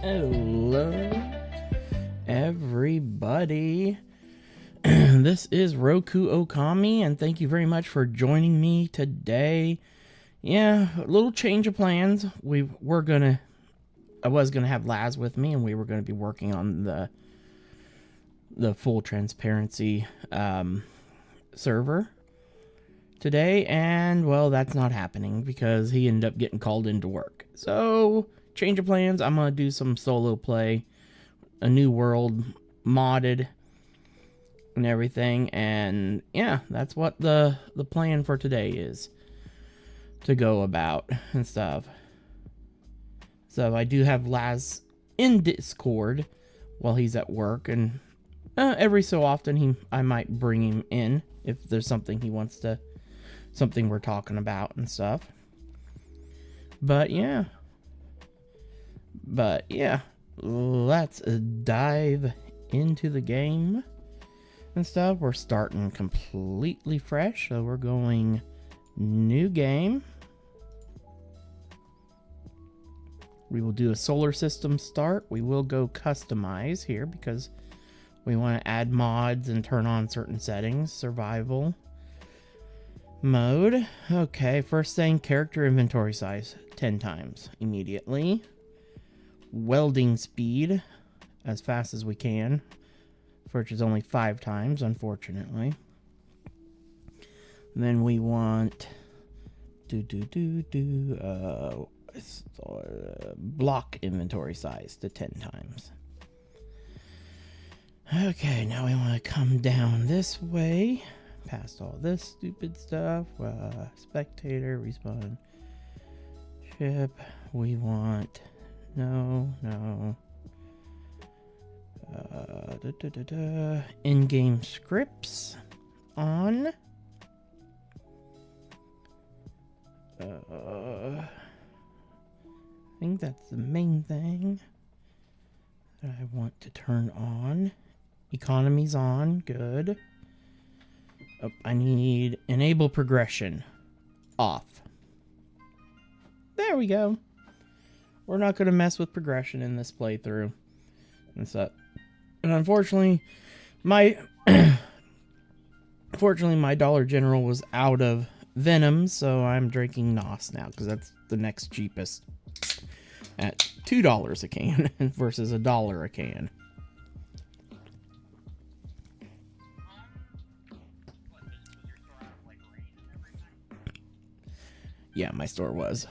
Hello, everybody. This is Roku Okami, and thank you very much for joining me today. Yeah, a little change of plans. I was gonna have Laz with me, and we were gonna be working on the full transparency server today, and well, that's not happening because he ended up getting called into work. So, change of plans. I'm gonna do some solo play, a new world, modded, and everything. And yeah, that's what the plan for today is to go about and stuff. So I do have Laz in Discord while he's at work, and every so often I might bring him in if there's something he wants to. Something we're talking about and stuff. But yeah, let's dive into the game and stuff. We're starting completely fresh, so we're going new game. We will do a solar system start. We will go customize here because we want to add mods and turn on certain settings. Survival mode. Okay, first thing, character inventory size 10 times immediately. Welding speed as fast as we can, which is only 5 times, unfortunately. And then we want block inventory size to 10 times. Okay, now we want to come down this way. Past all this stupid stuff. Spectator, respawn, ship. We want no. In-game scripts on. I think that's the main thing that I want to turn on. Economy's on, good. Oh, I need enable progression off. There we go. We're not going to mess with progression in this playthrough and stuff. And unfortunately, my Dollar General was out of Venom, so I'm drinking NOS now because that's the next cheapest at $2 a can versus $1 a can. Yeah, my store was.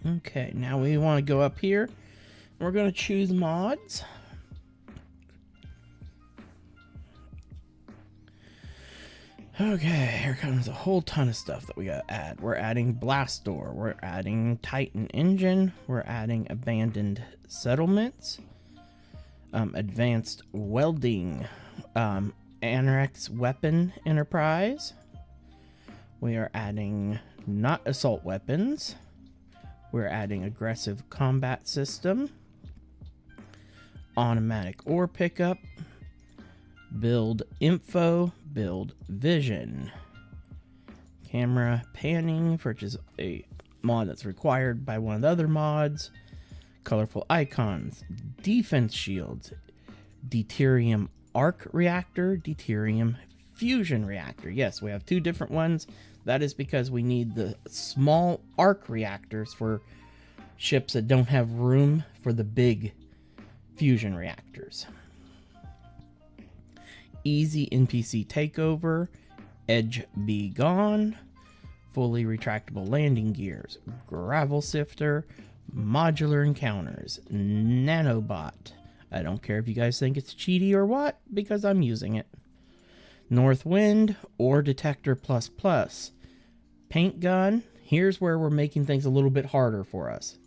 Okay, now we want to go up here. We're going to choose mods. Okay, here comes a whole ton of stuff that we got to add. We're adding Blast Door. We're adding Titan Engine. We're adding Abandoned Settlements. Advanced Welding. Anrex Weapon Enterprise. We are adding not assault weapons. We're adding aggressive combat system. Automatic ore pickup. Build info. Build vision. Camera panning, which is a mod that's required by one of the other mods. Colorful icons. Defense shields. Deuterium arc reactor. Deuterium fusion reactor. Yes, we have 2 different ones. That is because we need the small arc reactors for ships that don't have room for the big fusion reactors. Easy NPC takeover. Edge be gone. Fully retractable landing gears. Gravel sifter. Modular encounters. Nanobot. I don't care if you guys think it's cheaty or what, because I'm using it. North Wind, Ore Detector ++. Paint Gun. Here's where we're making things a little bit harder for us.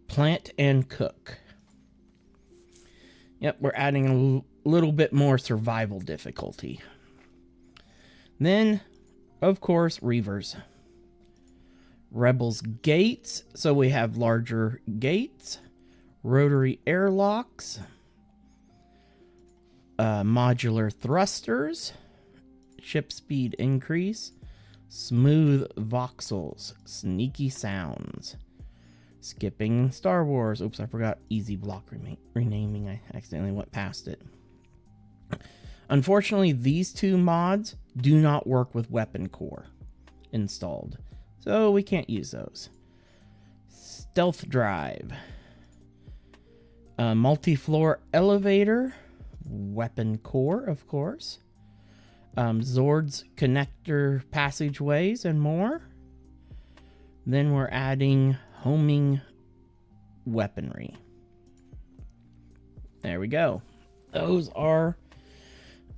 Plant and Cook. Yep, we're adding a little bit more survival difficulty. Then, of course, Reavers. Rebels Gates. So we have larger gates. Rotary airlocks. Modular thrusters. Ship speed increase. Smooth voxels. Sneaky sounds. Skipping Star Wars. Oops, I forgot easy block renaming. I accidentally went past it. Unfortunately, these two mods do not work with Weapon Core installed, so we can't use those. Stealth Drive. Multi-floor elevator. Weapon Core, of course. Zord's connector passageways and more. Then we're adding homing weaponry. There we go. Those are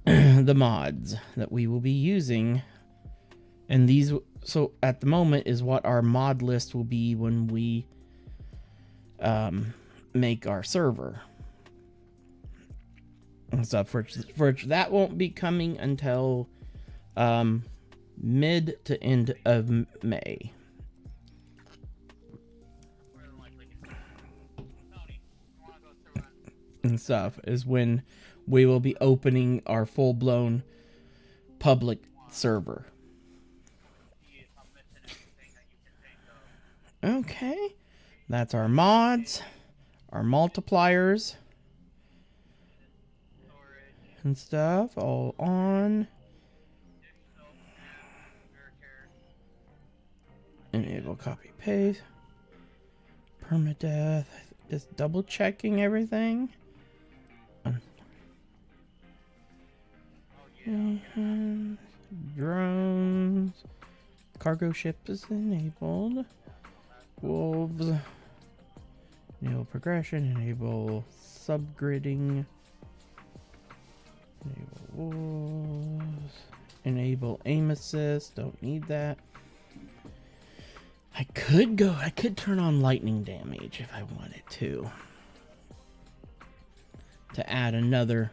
the mods that we will be using. And these, so at the moment, is what our mod list will be when we make our server. And stuff for that won't be coming until mid to end of May. And stuff is when we will be opening our full-blown public server. Okay, that's our mods, our multipliers and stuff all on. Enable copy paste. Permadeath. Just double checking everything. Drones. Cargo ship is enabled. Wolves. Enable progression. Enable subgridding. Enable wolves. Enable aim assist. Don't need that. I could turn on lightning damage if I wanted to add another.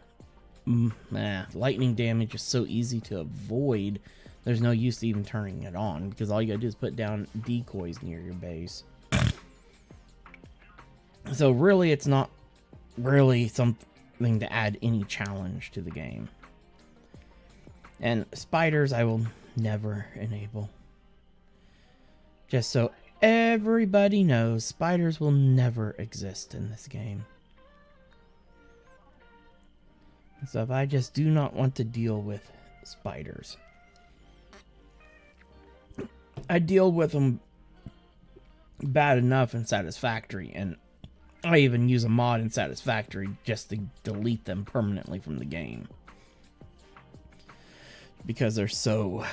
Lightning damage is so easy to avoid. There's no use even turning it on because all you gotta do is put down decoys near your base. So really, it's not really something to add any challenge to the game. And spiders, I will never enable. Just so everybody knows, spiders will never exist in this game. So if I just do not want to deal with spiders. I deal with them bad enough in Satisfactory, and I even use a mod in Satisfactory just to delete them permanently from the game. Because they're so...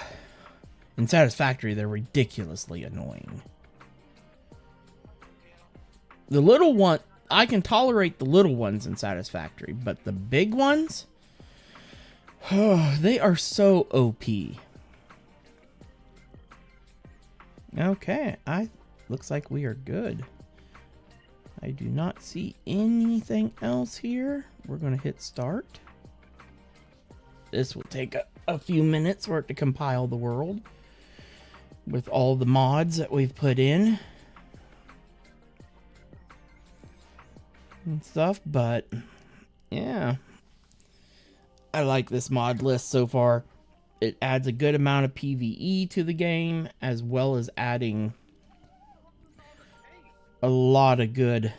In Satisfactory, they're ridiculously annoying. The little one... I can tolerate the little ones in Satisfactory, but the big ones... Oh, they are so OP. Okay, looks like we are good. I do not see anything else here. We're going to hit start. This will take a few minutes for it to compile the world with all the mods that we've put in and stuff, but yeah, I like this mod list so far. It adds a good amount of PvE to the game, as well as adding a lot of good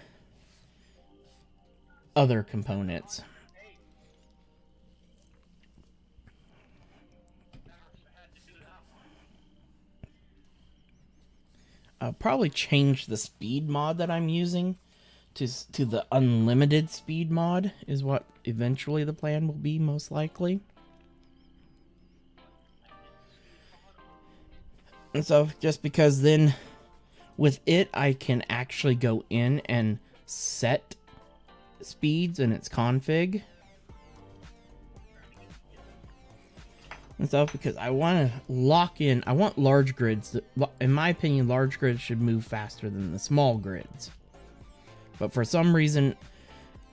other components. I'll probably change the speed mod that I'm using to the unlimited speed mod, is what eventually the plan will be, most likely. And so, just because then with it, I can actually go in and set speeds in its config and stuff, because I want to lock in. I want large grids. In my opinion, large grids should move faster than the small grids. But for some reason,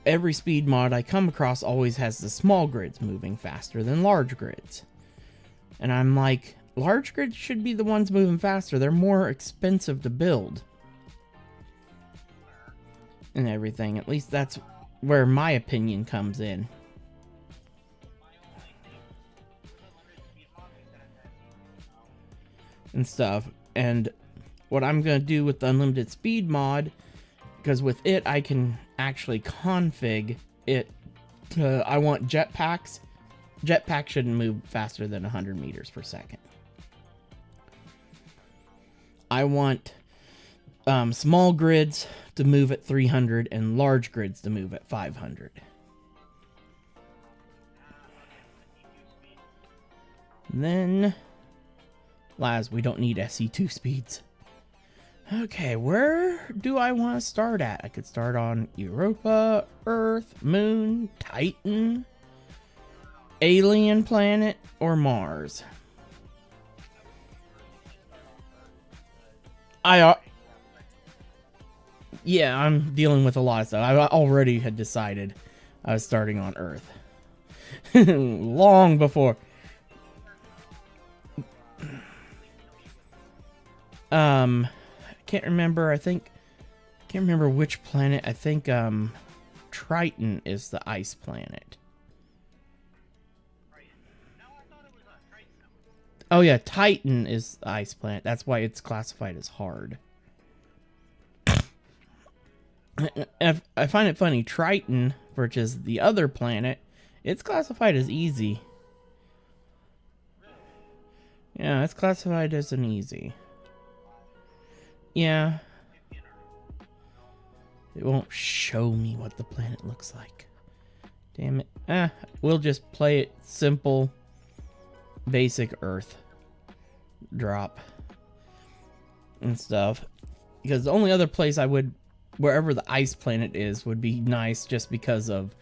every speed mod I come across always has the small grids moving faster than large grids. And I'm like, large grids should be the ones moving faster. They're more expensive to build and everything. At least that's where my opinion comes in. And stuff. And what I'm going to do with the unlimited speed mod, because with it I can actually config it to, I want jetpacks. Jetpack shouldn't move faster than 100 meters per second. I want small grids to move at 300 and large grids to move at 500. And then, Laz, we don't need SE2 speeds. Okay, where do I want to start at? I could start on Europa, Earth, Moon, Titan, alien planet, or Mars. Yeah, I'm dealing with a lot of stuff. I already had decided I was starting on Earth. Long before. Can't remember, can't remember which planet. I think, Triton is the ice planet. Oh yeah, Titan is the ice planet. That's why it's classified as hard. I find it funny, Triton, which is the other planet, it's classified as easy. Yeah, it's classified as an easy. Yeah. It won't show me what the planet looks like. Damn it. We'll just play it simple, basic Earth drop and stuff. Because the only other place I would, wherever the ice planet is, would be nice just because of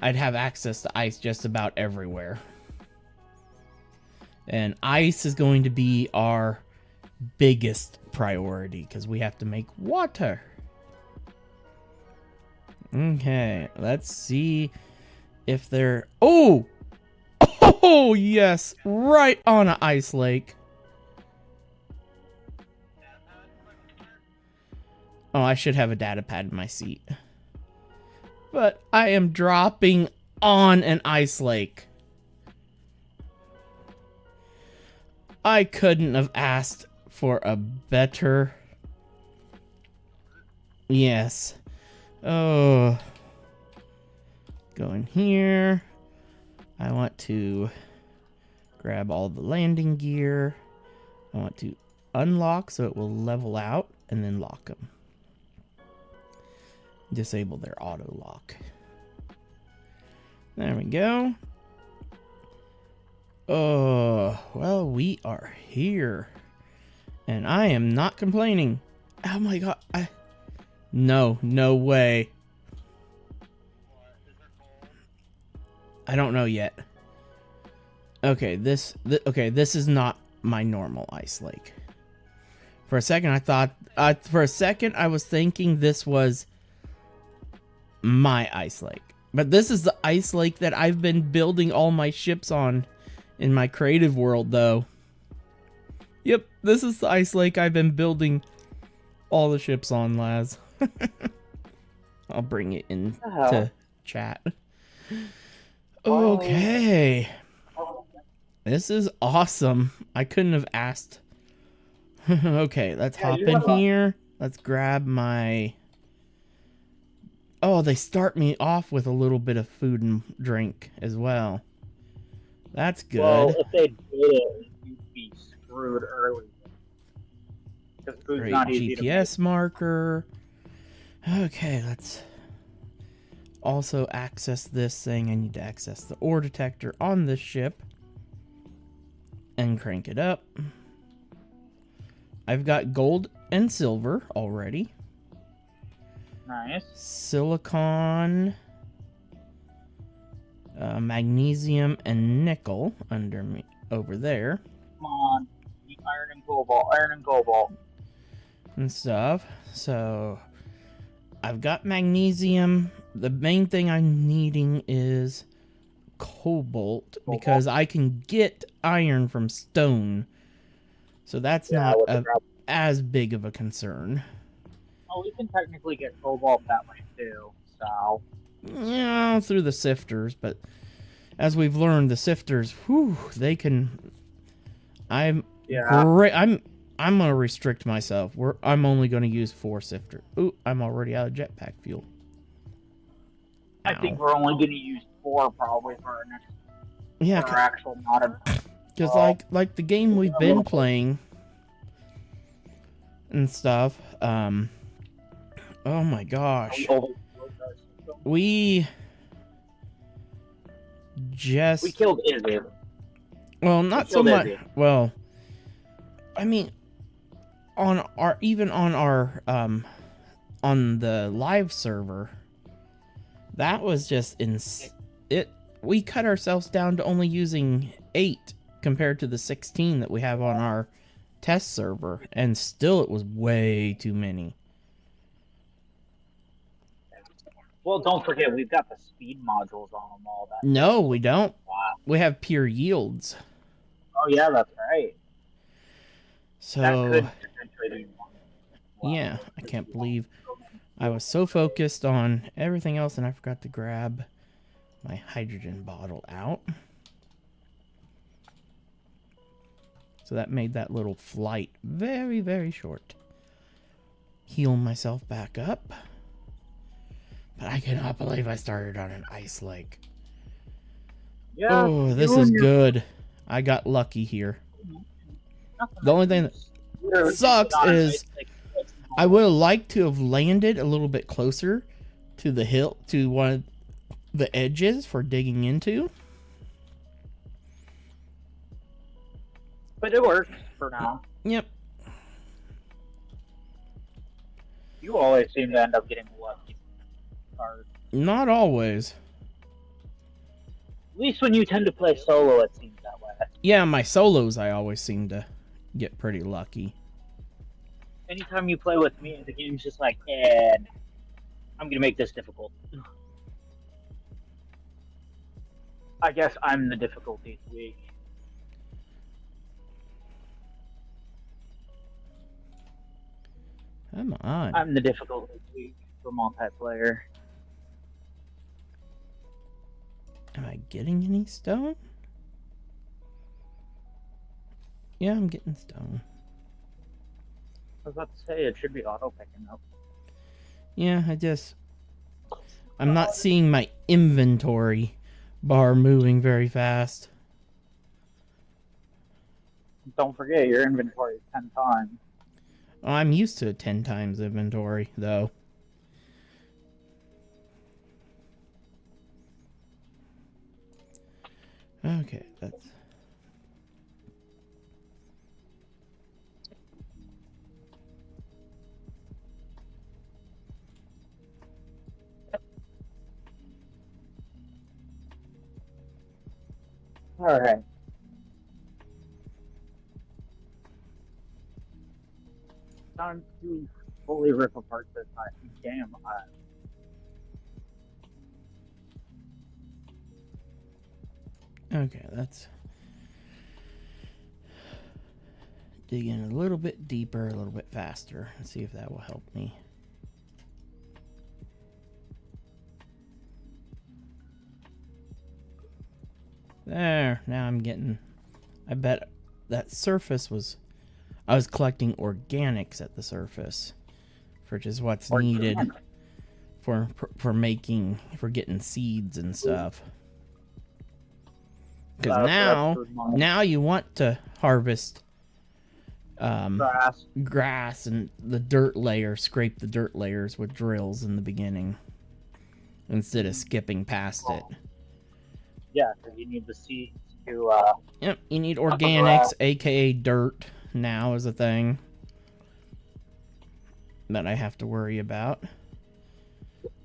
I'd have access to ice just about everywhere. And ice is going to be our biggest priority because we have to make water. Okay, let's see if they're... Oh! Oh, yes! Right on an ice lake. Oh, I should have a data pad in my seat. But I am dropping on an ice lake. I couldn't have asked for a better... Yes. Oh. Go in here. I want to grab all the landing gear. I want to unlock so it will level out and then lock them. Disable their auto lock. There we go. Oh, well, we are here. And I am not complaining. Oh my god. No way. I don't know yet. Okay, this is not my normal ice lake. For a second I was thinking this was my ice lake. But this is the ice lake that I've been building all my ships on in my creative world, though. Yep, this is the ice lake I've been building all the ships on, Laz. I'll bring it in to chat. Okay. This is awesome. I couldn't have asked. Okay, let's hop in here. Let's grab my... Oh, they start me off with a little bit of food and drink as well. That's good. Well, if they did it, you'd be screwed early. Because food's Great not easy GPS to marker. Okay, let's also access this thing. I need to access the ore detector on this ship. And crank it up. I've got gold and silver already. Nice. Silicon, magnesium, and nickel under me over there. Come on. Iron and cobalt. And stuff. So I've got magnesium. The main thing I'm needing is cobalt because I can get iron from stone. So that's not as big of a concern. Oh, we can technically get cobalt that way too, so... Yeah, through the sifters, but as we've learned, the sifters, whew, they can... I'm I'm gonna restrict myself. I'm only gonna use 4 sifter. Ooh, I'm already out of jetpack fuel. I think we're only going to use 4 probably for our next Yeah, for our actual modded. because like the game we've been playing and stuff. Oh my gosh, we killed Izzy. Well, not so much. Well, I mean, on our on the live server, that was just we cut ourselves down to only using 8 compared to the 16 that we have on our test server, and still it was way too many. Well, don't forget, we've got the speed modules on them all. That no, we don't. Wow. We have pure yields. Oh, yeah, that's right. So, that could potentially be one. Wow. Yeah, I can't believe I was so focused on everything else and I forgot to grab my hydrogen bottle out. So that made that little flight very, very short. Heal myself back up. But I cannot believe I started on an ice lake. Yeah, oh, this is good. I got lucky here. The only thing that sucks is I would have liked to have landed a little bit closer to the hill, to one of the edges for digging into. But it worked for now. Yep. You always seem to end up getting lucky. Not always. At least when you tend to play solo, it seems that way. Yeah, my solos, I always seem to get pretty lucky. Anytime you play with me, the game's just like, and I'm gonna make this difficult. I guess I'm the difficulty week. Come on. I'm the difficulty week for multiplayer. Am I getting any stone? Yeah, I'm getting stone. I was about to say, it should be auto picking up. Yeah, I'm not seeing my inventory bar moving very fast. Don't forget, your inventory is 10 times. Oh, I'm used to 10 times inventory, though. Okay, that's... All right. Time to fully rip apart this damn island. Okay, let's dig in a little bit deeper, a little bit faster, and see if that will help me. There, now I'm getting... I bet that surface was... I was collecting organics at the surface, which is what's needed for getting seeds and stuff. Because now you want to harvest grass and the dirt layer, scrape the dirt layers with drills in the beginning instead of skipping past it. Yeah, because you need the seeds to... Yep, you need organics, aka dirt, now is a thing that I have to worry about.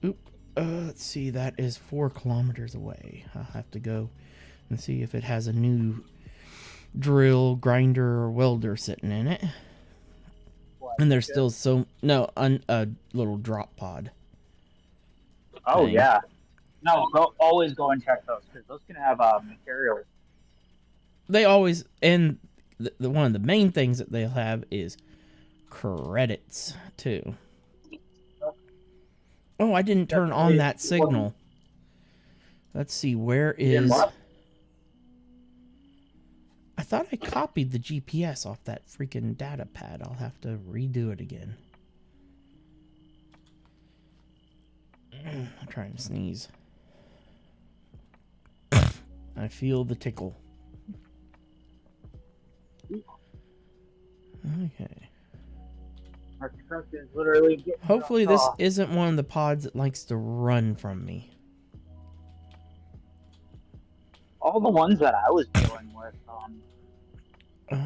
Oop, let's see, that is 4 kilometers away. I'll have to go and see if it has a new drill, grinder, or welder sitting in it. And there's still a little drop pod. Oh, thing. Yeah. No, always go and check those, because those can have materials. They always, and the one of the main things that they'll have is credits, too. Oh, I didn't turn on that signal. Let's see, where is... I thought I copied the GPS off that freaking data pad. I'll have to redo it again. I'm trying to sneeze. I feel the tickle. Okay. Our truck is literally getting Hopefully dropped this off. isn't one of the pods that likes to run from me. All the ones that I was dealing with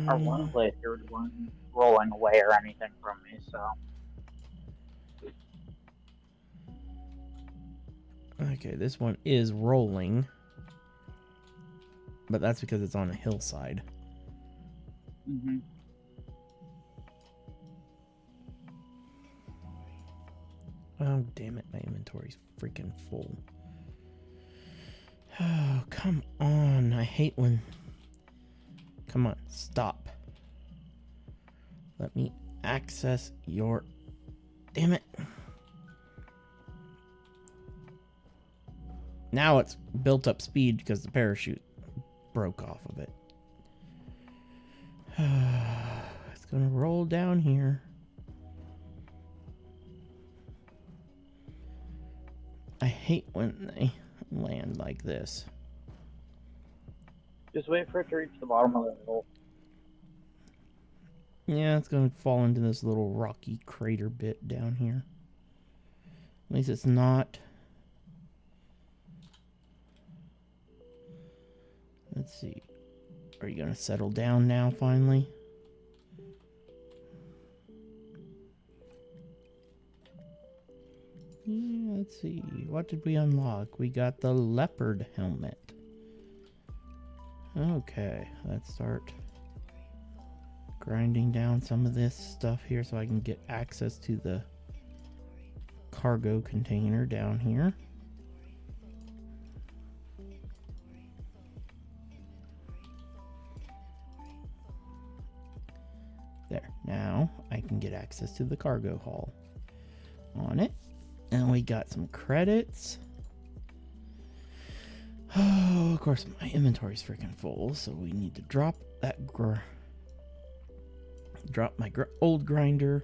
are one place. They weren't rolling away or anything from me, so. Okay, this one is rolling. But that's because it's on a hillside. Mm-hmm. Oh, damn it. My inventory's freaking full. Oh, come on. I hate when... Come on, stop. Let me access your... Damn it. Now it's built up speed because the parachute broke off of it. It's gonna roll down here. I hate when they land like this. Just wait for it to reach the bottom of the hill. Yeah, it's gonna fall into this little rocky crater bit down here. At least it's not. Let's see. Are you gonna settle down now finally? Yeah, let's see. What did we unlock? We got the leopard helmet. Okay, let's start grinding down some of this stuff here so I can get access to the cargo container down here. There, now I can get access to the cargo haul on it. And we got some credits. Oh, of course, my inventory's freaking full, so we need to drop that drop my old grinder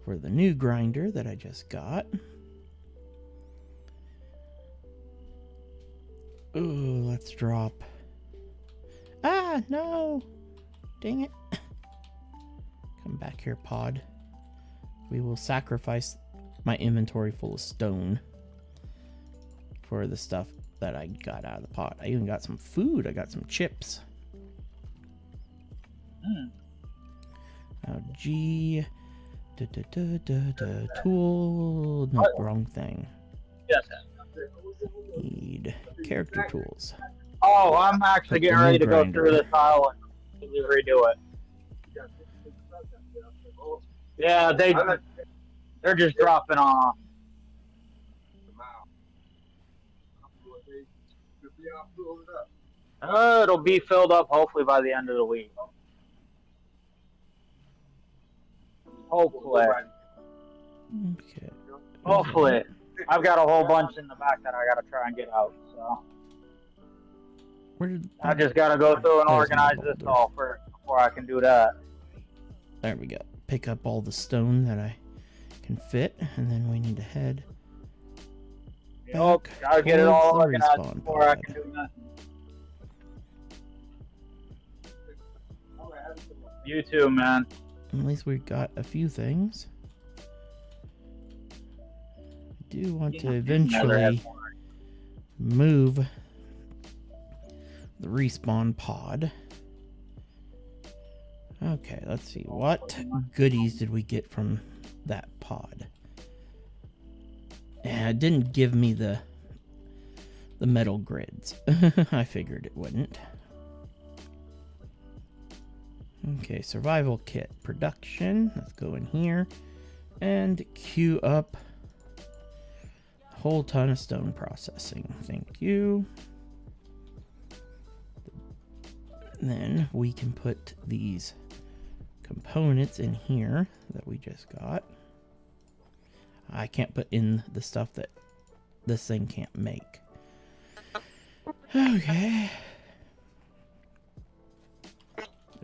for the new grinder that I just got. Oh, let's drop. Ah, no! Dang it. Come back here, pod. We will sacrifice my inventory full of stone for the stuff that I got out of the pot. I even got some food. I got some chips. Now, G. Tool. No, wrong thing. Yes. Need character tools. Oh, I'm actually getting ready to go through this aisle and completely redo it. Yeah, they're just dropping off. It'll be filled up hopefully by the end of the week. Hopefully. Okay. Hopefully. I've got a whole bunch in the back that I gotta try and get out, so. I just gotta go through and organize this all first before I can do that. There we go. Pick up all the stone that I can fit, and then we need to head Yep, gotta get it all towards the organized respawn before I pod. can do nothing. You too, man. At least we got a few things. I do want to eventually move the respawn pod. Okay, let's see. What goodies did we get from that pod? Yeah, it didn't give me the metal grids. I figured it wouldn't. Okay, survival kit production. Let's go in here and queue up a whole ton of stone processing. Thank you. And then we can put these components in here that we just got. I can't put in the stuff that this thing can't make. Okay.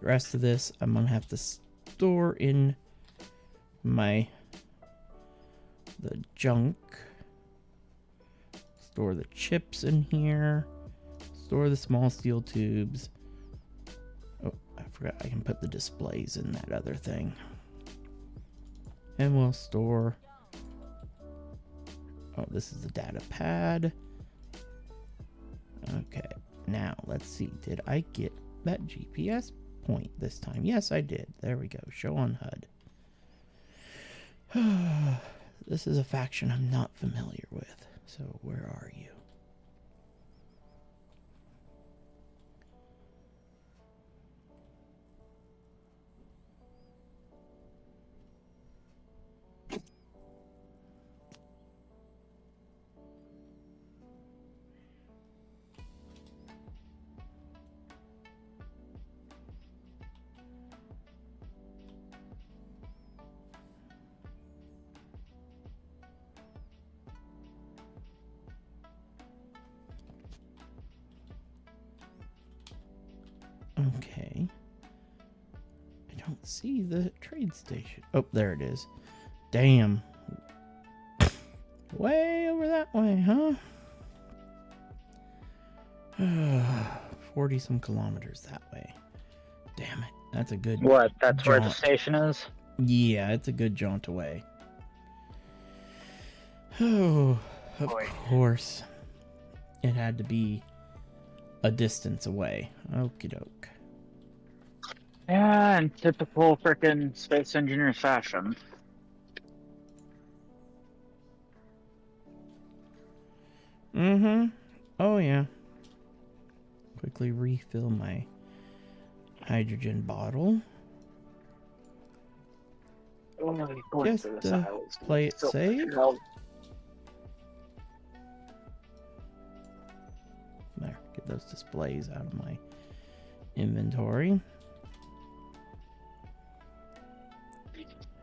The rest of this I'm gonna have to store in the junk. Store the chips in here. Store the small steel tubes. Oh, I forgot I can put the displays in that other thing. And we'll store... Oh, this is the data pad. Okay, now let's see. Did I get that GPS point this time? Yes, I did. There we go. Show on HUD. This is a faction I'm not familiar with. So where are you? Okay. I don't see the trade station. Oh, there it is. Damn. Way over that way, huh? 40 some kilometers that way. Damn it. That's a good What? That's jaunt. where the station is? Yeah, it's a good jaunt away. Oh, of course. It had to be a distance away. Okie doke. Yeah, in typical frickin' space engineer fashion. Mm-hmm. Oh, yeah. Quickly refill my hydrogen bottle. Just play it safe. There, get those displays out of my inventory.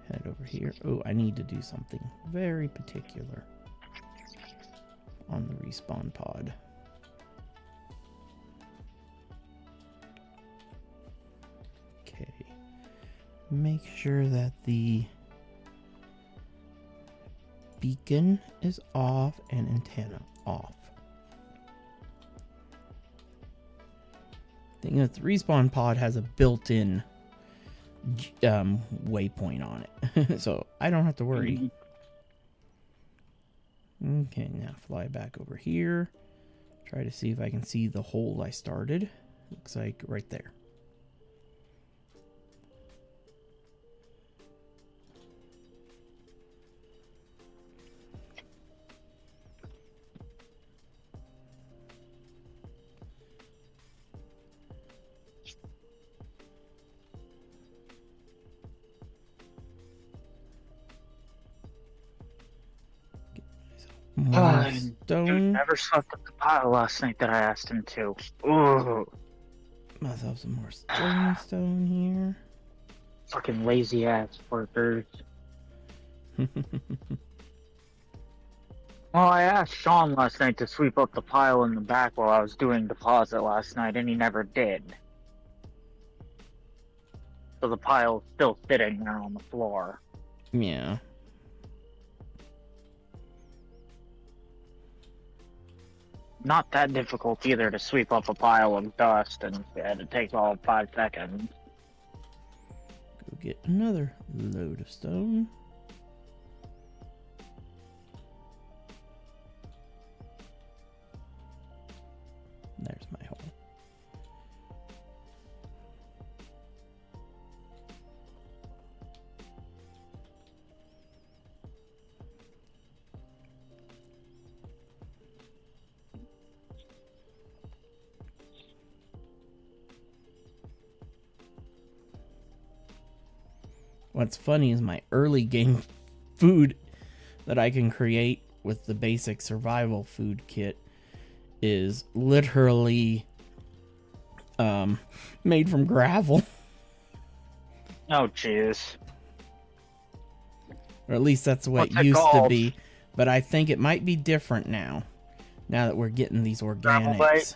Head over here. Oh, I need to do something very particular on the respawn pod. Okay. Make sure that the beacon is off and antenna off. I think that the respawn pod has a built-in waypoint on it, so I don't have to worry. Okay, now fly back over here. Try to see if I can see the hole I started. Looks like right there. More Dude stone. never slept up the pile last night that I asked him to. Ooh, Myself some more stone here. fucking lazy ass workers. Well, I asked Sean last night to sweep up the pile in the back while I was doing deposit last night, and he never did. So the pile's still sitting there on the floor. Yeah. Not that difficult either to sweep up a pile of dust, and it takes all 5 seconds. Go get another load of stone. There's my hole. What's funny is my early game food that I can create with the basic survival food kit is literally made from gravel. Oh, jeez. Or at least that's what What's it it used to called? be. But I think it might be different now. Now that we're getting these Gravel organics. bite?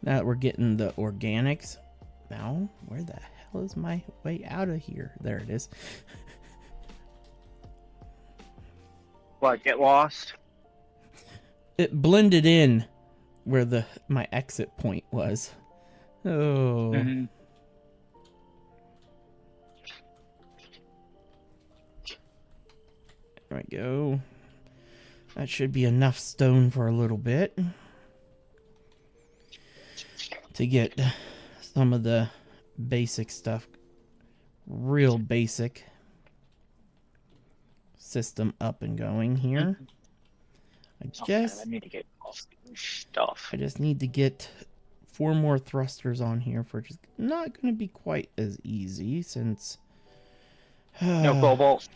Now that we're getting the organics Now, where the hell is my way out of here? There it is. What, get lost? It blended in where my exit point was. Oh. Mm-hmm. There we go. That should be enough stone for a little bit to get some of the basic stuff, real basic system up and going here. I need to get off stuff. I just need to get 4 more thrusters on here, for just not going to be quite as easy since No cobalt.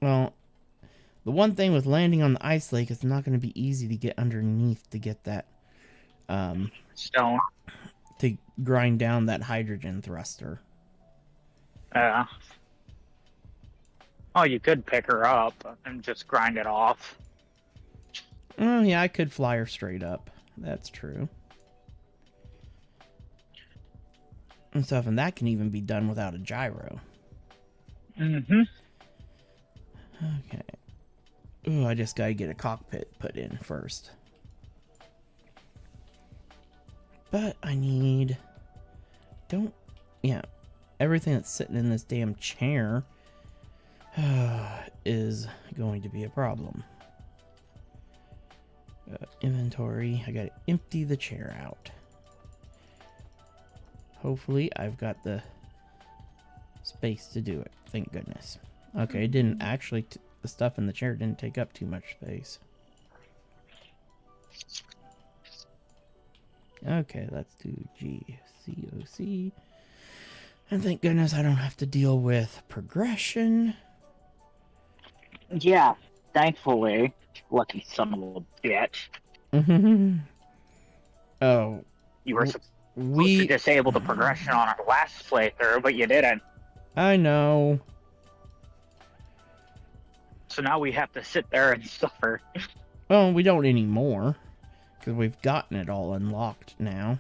Well, the one thing with landing on the ice lake, it's not going to be easy to get underneath to get that Stone. to grind down that hydrogen thruster. Yeah. Oh, you could pick her up and just grind it off. Oh, yeah, I could fly her straight up. That's true. And stuff, and that can even be done without a gyro. Mm-hmm. Okay. Ooh, I just gotta get a cockpit put in first. But I need... Yeah. Everything that's sitting in this damn chair is going to be a problem. Inventory. I gotta empty the chair out. Hopefully I've got the space to do it. Thank goodness. Okay, it didn't actually... the stuff in the chair didn't take up too much space. Okay, let's do GCOC. And thank goodness I don't have to deal with progression. Yeah, thankfully. Lucky son of a bitch. Oh. You were supposed to disable the progression on our last playthrough, but you didn't. I know. So now we have to sit there and suffer. Well, we don't anymore. Because we've gotten it all unlocked now.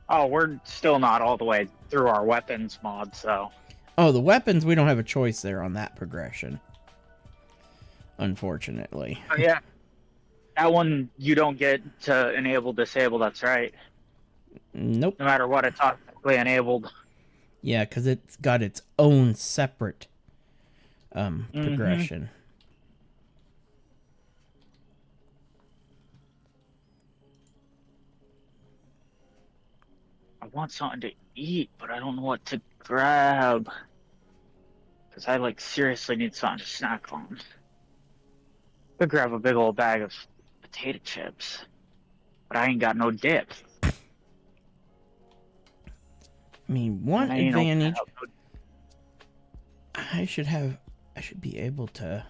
Oh, we're still not all the way through our weapons mod, so... Oh, the weapons, we don't have a choice there on that progression. Unfortunately. Oh, yeah. That one, you don't get to enable, disable, that's right. Nope. No matter what, it's automatically enabled. Yeah, because it's got its own separate progression. I want something to eat, but I don't know what to grab. Because I, seriously need something to snack on. Could grab a big old bag of potato chips. But I ain't got no dip. I mean, one advantage... I should be able to...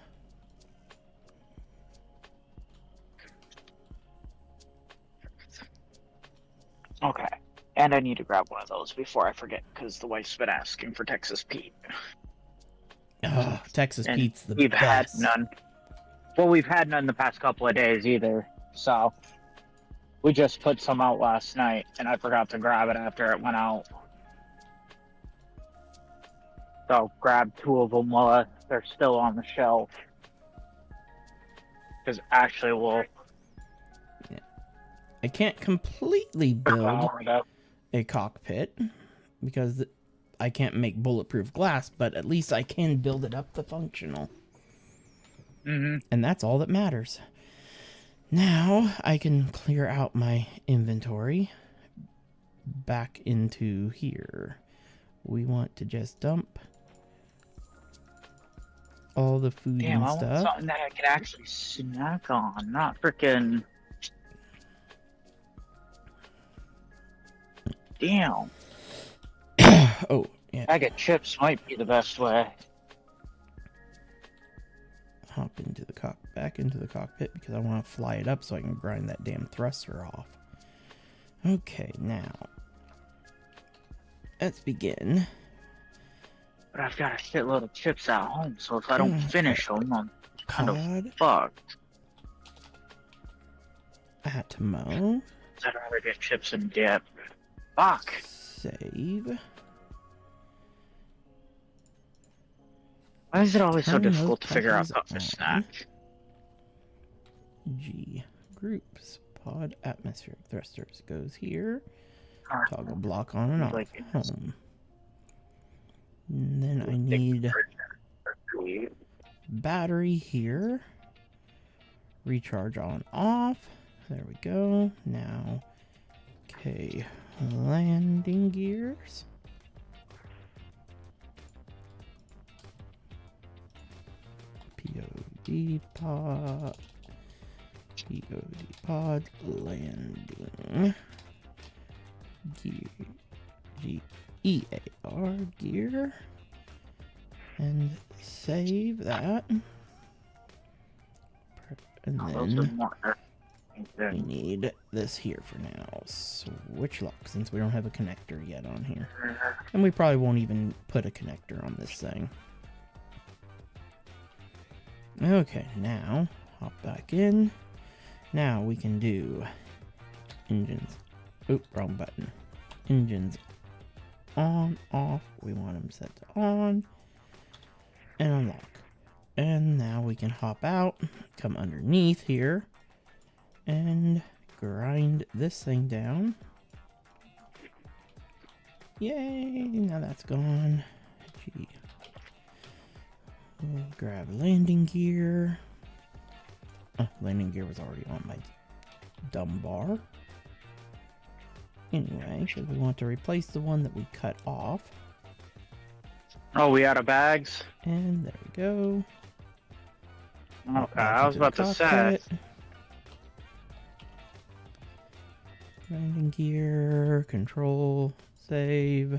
Okay. And I need to grab one of those before I forget, because the wife's been asking for Texas Pete. Oh, Texas and Pete's the we've best. Had none. Well, we've had none the past couple of days either, so... We just put some out last night, and I forgot to grab it after it went out. So, grab 2 of them while they're still on the shelf. Because actually we'll... Yeah. I can't completely build a cockpit, because I can't make bulletproof glass, but at least I can build it up to functional. Mm-hmm. And that's all that matters. Now, I can clear out my inventory back into here. We want to just dump all the food and stuff. Damn, I want something that I can actually snack on, not freaking... Damn. Oh, yeah. Bag of chips might be the best way. Hop into the back into the cockpit because I want to fly it up so I can grind that damn thruster off. Okay, now let's begin. But I've got a shitload of chips at home, so if I don't finish them, I'm kind of fucked. Atmo. I'd rather get chips and dip. Fuck. Save. Why is it always so Turn those difficult to figure out peppers stuff for on. snack? G. Groups. Pod atmospheric thrusters goes here. Toggle block on and off. Like, Home. And then I need battery here. Recharge on off. There we go. Now, okay, landing gears. POD pod. POD pod landing. Gear. EAR gear. And save that. And then we need this here for now. Switch lock, since we don't have a connector yet on here. And we probably won't even put a connector on this thing. Okay, now hop back in. Now we can do engines. Oop, wrong button. Engines on, off. We want them set to on. And unlock. And now we can hop out, come underneath here, and grind this thing down. Yay! Now that's gone. Gee. We'll grab landing gear. Oh, landing gear was already on my dumb bar. Anyway, so we want to replace the one that we cut off. Oh, we out of bags? And there we go. Okay, I was about to say. Landing gear, control, save.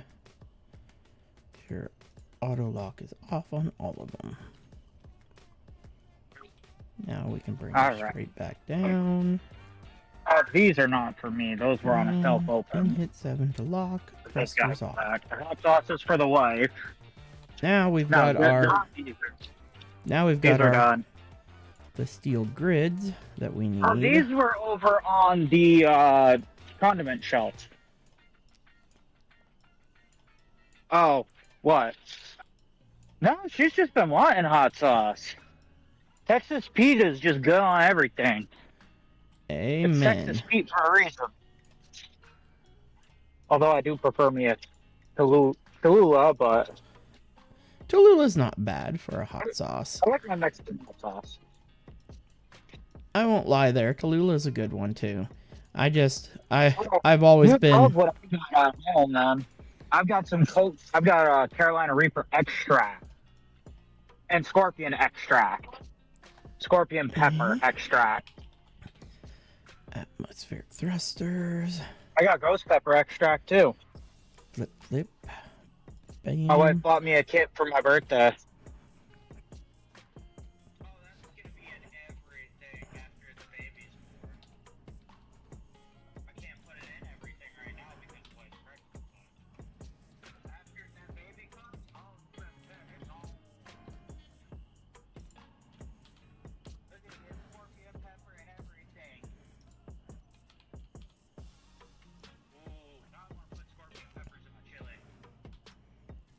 Sure, auto lock is off on all of them. Now we can bring it straight back down. These are not for me. Those were on a self-open. And hit 7 to lock. Thrusters off. Hot sauce is for the wife. Now we've got our. Now we've got our. Done. The steel grids that we need. Oh, these were over on the condiment shelf. Oh, what? No, she's just been wanting hot sauce. Texas Pete is just good on everything. Amen. It's Texas Pete for a reason. Although I do prefer me a Tallulah, but... Tallulah's not bad for a hot sauce. I like my Mexican hot sauce. I won't lie there. Tallulah's a good one too. I've always been. I love what I got at home, man. I've got some I've got Carolina Reaper extract and Scorpion extract, Scorpion pepper extract. Atmospheric thrusters. I got ghost pepper extract too. Flip, flip. Bam. My wife bought me a kit for my birthday.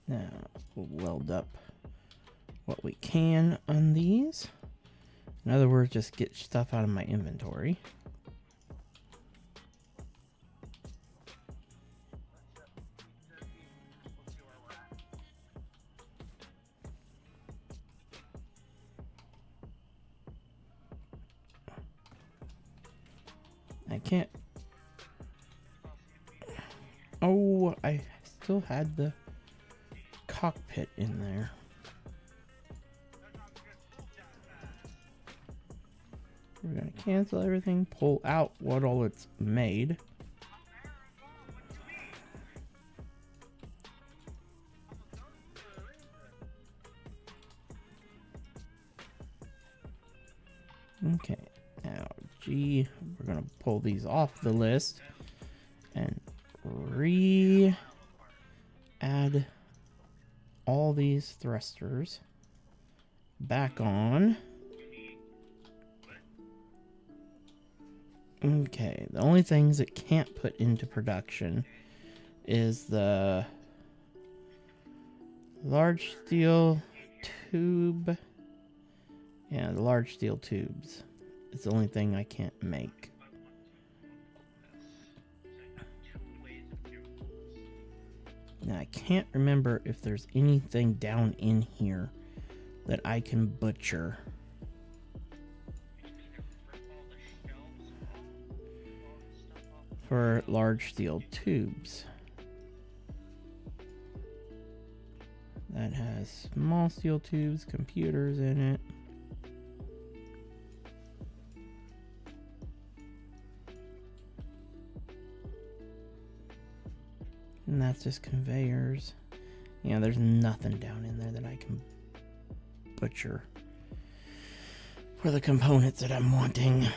Now we'll weld up what we can on these. In other words, just get stuff out of my inventory. I can't. Oh, I still had the cockpit in there. We're gonna cancel everything, pull out what all it's made. Okay, now G, we're gonna pull these off the list and add all these thrusters back on. Okay, the only things it can't put into production is the large steel tube. Yeah, the large steel tubes. It's the only thing I can't make. Now, I can't remember if there's anything down in here that I can butcher. For large steel tubes. That has small steel tubes, computers in it. And that's just conveyors. Yeah, there's nothing down in there that I can butcher for the components that I'm wanting.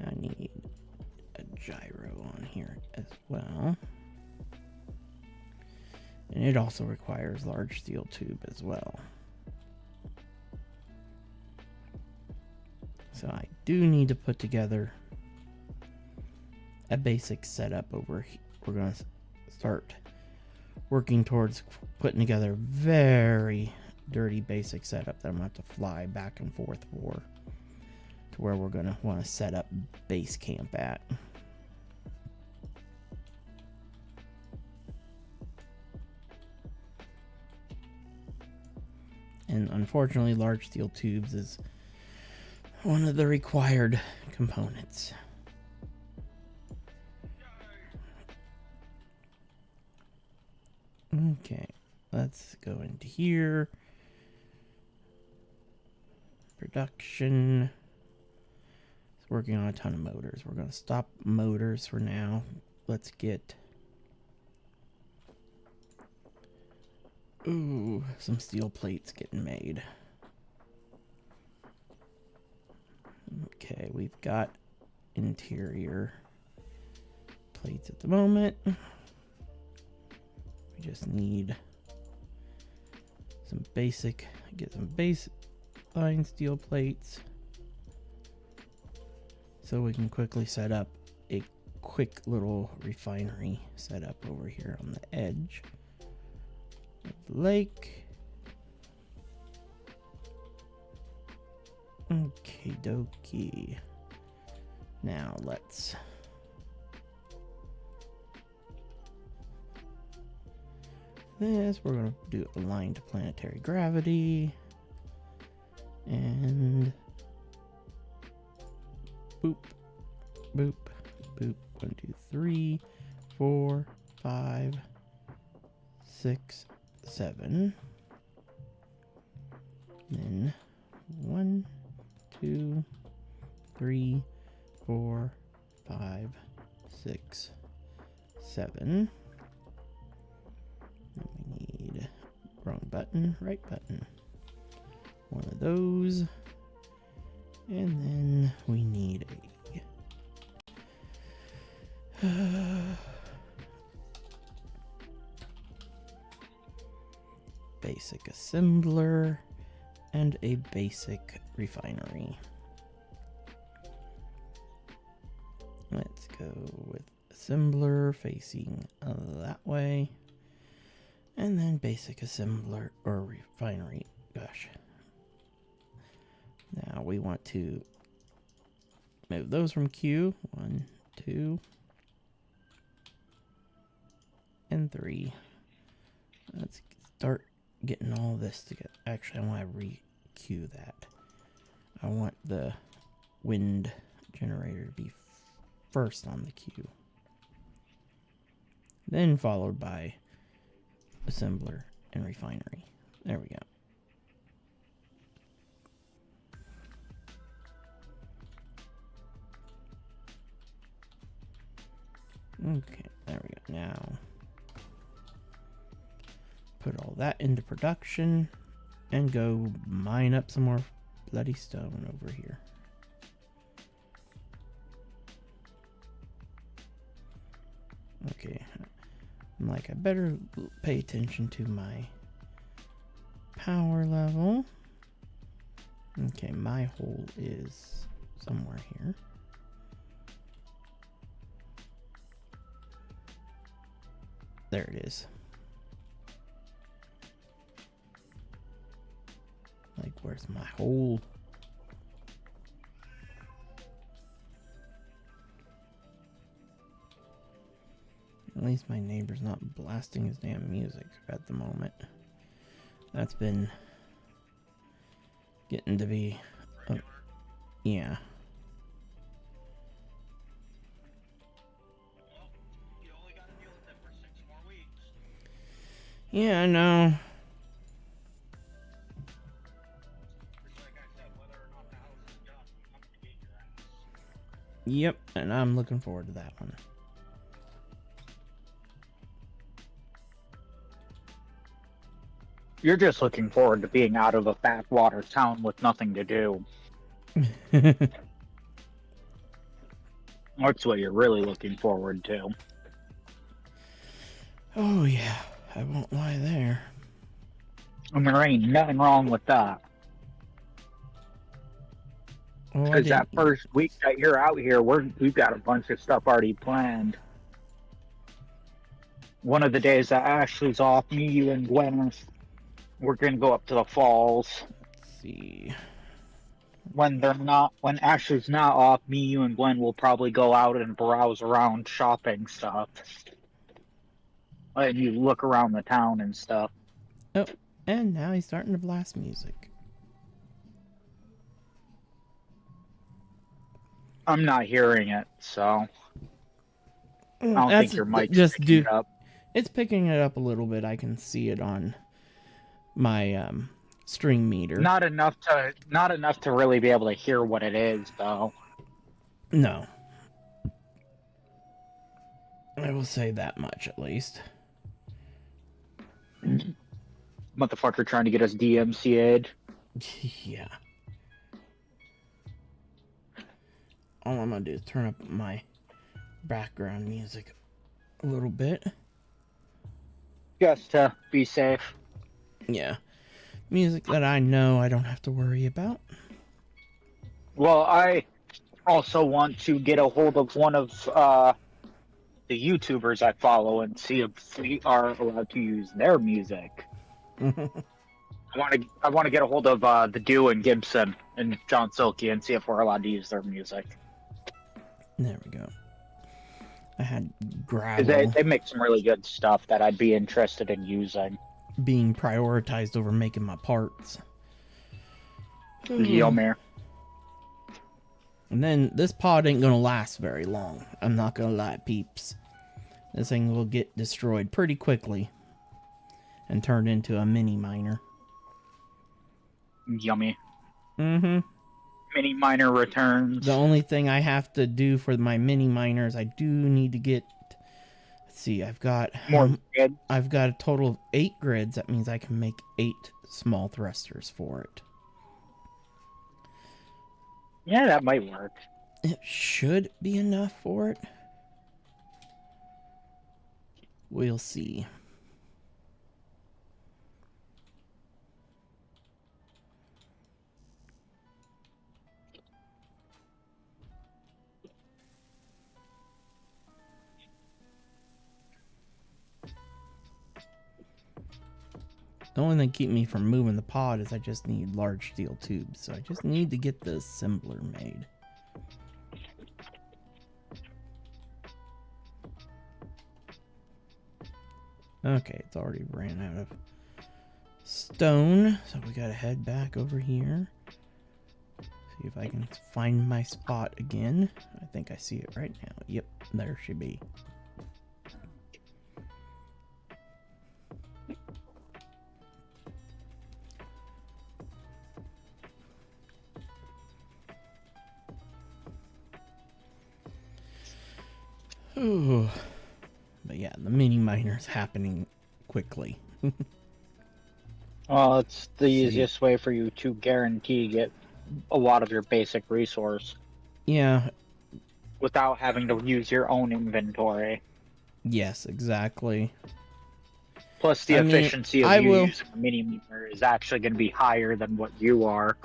I need a gyro on here as well. And it also requires large steel tube as well. So I do need to put together a basic setup over here. We're going to start working towards putting together a very dirty basic setup that I'm going to have to fly back and forth for, to where we're going to want to set up base camp at. And unfortunately, large steel tubes is one of the required components. Okay, let's go into here. Production. It's working on a ton of motors. We're going to stop motors for now. Let's get some steel plates getting made. Okay, we've got interior plates at the moment. We just need some basic, get some baseline steel plates so we can quickly set up a quick little refinery setup over here on the edge of the lake. Okie dokie. Now let's this. We're going to do aligned to planetary gravity. And boop, boop, boop. 1, 2, 3, 4, 5, 6, 7. Then 1, 2, 3, 4, 5, 6, 7. Then we need wrong button, right button. One of those. And then we need a basic assembler and a basic refinery. Let's go with assembler facing that way. And then basic assembler or refinery. Gosh. Now we want to move those from queue. 1, 2, and 3. Let's start getting all this together. Actually, I want to re-queue that. I want the wind generator to be first on the queue. Then followed by assembler and refinery. There we go. Okay, there we go. Now put all that into production and go mine up some more bloody stone over here. Okay. I'm like, I better pay attention to my power level. Okay, my hole is somewhere here. There it is. Like, where's my hole? At least my neighbor's not blasting his damn music at the moment. That's been getting to be... yeah. Yeah, I know. Yep, and I'm looking forward to that one. You're just looking forward to being out of a backwater town with nothing to do. That's what you're really looking forward to. Oh yeah, I won't lie there. And there ain't nothing wrong with that. Oh, Because that first week that you're out here, we've got a bunch of stuff already planned. One of the days that Ashley's off, me, you, and Gwen, we're gonna go up to the falls. Let's see. When Ashley's not off, me, you, and Gwen will probably go out and browse around shopping stuff. And you look around the town and stuff. Oh, and now he's starting to blast music. I'm not hearing it, so I don't think your mic's just picking it up. It's picking it up a little bit. I can see it on my string meter. Not enough to really be able to hear what it is, though. No. I will say that much at least. Motherfucker trying to get us DMCA'd. Yeah. All I'm gonna do is turn up my background music a little bit. Just to be safe. Yeah. Music that I know I don't have to worry about. Well, I also want to get a hold of one of the YouTubers I follow and see if we are allowed to use their music. I want to get a hold of the Dew and Gibson and John Silky and see if we're allowed to use their music. There we go. I had gravel They make some really good stuff that I'd be interested in using. being prioritized over making my parts. Yummy. And then this pod ain't gonna last very long. I'm not gonna lie, peeps. This thing will get destroyed pretty quickly and turned into a mini miner. Yummy. Mm-hmm. Mini miner returns. The only thing I have to do for my mini miners, I do need to get... Let's see, I've got More grid. I've got a total of 8 grids. That means I can make 8 small thrusters for it. Yeah, that might work. It should be enough for it. We'll see. The only thing keeping me from moving the pod is I just need large steel tubes. So I just need to get the assembler made. Okay, it's already ran out of stone. So we gotta head back over here. See if I can find my spot again. I think I see it right now. Yep, there she be. Ooh. But yeah, the mini miner is happening quickly. Well, it's the easiest way for you to guarantee a lot of your basic resource Yeah. without having to use your own inventory. Yes, exactly. Plus, the I mean, efficiency of I you will. using a mini meter is actually going to be higher than what you are.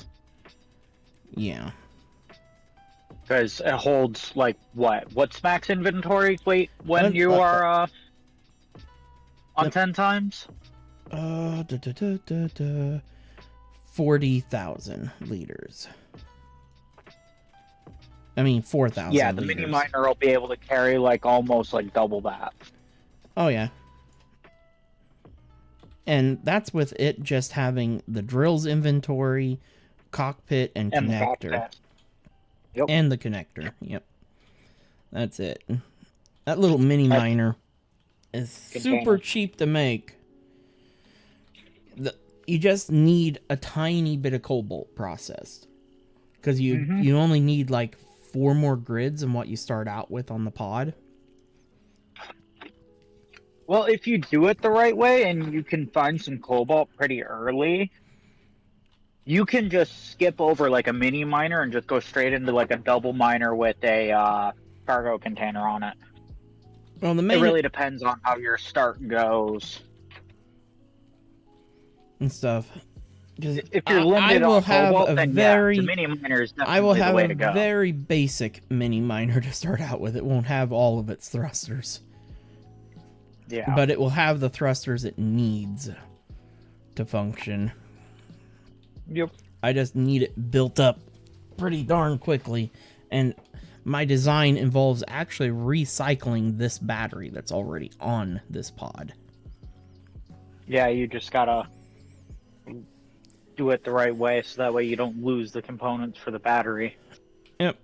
Yeah. Because it holds, like, what? What's max inventory weight when Let, you are on let, 10 times? uh, da, da, da, da, da, 40,000 liters. I mean, 4,000 Yeah, the mini liters. miner will be able to carry, like, almost, like, double that. Oh, yeah. And that's with it just having the drill's inventory, cockpit, and And the connector. cockpit. Yep. And the connector. Yep. That's it. That little mini That's miner is container. super cheap to make. You just need a tiny bit of cobalt processed. Because you only need like 4 more grids than what you start out with on the pod. Well, if you do it the right way and you can find some cobalt pretty early, you can just skip over like a mini miner and just go straight into like a double miner with a cargo container on it. Well, the It main really depends on how your start goes. and stuff. If you're limited on cobalt, then yeah, the mini miner is I will definitely the have way a to go. very basic mini miner to start out with. It won't have all of its thrusters. Yeah. But it will have the thrusters it needs to function. Yep. I just need it built up pretty darn quickly. And my design involves actually recycling this battery that's already on this pod. Yeah, you just gotta do it the right way so that way you don't lose the components for the battery. Yep.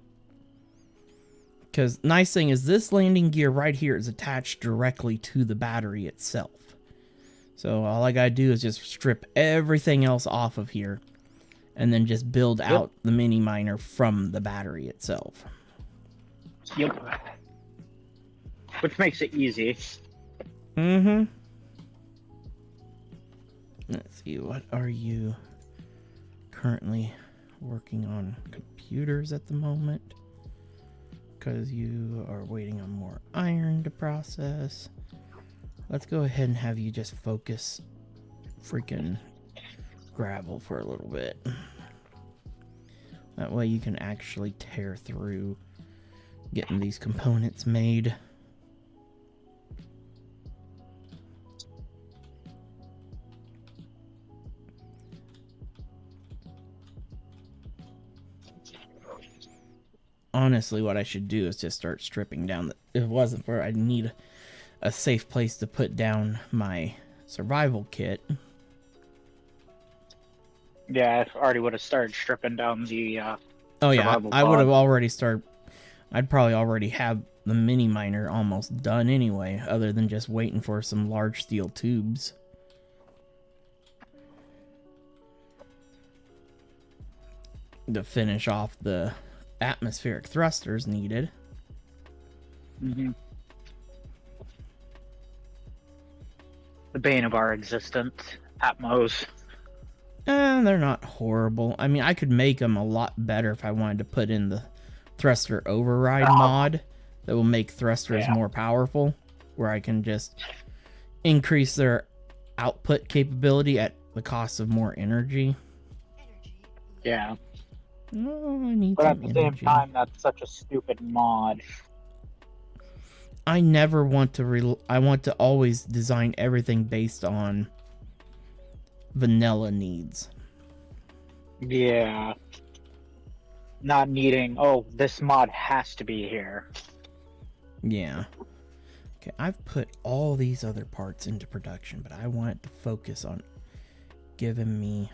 Because nice thing is this landing gear right here is attached directly to the battery itself. So all I gotta do is just strip everything else off of here and then just build out the mini miner from the battery itself. Yep. Which makes it easy. Mm-hmm. Let's see, what are you currently working on? Computers at the moment? Because you are waiting on more iron to process. Let's go ahead and have you just focus freaking gravel for a little bit. That way you can actually tear through getting these components made. Honestly, what I should do is just start stripping down. If it wasn't for I'd need a safe place to put down my survival kit. Yeah, I already would have started stripping down the Oh yeah, survival I would have pod. already started. I'd probably already have the mini miner almost done anyway, other than just waiting for some large steel tubes. To finish off the atmospheric thrusters needed. Mm-hmm. The bane of our existence, Atmos. They're not horrible. I mean, I could make them a lot better if I wanted to put in the thruster override mod that will make thrusters more powerful, where I can just increase their output capability at the cost of more energy. Yeah. Oh, I need But some at the energy. same time, that's such a stupid mod. I never want to I want to always design everything based on vanilla needs. Yeah. Not needing, oh, this mod has to be here. Yeah. Okay, I've put all these other parts into production, but I want it to focus on giving me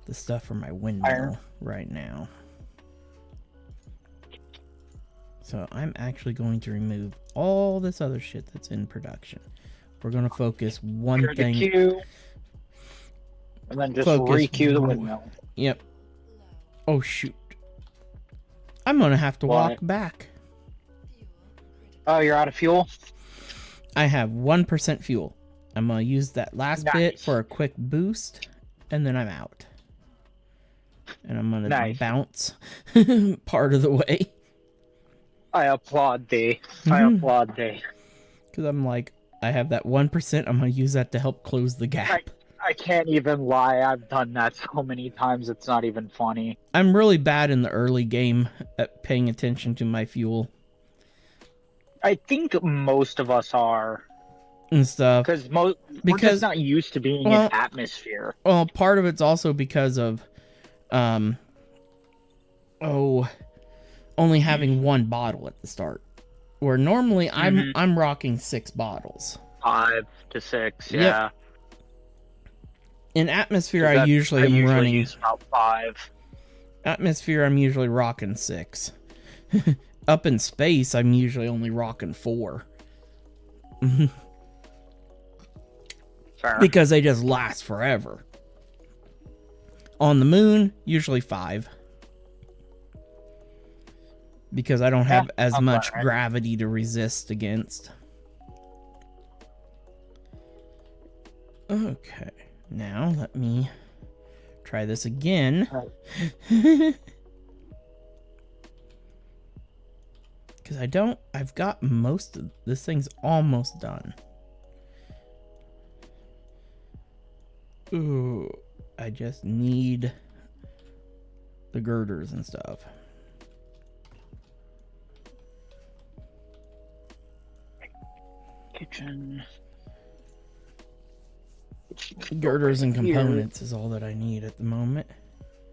the stuff for my windmill right now. So I'm actually going to remove all this other shit that's in production. We're going to focus one Clear thing. the queue, and then just re-queue the windmill. Yep. Oh shoot. I'm going to have to walk back. Oh, you're out of fuel? I have 1% fuel. I'm going to use that last bit for a quick boost, and then I'm out. And I'm gonna Nice. bounce part of the way. I applaud thee. I applaud thee. Because I'm like, I have that 1%. I'm gonna use that to help close the gap. I can't even lie. I've done that so many times. It's not even funny. I'm really bad in the early game at paying attention to my fuel I think most of us are. and stuff. Because we're just not used to being in atmosphere. Well, part of it's also because of, only having one bottle at the start. Where normally I'm rocking 6 bottles. 5 to 6, yeah. Yep. In atmosphere, I usually am running. Use about 5. Atmosphere, I'm usually rocking 6. Up in space, I'm usually only rocking 4. Fair. Because they just last forever. On the moon, usually 5. Because I don't have as much gravity to resist against. Okay. Now, let me try this again. Because I've got most of this thing's almost done. Ooh, I just need the girders and stuff. Kitchen. Girders and components is all that I need at the moment.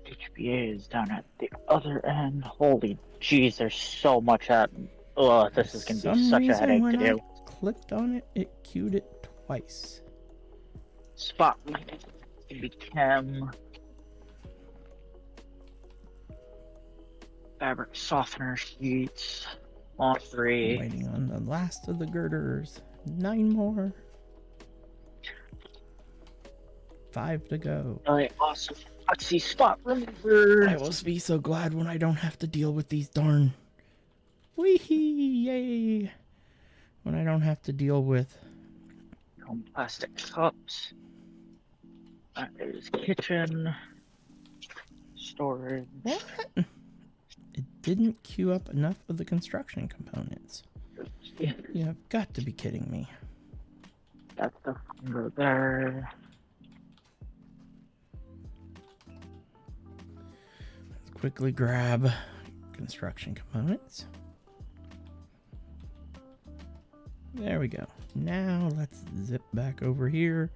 HBA is down at the other end. Holy jeez, there's so much that. Oh, this is gonna be such a headache to do. I clicked on it, it queued it twice. Spotlight. It's gonna be chem. Fabric softener sheets. All 3. Waiting on the last of the girders. 9 more. 5 to go. Really awesome. Let's see, spot remover. I will be so glad when I don't have to deal with these darn. Wee-hee, yay! When I don't have to deal with Plastic cups. That is kitchen. Storage. what? It didn't queue up enough of the construction components. Yeah. You have got to be kidding me. That's the finger there. Let's quickly grab construction components. There we go. Now let's zip back over here.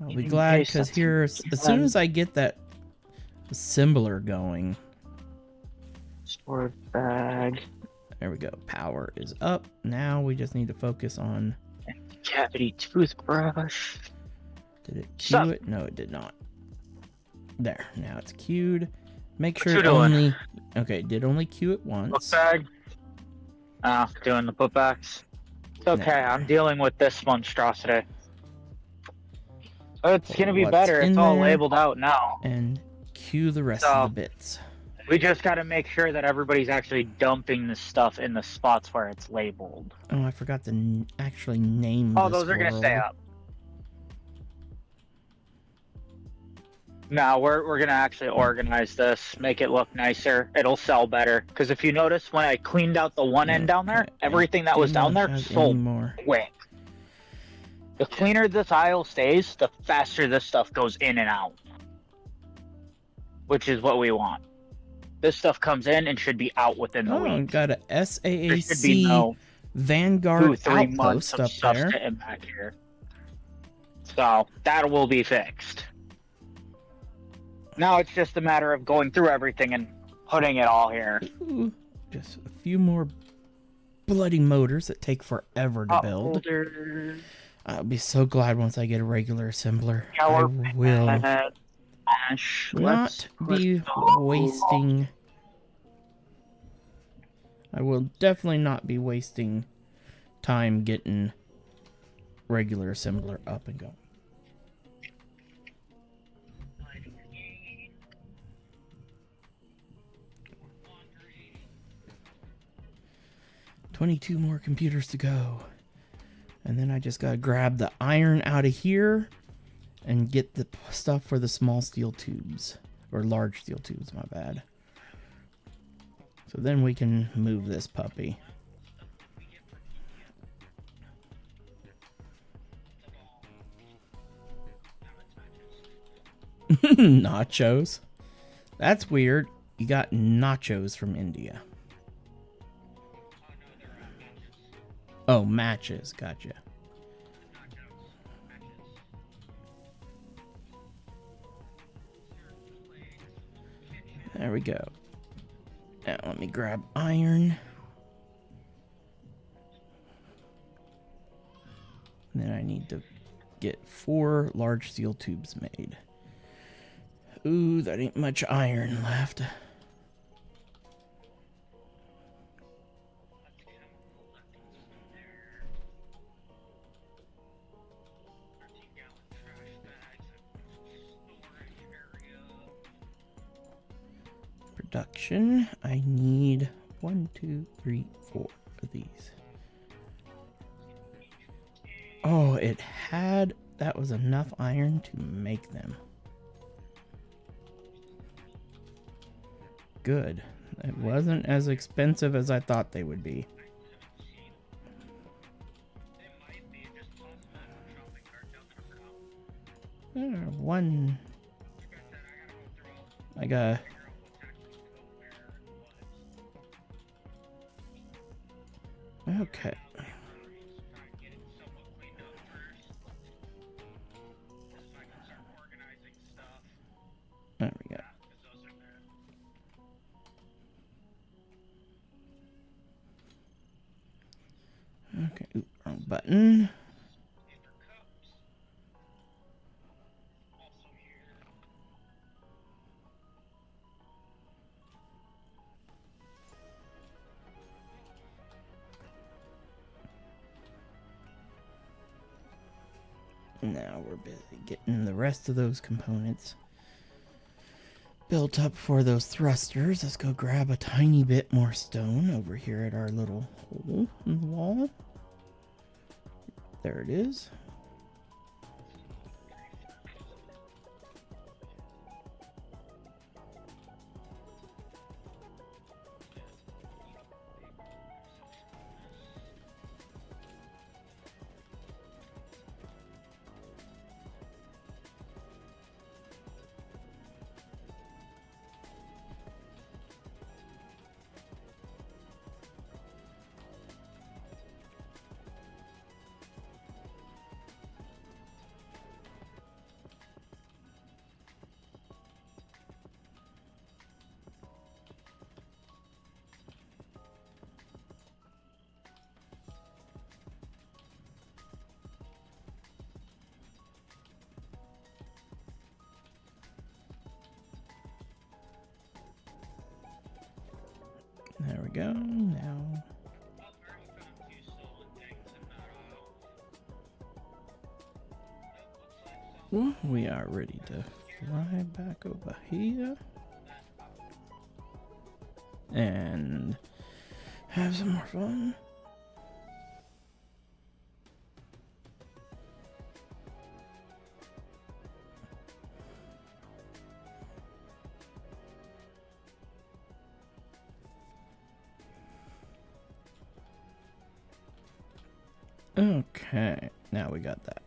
I'll be glad because here, as soon as I get that assembler going. Storage bag. There we go. Power is up. Now we just need to focus on Cavity toothbrush. Did it queue it? No, it did not. There. Now it's queued. Make sure you it doing? only. Okay, it did only queue it once. Book bag. Doing the putbacks. It's okay. There. I'm dealing with this monstrosity. It's gonna be What's better. in It's all there? labeled out now. And queue the rest of the bits. We just gotta make sure that everybody's actually dumping the stuff in the spots where it's labeled. Oh, I forgot to actually name. Oh, this those are gonna world. stay up. No, we're gonna actually organize this, make it look nicer. It'll sell better. Because if you notice, when I cleaned out the one end down there, Okay, everything that was down there sold quick. The cleaner this aisle stays, the faster this stuff goes in and out. Which is what we want. This stuff comes in and should be out within the week. Got a There should be SAAC no Vanguard 2-3 months outpost of up stuff there. sitting back here. So that will be fixed. Now it's just a matter of going through everything and putting it all here. Ooh, just a few more bloody motors that take forever to build. Holder, I'll be so glad once I get a regular assembler. power I will pad, ash. not be wasting. I will definitely not be wasting time getting regular assembler up and going. $22 more computers to go. And then I just gotta grab the iron out of here and get the stuff for the small steel tubes. Or large steel tubes, my bad. So then we can move this puppy. Nachos. That's weird. You got nachos from India. Oh, matches. Gotcha. There we go. Now let me grab iron. And then I need to get 4 large steel tubes made. Ooh, that ain't much iron left. Production. I need 1, 2, 3, 4 of these. Oh, it had... That was enough iron to make them. Good. It wasn't as expensive as I thought they would be. One. I got. Okay. There we go. Okay, ooh, wrong button. Now we're busy getting the rest of those components built up for those thrusters. Let's go grab a tiny bit more stone over here at our little hole in the wall. There it is. There we go. Now. Well, we are ready to fly back over here. And have some more fun. Okay, now we got that.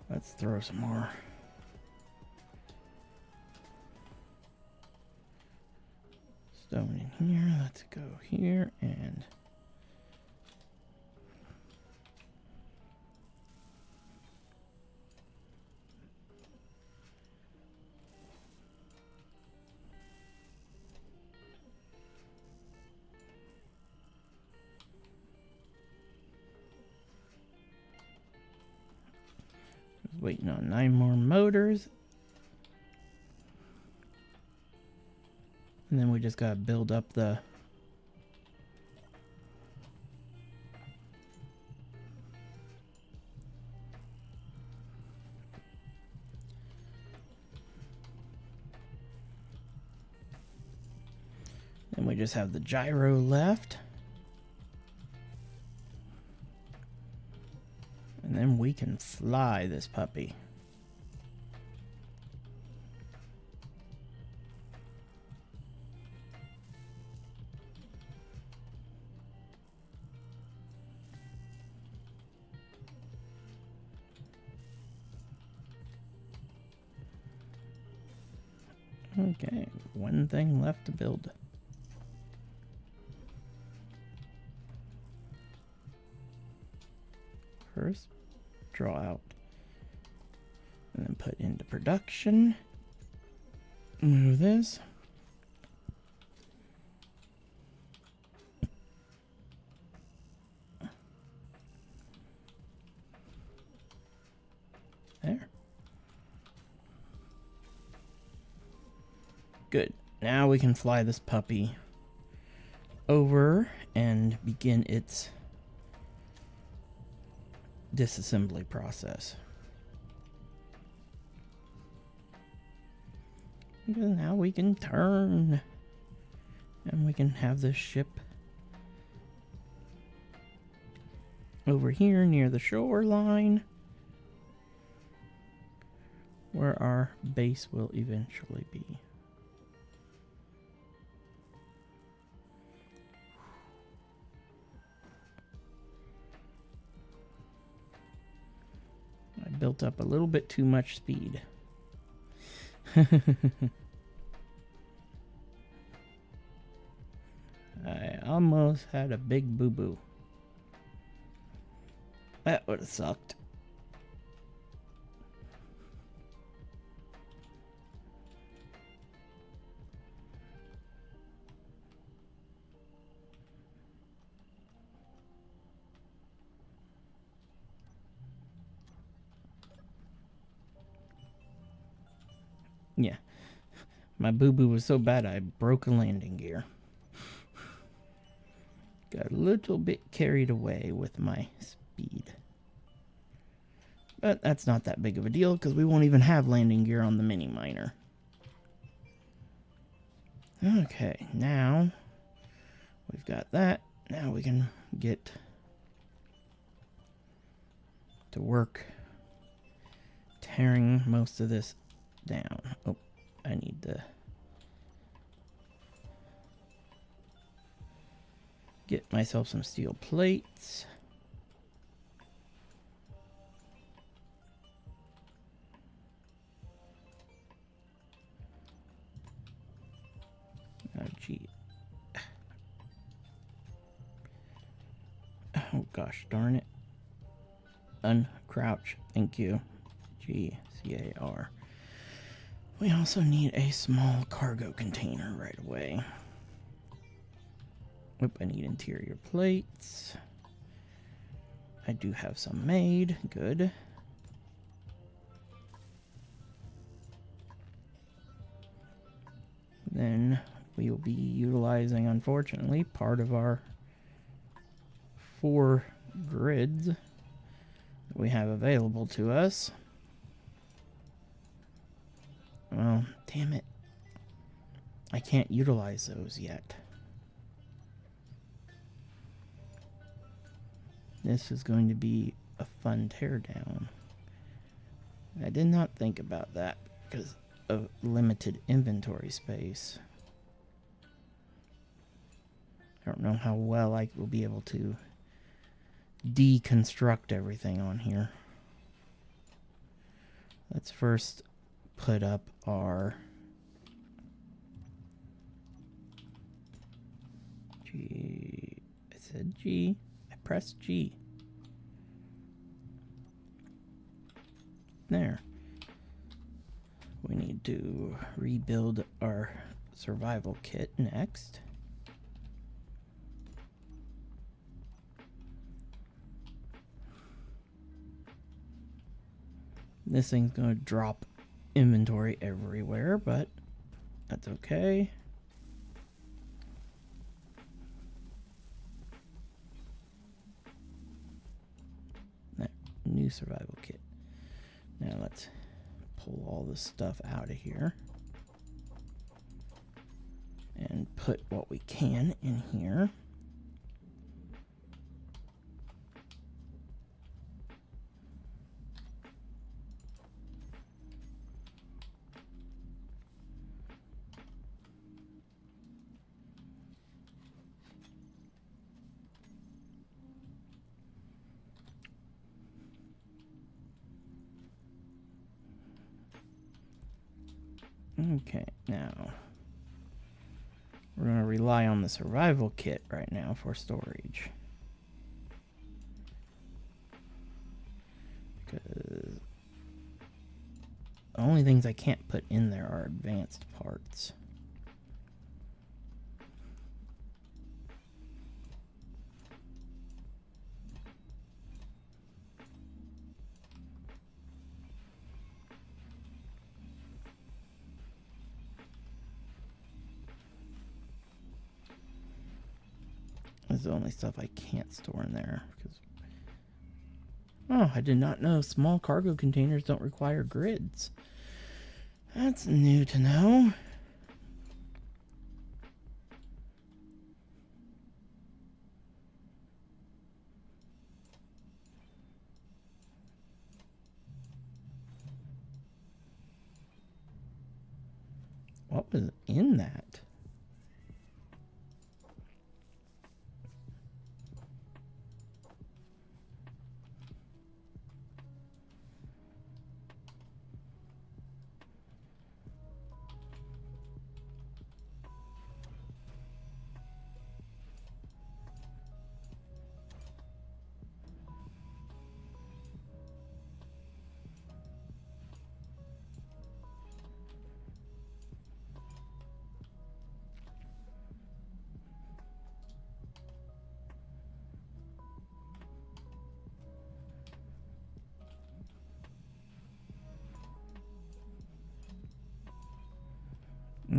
Let's throw some more stone in here. Let's go here and waiting on 9 more motors. And then we just gotta build up the then we just have the gyro left. And then we can fly this puppy. Okay, one thing left to build. First, draw out and then put into production. Move this. There. Good. Now we can fly this puppy over and begin its disassembly process. Because now we can turn and we can have this ship over here near the shoreline where our base will eventually be. I built up a little bit too much speed. I almost had a big boo-boo. That would have sucked. Yeah. My boo-boo was so bad I broke a landing gear. Got a little bit carried away with my speed. But that's not that big of a deal because we won't even have landing gear on the mini miner. Okay, now we've got that. Now we can get to work tearing most of this down. Oh, I need to get myself some steel plates. Oh, gee. Oh, gosh darn it. Uncrouch. Thank you. G-C-A-R. We also need a small cargo container right away. Oop, I need interior plates. I do have some made. Good. Then we will be utilizing, unfortunately, part of our 4 grids that we have available to us. Well, damn it. I can't utilize those yet. This is going to be a fun teardown. I did not think about that because of limited inventory space. I don't know how well I will be able to deconstruct everything on here. Let's first put up our G. I said G. I pressed G. There. We need to rebuild our survival kit next. This thing's going to drop inventory everywhere, but that's okay. That new survival kit. Now let's pull all this stuff out of here and put what we can in here. Okay, now we're going to rely on the survival kit right now for storage. Because the only things I can't put in there are advanced parts. That's the only stuff I can't store in there. Oh, I did not know small cargo containers don't require grids. That's new to know. What was in that?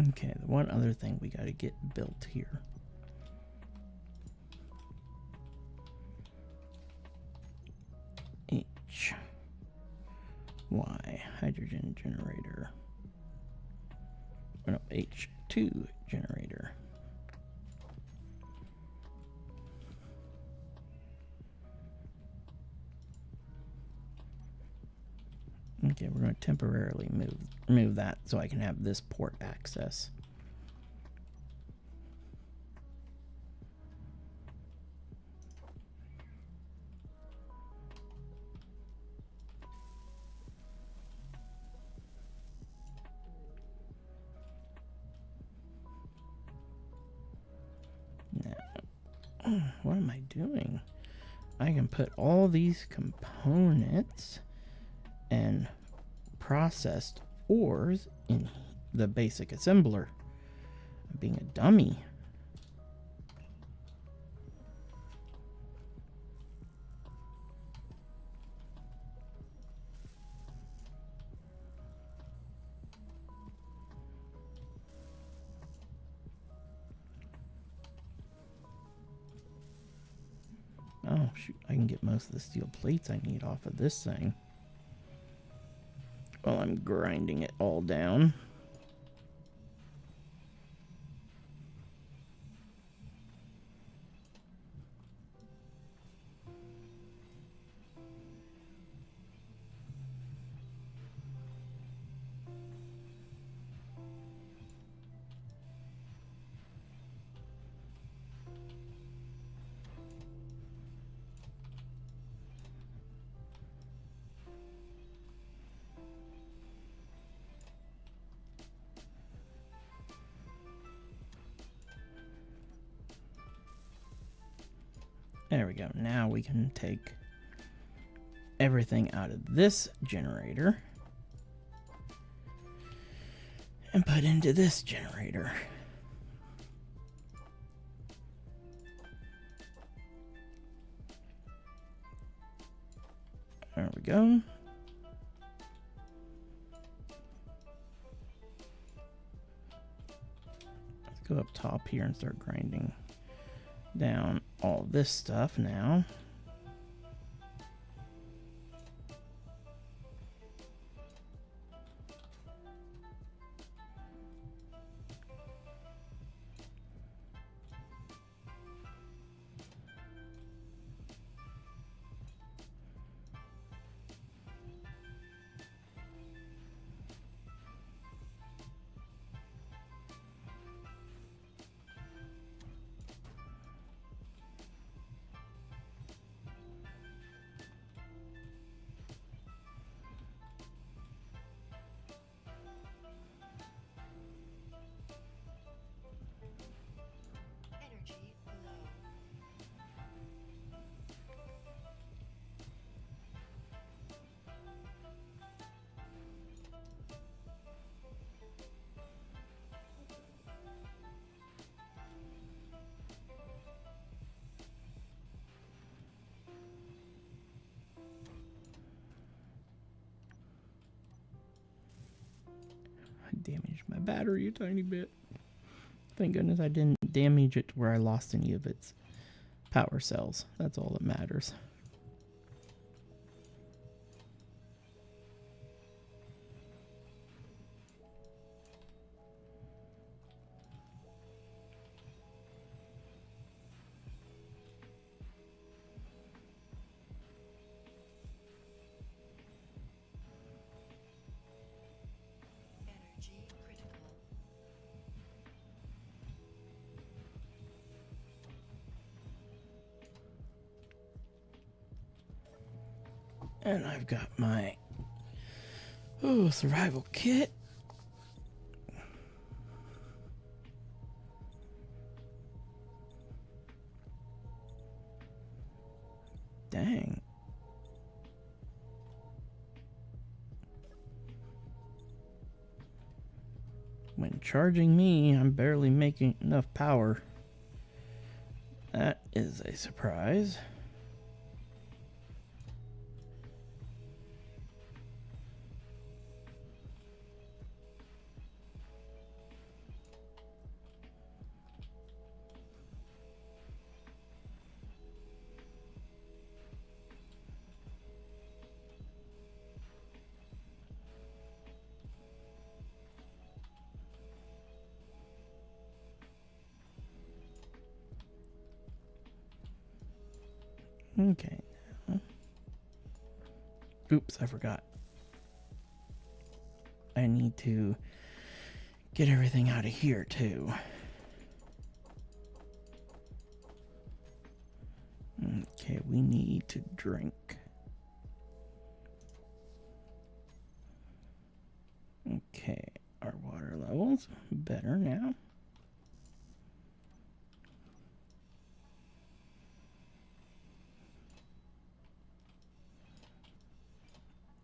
Okay, the one other thing we got to get built here. Y hydrogen generator. Oh, no, H2 generator. Okay, we're going to temporarily remove that so I can have this port access. Now, what am I doing? I can put all these components and processed ores in the basic assembler. I'm being a dummy. Oh shoot, I can get most of the steel plates I need off of this thing while I'm grinding it all down. There we go. Now we can take everything out of this generator and put into this generator. There we go. Let's go up top here and start grinding down all this stuff now. damaged my battery a tiny bit. Thank goodness I didn't damage it to where I lost any of its power cells. That's all that matters. And I've got my survival kit. Dang. When charging me, I'm barely making enough power. That is a surprise. Okay. Oops, I forgot. I need to get everything out of here too. Okay, we need to drink. Okay, our water levels better now.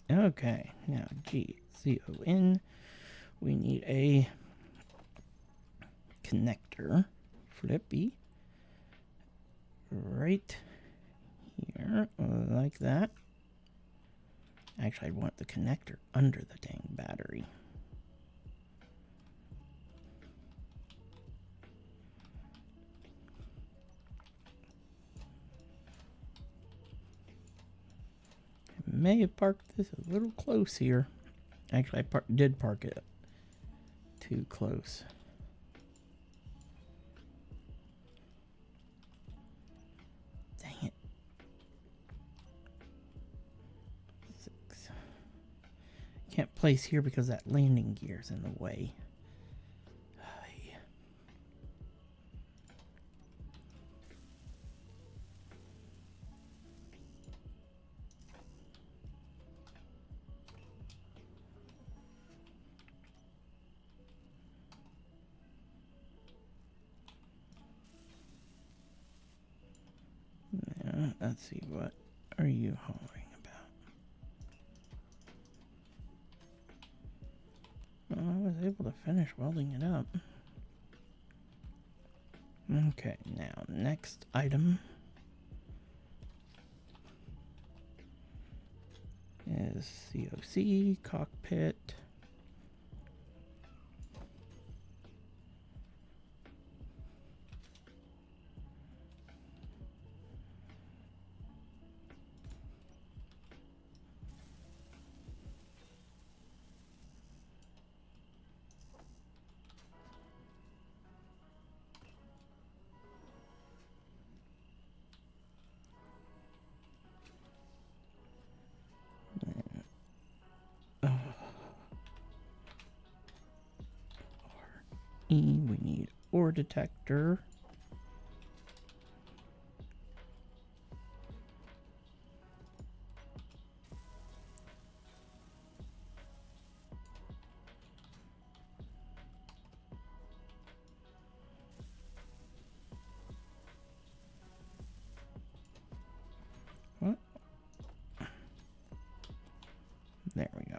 Okay, now GCON, we need a connector, flippy, right here, like that. Actually, I want the connector under the dang battery. May have parked this a little close here. Actually, I did park it too close. Dang it. 6. Can't place here because that landing gear's in the way. Let's see, what are you hollering about? Well, I was able to finish welding it up. Okay, now next item is COC, cockpit. We need ore detector. What? There we go.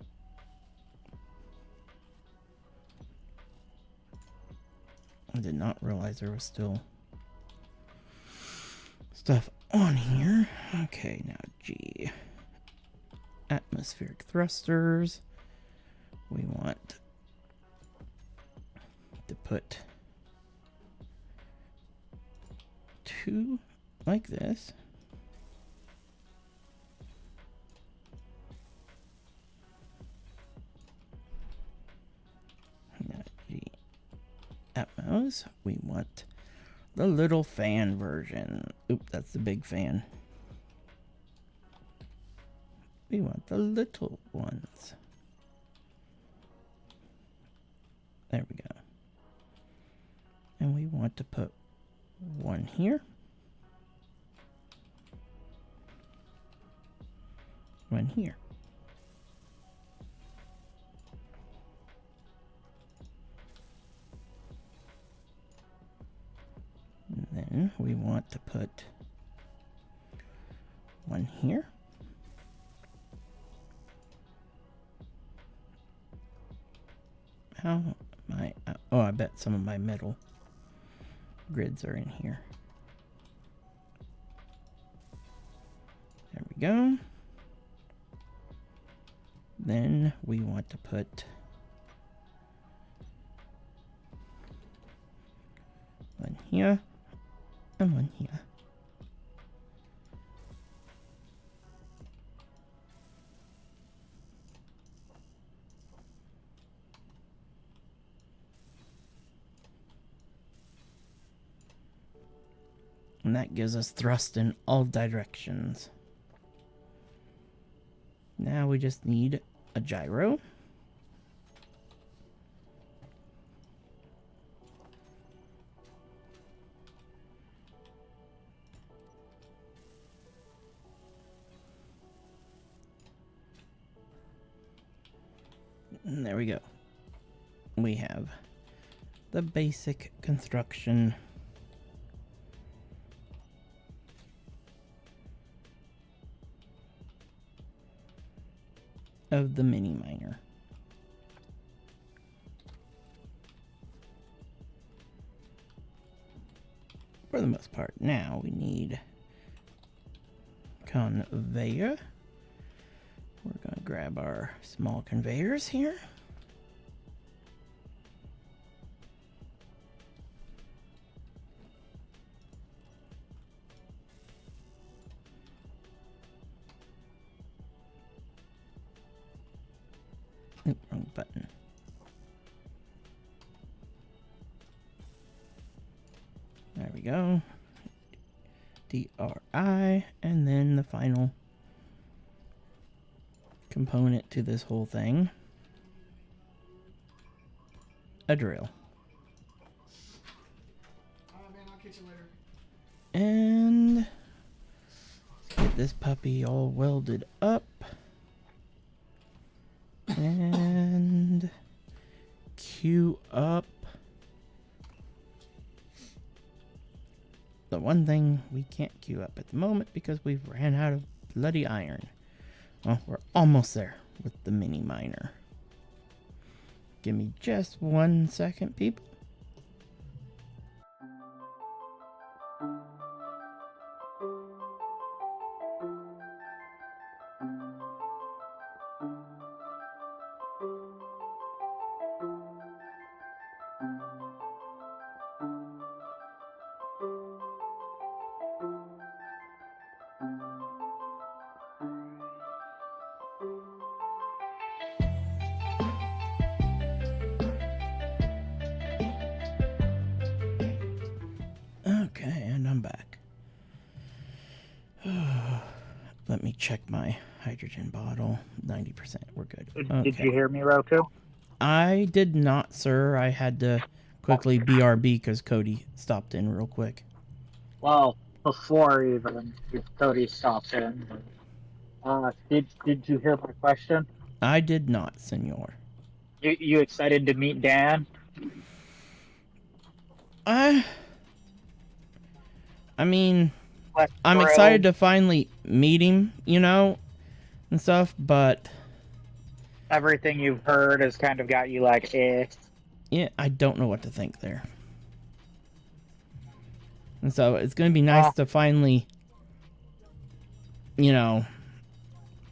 I did not realize there was still stuff on here. Okay, now G. Atmospheric thrusters. We want to put 2 like this. Atmos, we want the little fan version. Oop, that's the big fan. We want the little ones. There we go. And we want to put 1 here. 1 here. And then we want to put 1 here. How am I? Oh, I bet some of my metal grids are in here. There we go. Then we want to put 1 here and 1 here. And that gives us thrust in all directions. Now we just need a gyro. And there we go. We have the basic construction of the mini miner. For the most part. Now we need conveyor. We're going to grab our small conveyors here. Oop, wrong button. There we go. DRI, and then the final component to this whole thing, a drill. Man, I'll catch you later. And get this puppy all welded up. And queue up the one thing we can't queue up at the moment because we've ran out of bloody iron. Well, we're almost there with the mini miner. Give me just 1 second, people. Okay, and I'm back. Let me check my hydrogen bottle. 90%. We're good. Okay. Did you hear me, Roku? I did not, sir. I had to quickly BRB because Cody stopped in real quick. Well, before even Cody stopped in. Did you hear my question? I did not, senor. You excited to meet Dan? I mean, Less I'm thrilled? excited to finally meet him, you know, and stuff, but Everything you've heard has kind of got you like, eh. yeah, I don't know what to think there. And so it's going to be nice to finally, you know,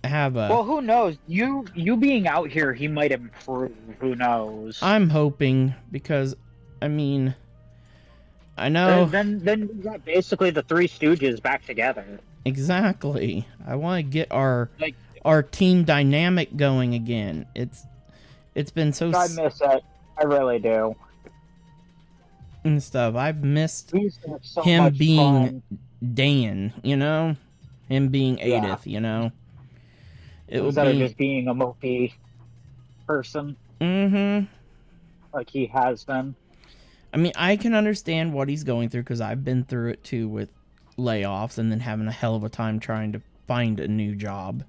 have a... Well, who knows? You being out here, he might improve. Who knows? I'm hoping, because I mean, I know Then we got basically the Three Stooges back together. exactly. I want to get our Like, team dynamic going again. It's been so I miss it. I really do. and stuff. I've missed We used to have so him much being fun. Dan, you know, him being Yeah. Aideth, you know. It will Instead of be. just being a mopey person Mm-hmm. like he has been. I mean, I can understand what he's going through because I've been through it too with layoffs and then having a hell of a time trying to find a new job.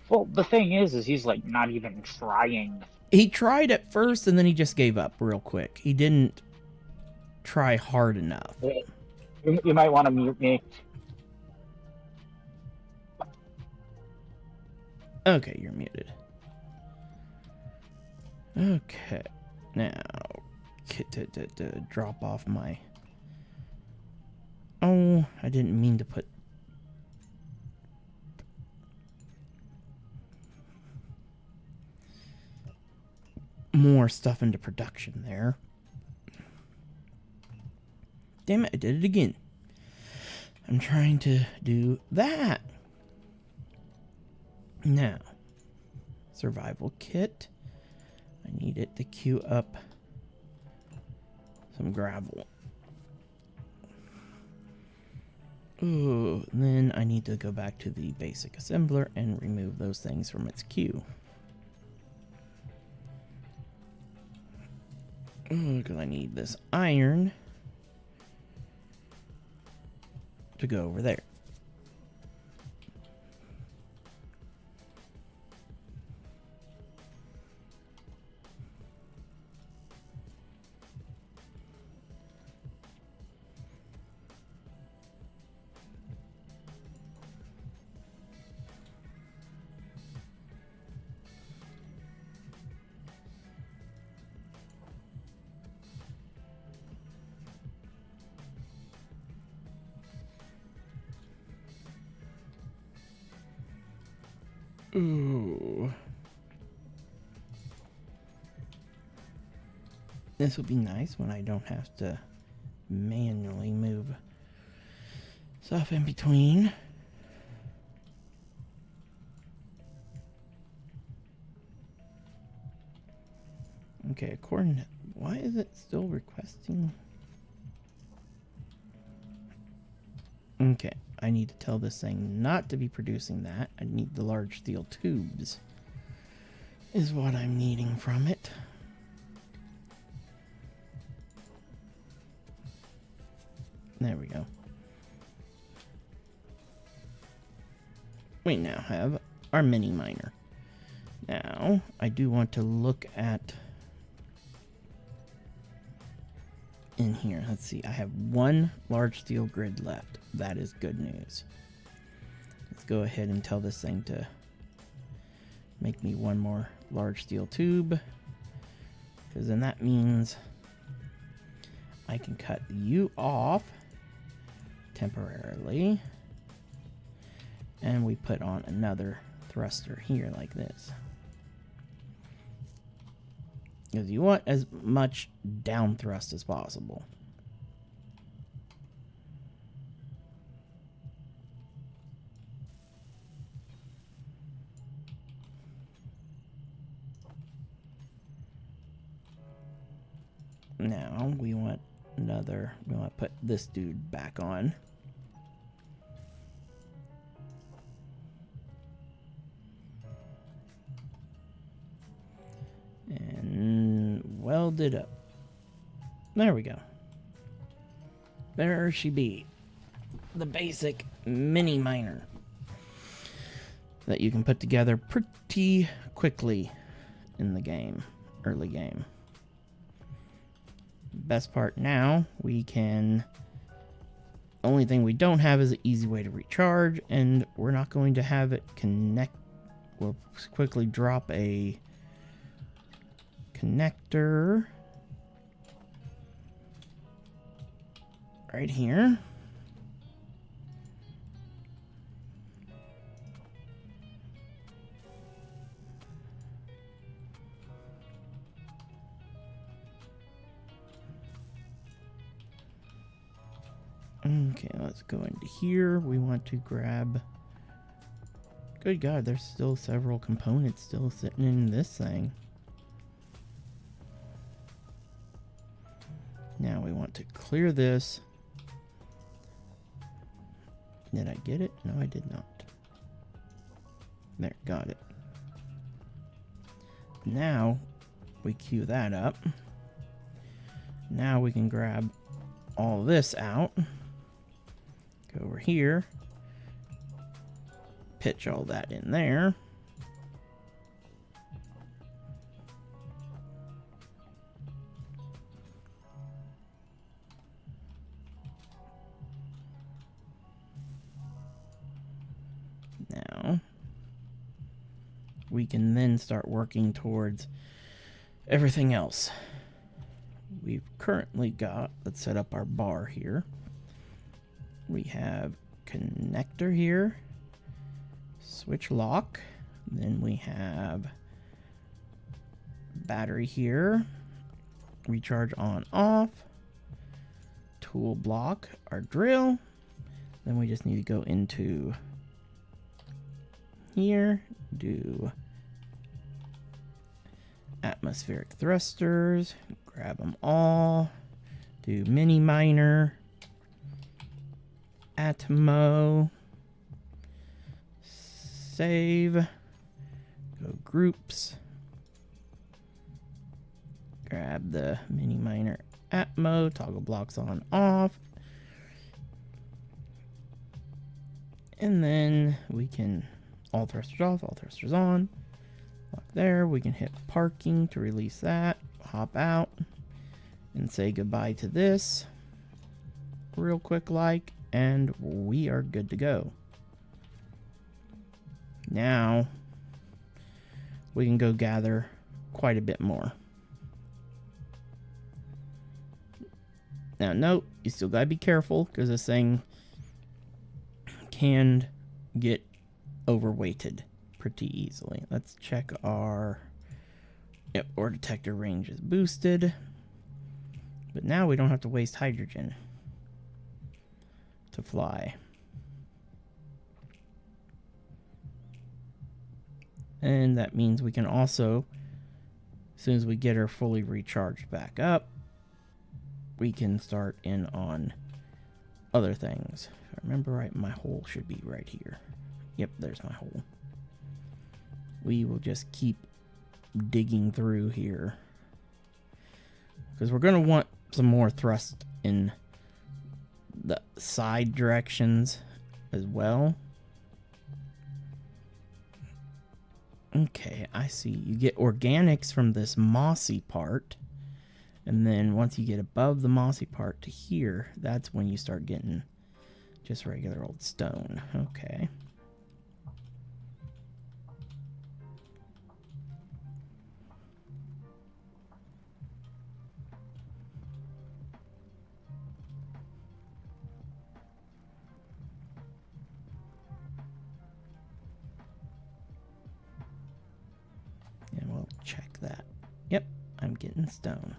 Well, the thing is he's like not even trying. He tried at first and then he just gave up real quick. He didn't try hard enough. You might want to mute me. Okay, you're muted. Okay, now to drop off my. Oh, I didn't mean to put. More stuff into production there. Damn it, I did it again. I'm trying to do that. Now, survival kit. I need it to queue up some gravel. Ooh, then I need to go back to the basic assembler and remove those things from its queue. Because I need this iron to go over there. Ooh. This would be nice when I don't have to manually move stuff in between. Okay, according to... Why is it still requesting? Okay, I need to tell this thing not to be producing that. I need the large steel tubes. Is what I'm needing from it. There we go. We now have our mini miner. Now, I do want to look at in here. Let's see. I have one large steel grid left. That is good news. Let's go ahead and tell this thing to make me one more large steel tube. Because then that means I can cut you off temporarily. And we put on another thruster here like this. Because you want as much down thrust as possible. Now we want we want to put this dude back on. And weld it up. There we go. There she be. The basic mini miner that you can put together pretty quickly in the game, early game. Best part now, we can... Only thing we don't have is an easy way to recharge, and we're not going to have it connect. We'll quickly drop a connector right here. Okay, let's go into here. We want to grab... Good God, there's still several components still sitting in this thing. Now we want to clear this. Did I get it? No, I did not. There, got it. Now we queue that up. Now we can grab all this out. Go over here. Pitch all that in there. Now we can then start working towards everything else. We've currently got, let's set up our bar here. We have connector here, switch lock, then we have battery here, recharge on off, tool block, our drill. Then we just need to go into here, do atmospheric thrusters, grab them all, do mini miner, Atmo, save, go groups, grab the mini miner Atmo, toggle blocks on off, and then we can all thrusters off, all thrusters on, lock there. We can hit parking to release that, hop out, and say goodbye to this real quick like, and we are good to go. Now we can go gather quite a bit more. Now note, you still gotta be careful because this thing can get overweighted pretty easily. Let's check our... Yep, ore detector range is boosted. But now we don't have to waste hydrogen to fly. And that means we can also, as soon as we get her fully recharged back up, we can start in on other things. If I remember right, my hole should be right here. Yep, there's my hole. We will just keep digging through here, because we're going to want some more thrust in the side directions as well. Okay, I see. You get organics from this mossy part, and then once you get above the mossy part to here, that's when you start getting just regular old stone. Okay. And we'll check that. Yep, I'm getting stone.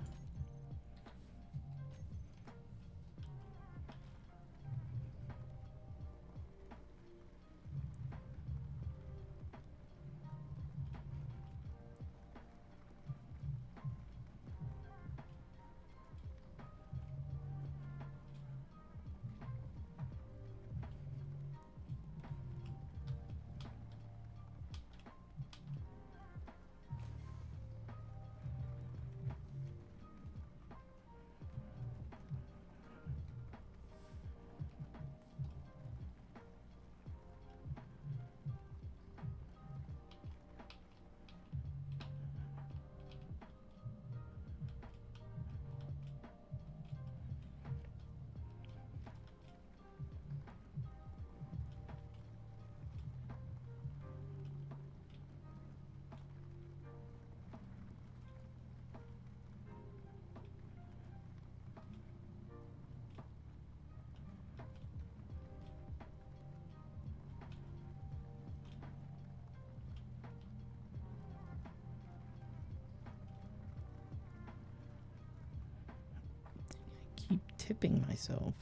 Keep tipping myself.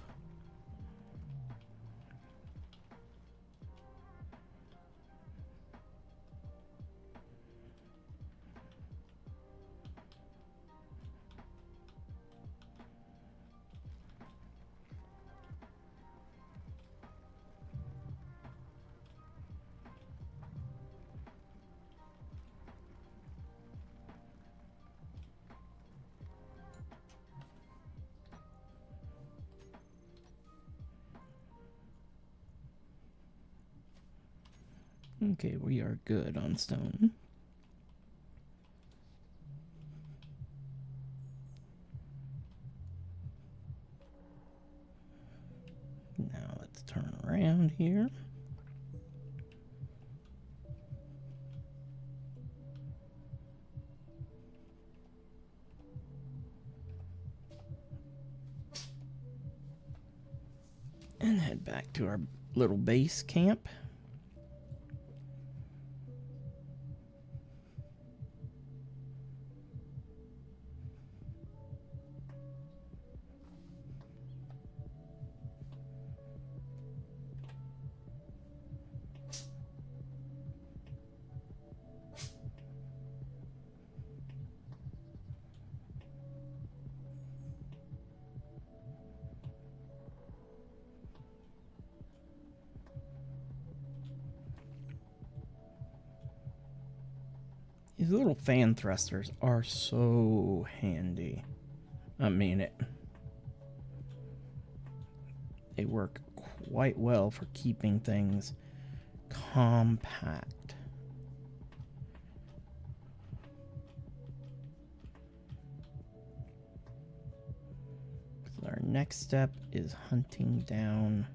Okay, we are good on stone. Now let's turn around here. And head back to our little base camp. These little fan thrusters are so handy. I mean it. They work quite well for keeping things compact. So our next step is hunting down.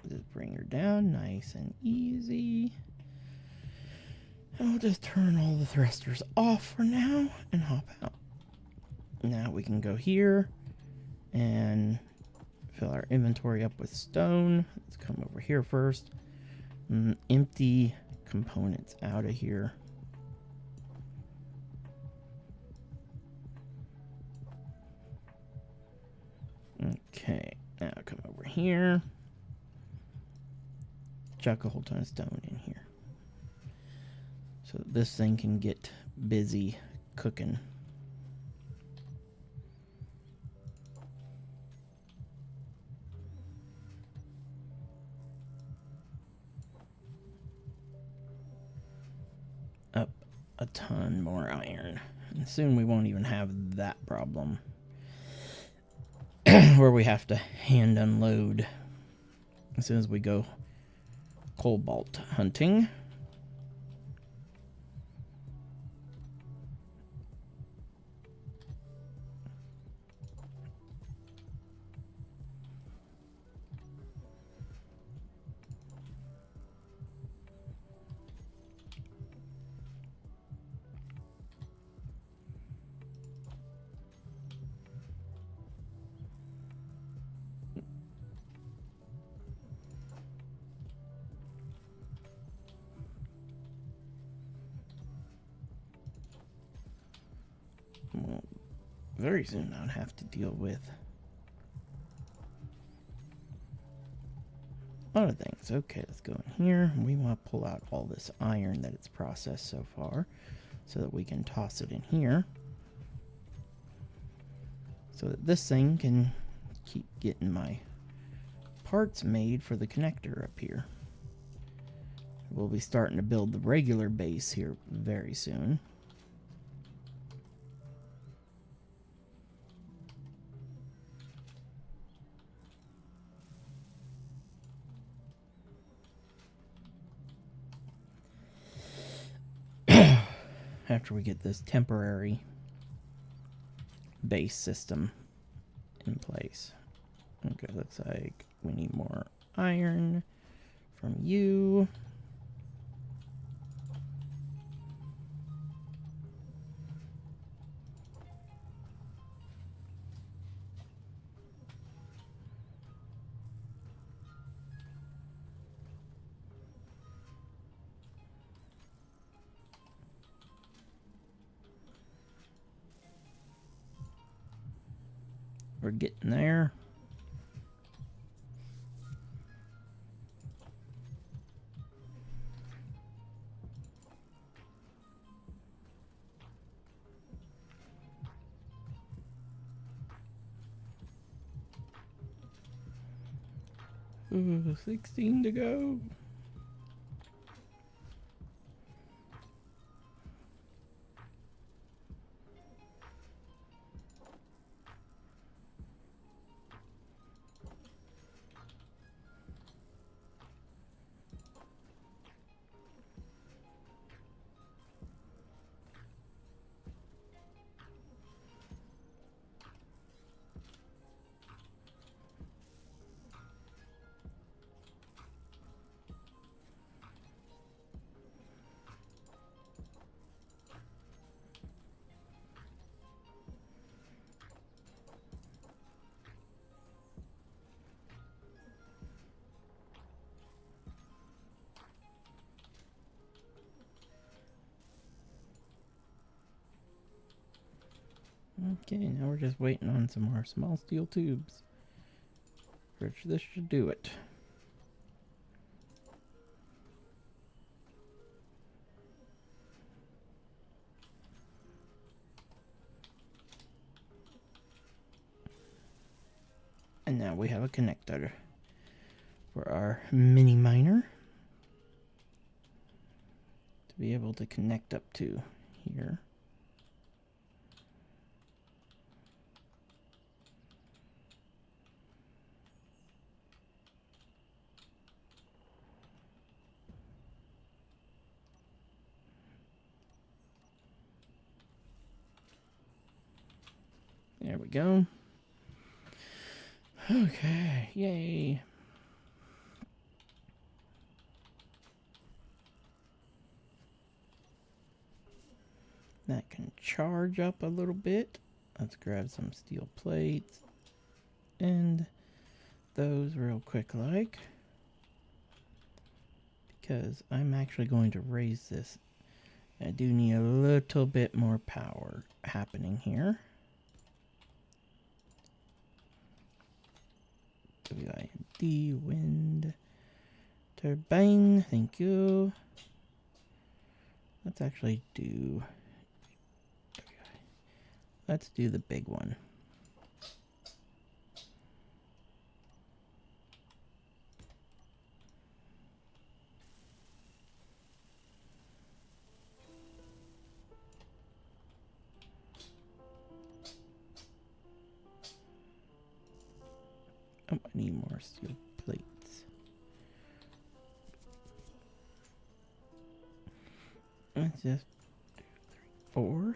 Just bring her down nice and easy. And we'll just turn all the thrusters off for now and hop out. Now we can go here and fill our inventory up with stone. Let's come over here first. Empty components out of here. Okay, now come over here. Chuck a whole ton of stone in here. So this thing can get busy cooking. Up a ton more iron. And soon we won't even have that problem. Where we have to hand unload as soon as we go cobalt hunting. Well, very soon I'll have to deal with other things. Okay, let's go in here. We want to pull out all this iron that it's processed so far so that we can toss it in here so that this thing can keep getting my parts made for the connector up here. We'll be starting to build the regular base here very soon. After we get this temporary base system in place. Okay, looks like we need more iron from you. We're getting there. Ooh, 16 to go. Okay, now we're just waiting on some more small steel tubes. Which this should do it. And now we have a connector for our mini miner to be able to connect up to here. There we go. Okay, yay. That can charge up a little bit. Let's grab some steel plates and those real quick like. Because I'm actually going to raise this. I do need a little bit more power happening here. WIND wind turbine, thank you. Let's actually do, let's do the big one. Oh, I need more steel plates. Let's just 4.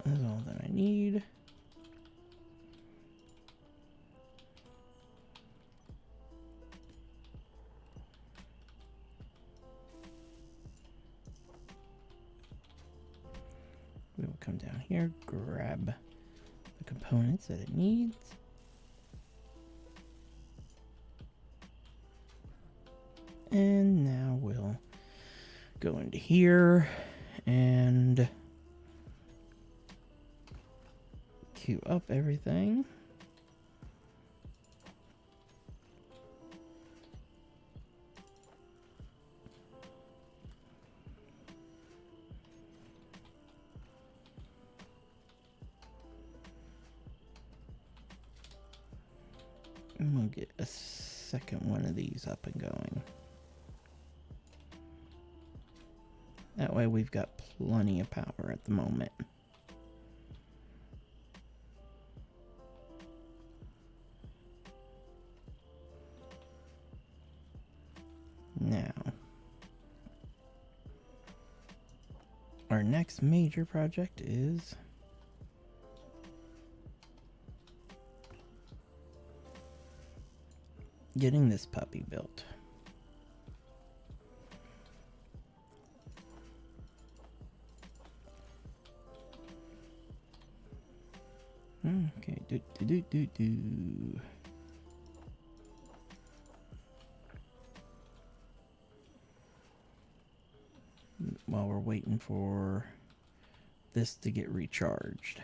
That's all that I need. We will come down here, grab the components that it needs. And now we'll go into here and queue up everything. And we'll get a second one of these up and going. That way we've got plenty of power at the moment. Now, our next major project is getting this puppy built. Okay, while we're waiting for this to get recharged.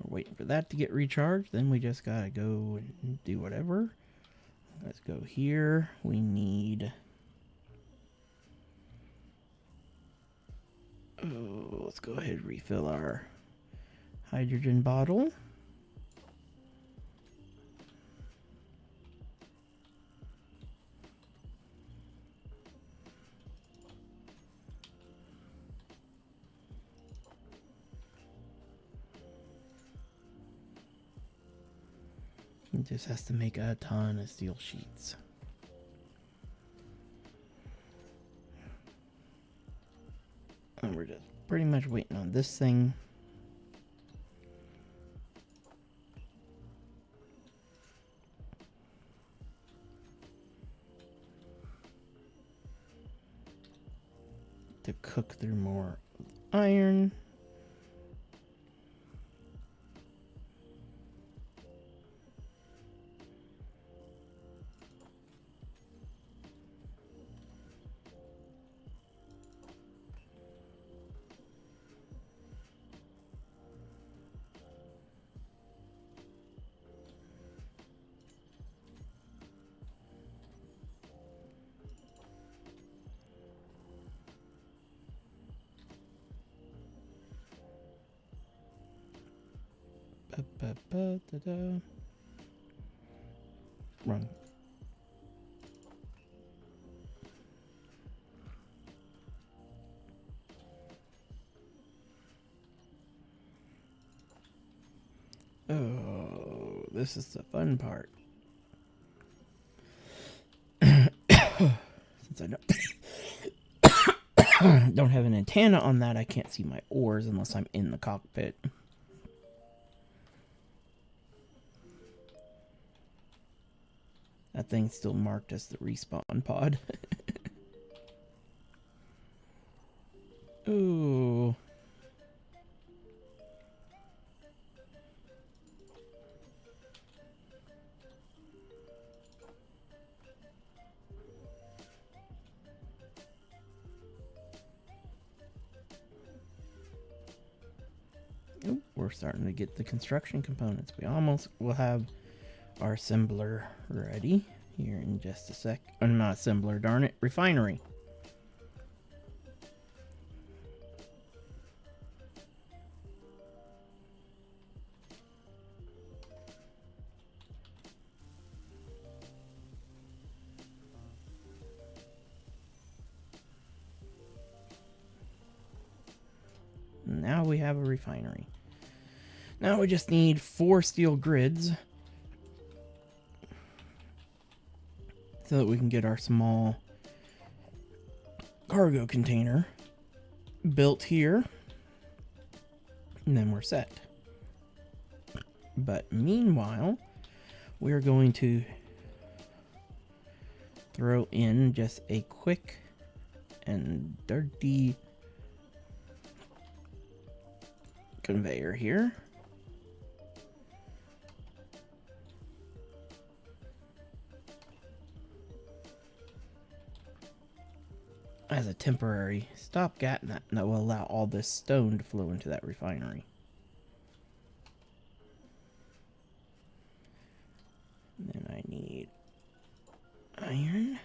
We're waiting for that to get recharged, then we just gotta go and do whatever. Let's go here. We need... Oh, let's go ahead and refill our hydrogen bottle. It just has to make a ton of steel sheets. And we're just pretty much waiting on this thing. To cook through more iron. Ba-ba-ba-da-da. Run. Oh, this is the fun part. Since I don't have an antenna on that, I can't see my oars unless I'm in the cockpit. That thing's still marked as the respawn pod. Ooh. Ooh, we're starting to get the construction components. We almost will have our assembler ready here in just a sec. Oh, not assembler, darn it. Refinery. Now we have a refinery. Now we just need 4 steel grids so that we can get our small cargo container built here, and then we're set. But meanwhile, we're going to throw in just a quick and dirty conveyor here. As a temporary stopgap that will allow all this stone to flow into that refinery. And then I need iron.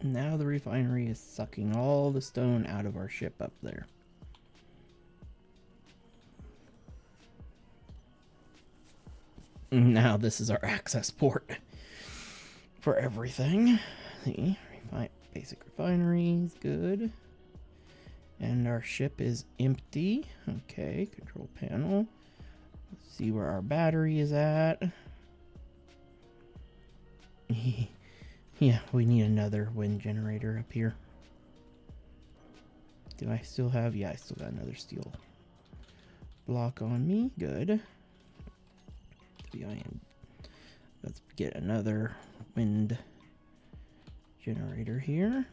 Now the refinery is sucking all the stone out of our ship up there. Now this is our access port for everything. The basic refinery is good. And our ship is empty. Okay, control panel. Let's see where our battery is at. Yeah, we need another wind generator up here. Do I still have? Yeah, I still got another steel block on me. Good. Let's get another wind generator here.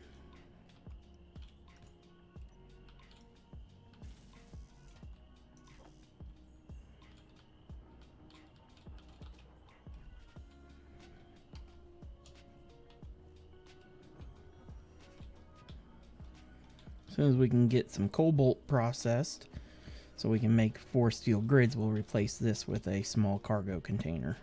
As soon as we can get some cobalt processed so we can make 4 steel grids, we'll replace this with a small cargo container.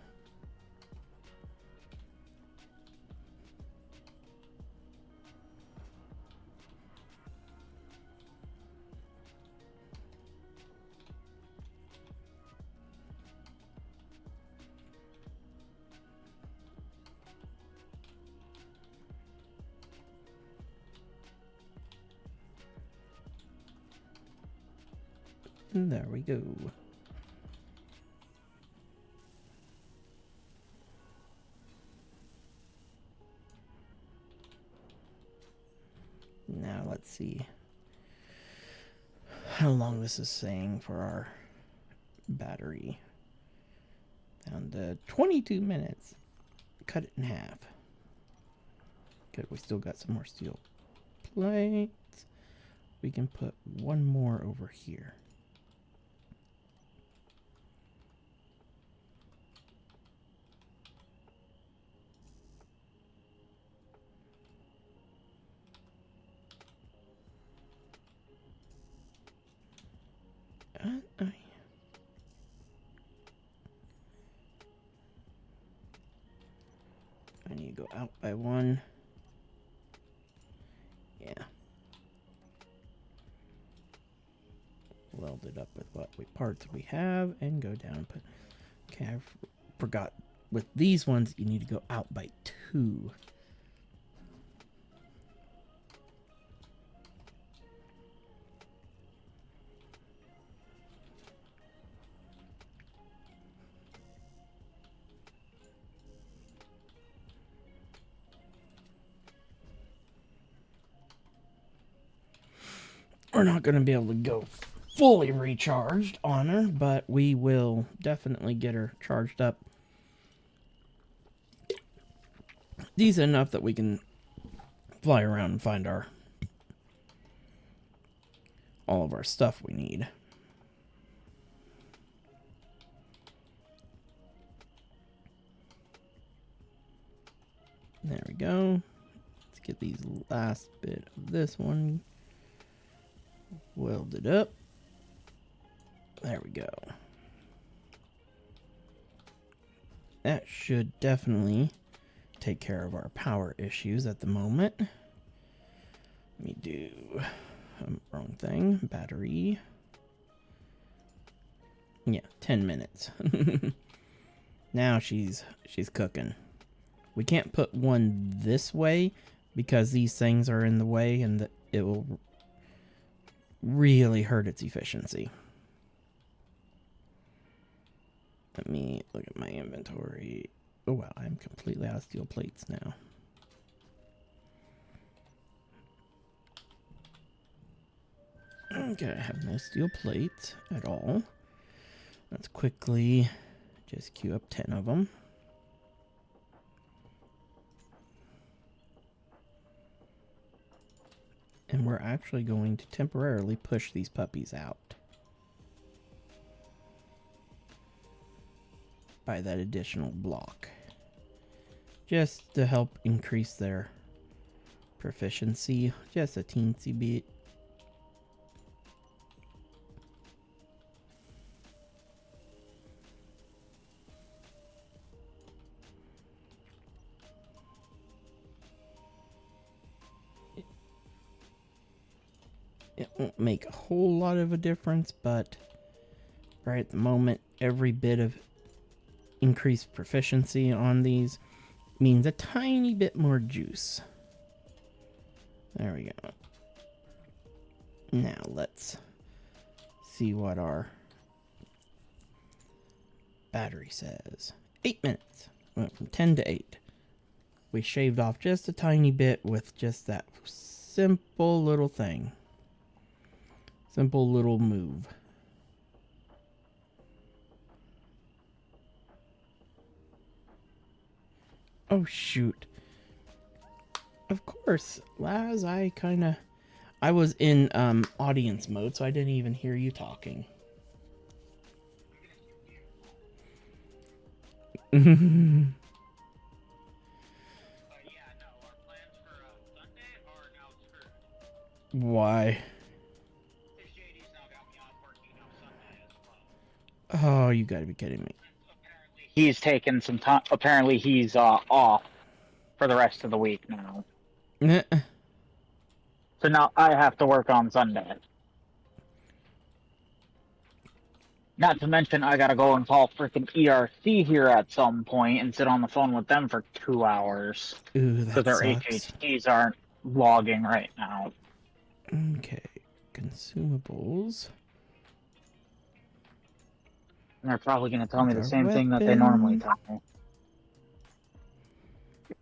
And there we go. Now let's see how long this is saying for our battery. Down to 22 minutes. Cut it in half. Good, we still got some more steel plates. We can put one more over here. I need to go out by 1. Yeah. Weld it up with what parts we have and go down. But okay, I forgot. With these ones, you need to go out by 2. We're not going to be able to go fully recharged on her, but we will definitely get her charged up decent enough that we can fly around and find all of our stuff we need. There we go. Let's get these last bit of this one welded up. There we go. That should definitely take care of our power issues at the moment. Let me do wrong thing. Battery. Yeah, 10 minutes. Now she's cooking. We can't put one this way because these things are in the way and it will really hurt its efficiency. Let me look at my inventory. Oh wow, I'm completely out of steel plates now. Okay, I have no steel plates at all. Let's quickly just queue up 10 of them. And we're actually going to temporarily push these puppies out by that additional block, just to help increase their proficiency just a teensy bit. It won't make a whole lot of a difference, but right at the moment, every bit of increased proficiency on these means a tiny bit more juice. There we go. Now let's see what our battery says. 8 minutes. Went from 10 to 8. We shaved off just a tiny bit with just that simple little thing. Simple little move. Oh shoot. Of course, Laz, I was in audience mode, so I didn't even hear you talking. Why? Oh, you gotta be kidding me. He's taken some time. Apparently, he's off for the rest of the week now. So now I have to work on Sunday. Not to mention, I gotta go and call freaking ERC here at some point and sit on the phone with them for 2 hours. Ooh, that because their sucks. HHDs aren't logging right now. Okay, consumables. And they're probably going to tell me the Our same thing that they normally weapon. tell me.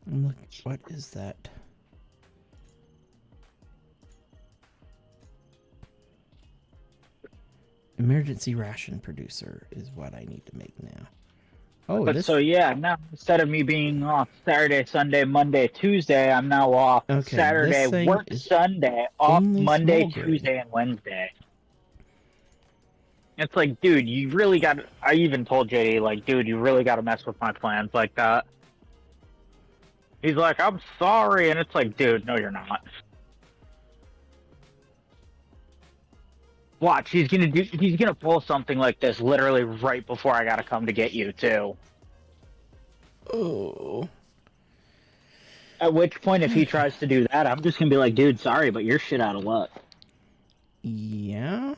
And look, what is that? Emergency ration producer is what I need to make now. Oh, But this. so yeah, now instead of me being off Saturday, Sunday, Monday, Tuesday, I'm now off Okay, Saturday, this thing work is Sunday, off only Monday, small grade. Tuesday, and Wednesday. It's like, dude, you really got to... I even told JD, like, dude, you really got to mess with my plans like that. He's like, I'm sorry, and it's like, dude, no, you're not. Watch, he's gonna pull something like this literally right before I gotta come to get you, too. Oh. At which point, if he tries to do that, I'm just gonna be like, dude, sorry, but you're shit out of luck. Yeah.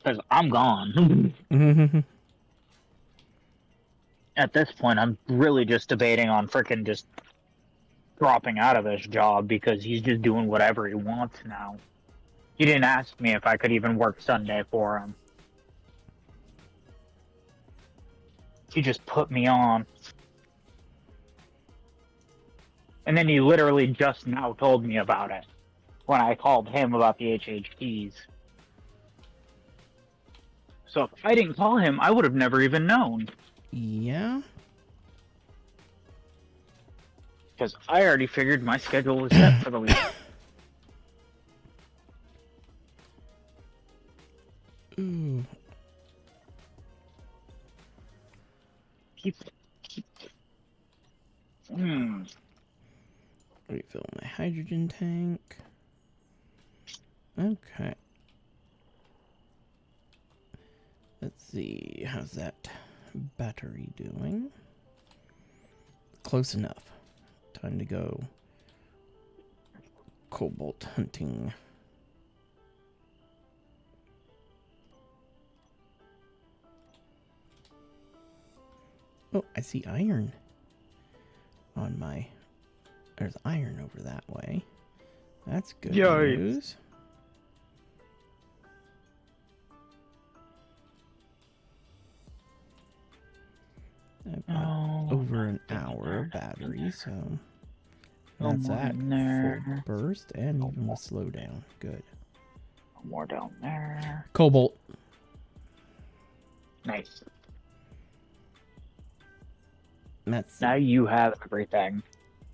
Because I'm gone. At this point, I'm really just debating on freaking just dropping out of this job because he's just doing whatever he wants now. He didn't ask me if I could even work Sunday for him. He just put me on. And then he literally just now told me about it when I called him about the HHTs. So if I didn't call him, I would have never even known. Yeah. Because I already figured my schedule was set for the week. Ooh. Refill my hydrogen tank. Okay. Let's see. How's that battery doing? Close enough. Time to go cobalt hunting. Oh, I see iron on my... There's iron over that way. That's good news. I've got over an hour of battery, so that's at full burst and even with slowdown. Good. More down there. Cobalt. Nice. That's now you have everything.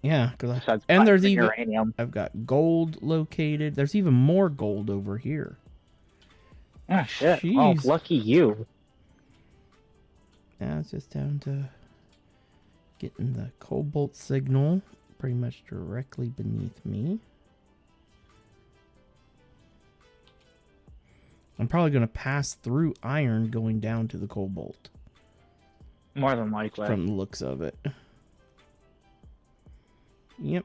Yeah, and there's even uranium. I've got gold located. There's even more gold over here. Ah, shit. Jeez. Oh, lucky you. Now it's just down to getting the cobalt signal pretty much directly beneath me. I'm probably going to pass through iron going down to the cobalt. More than likely. From the looks of it. Yep.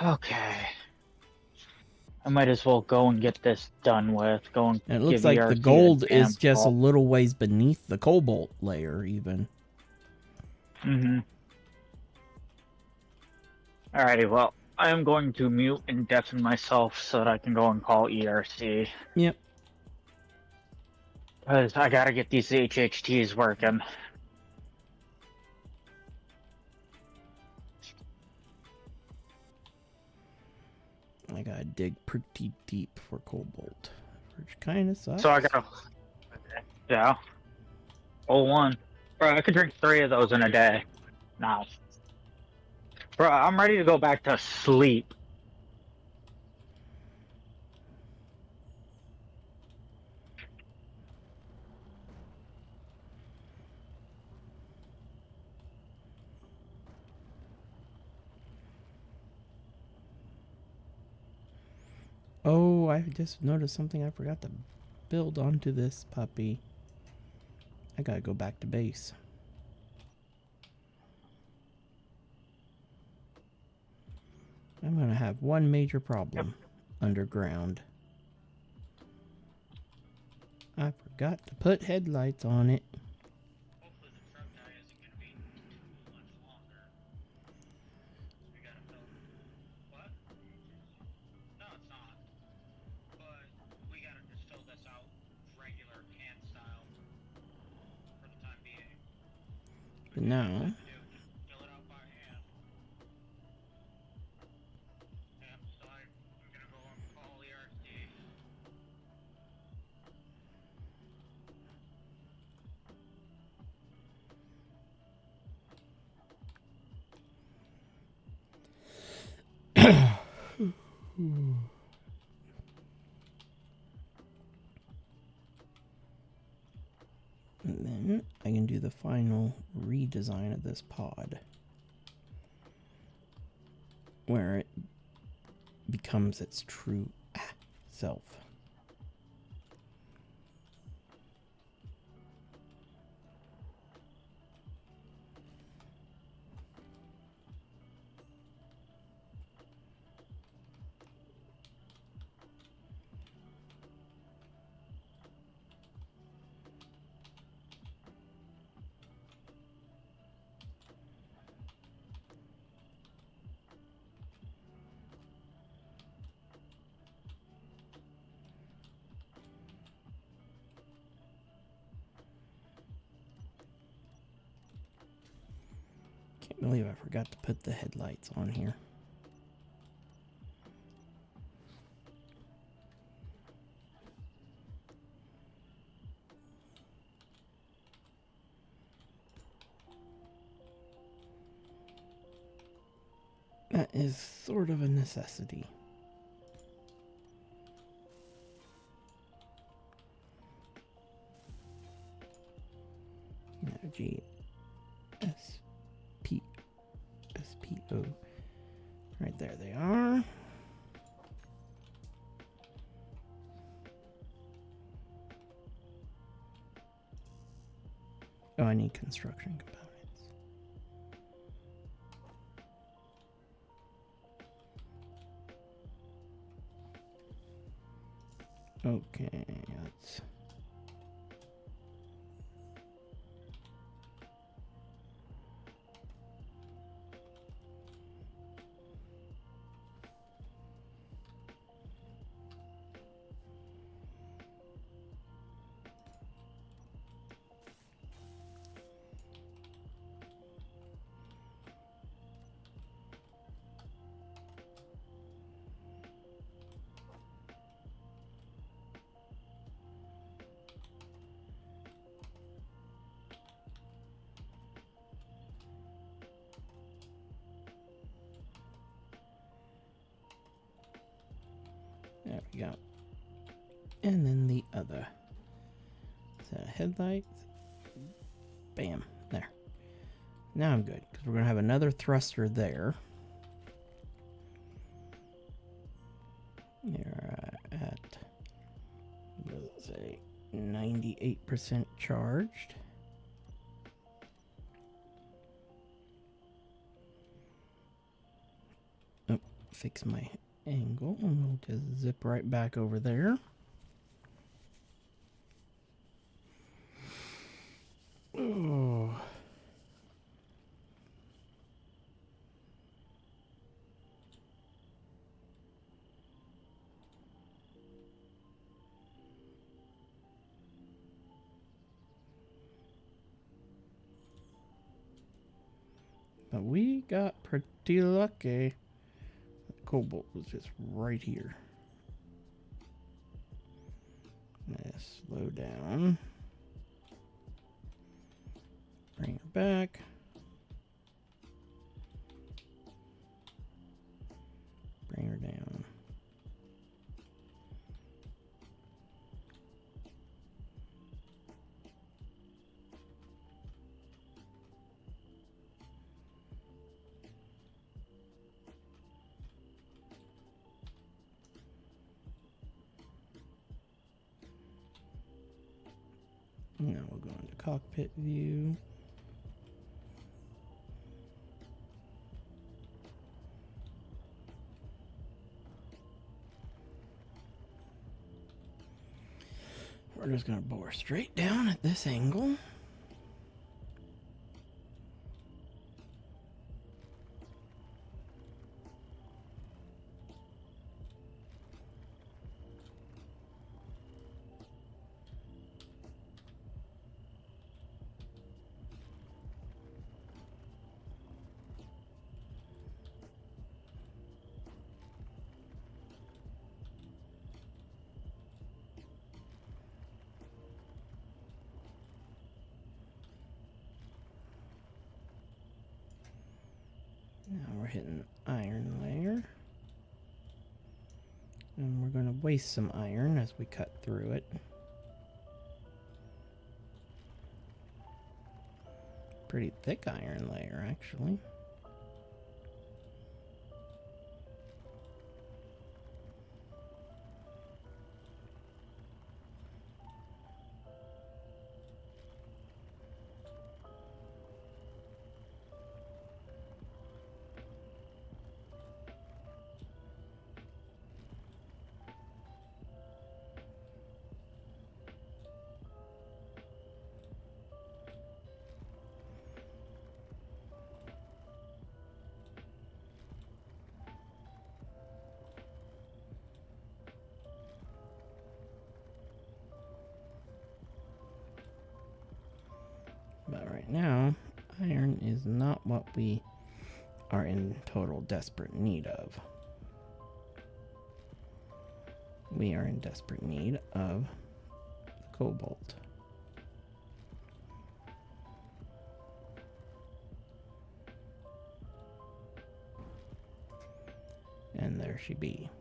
Okay. I might as well go and get this done with. Go and it looks like the gold is just a little ways beneath the cobalt layer, even. Mm-hmm. Alrighty, well, I am going to mute and deafen myself so that I can go and call ERC. Yep. Because I gotta get these HHTs working. I gotta dig pretty deep for cobalt, which kind of sucks. So I gotta... Yeah. Oh, one. Bro, I could drink 3 of those in a day. Now. Bro, I'm ready to go back to sleep. Oh, I just noticed something I forgot to build onto this puppy. I gotta go back to base. I'm gonna have one major problem underground. I forgot to put headlights on it. Hopefully the truck guy isn't gonna be too much longer. We gotta fill... What? No, it's not. But we gotta just fill this out regular can style for the time being. But now, Fill it out by hand. Yeah, so I'm gonna go and call ERC. and then I can do the final redesign of this pod, where it becomes its true self. believe I forgot to put the headlights on here. That is sort of a necessity. Now, G S P S P O. Right there they are. Oh, I need construction components. Okay, let's... There we go. And then the other set of headlights. Bam. There. Now I'm good, because we're going to have another thruster there. You're at, let's say, 98% charged. Oh, fix my angle, and we'll just zip right back over there. Oh. But we got pretty lucky. The cobalt was just right here. Let's slow down. Bring her back. Bring her down. Now we'll go into cockpit view. We're just going to bore straight down at this angle. Now we're hitting iron layer. And we're going to waste some iron as we cut through it. Pretty thick iron layer, actually. But right now, iron is not what we are in total desperate need of. We are in desperate need of the cobalt. And there she be.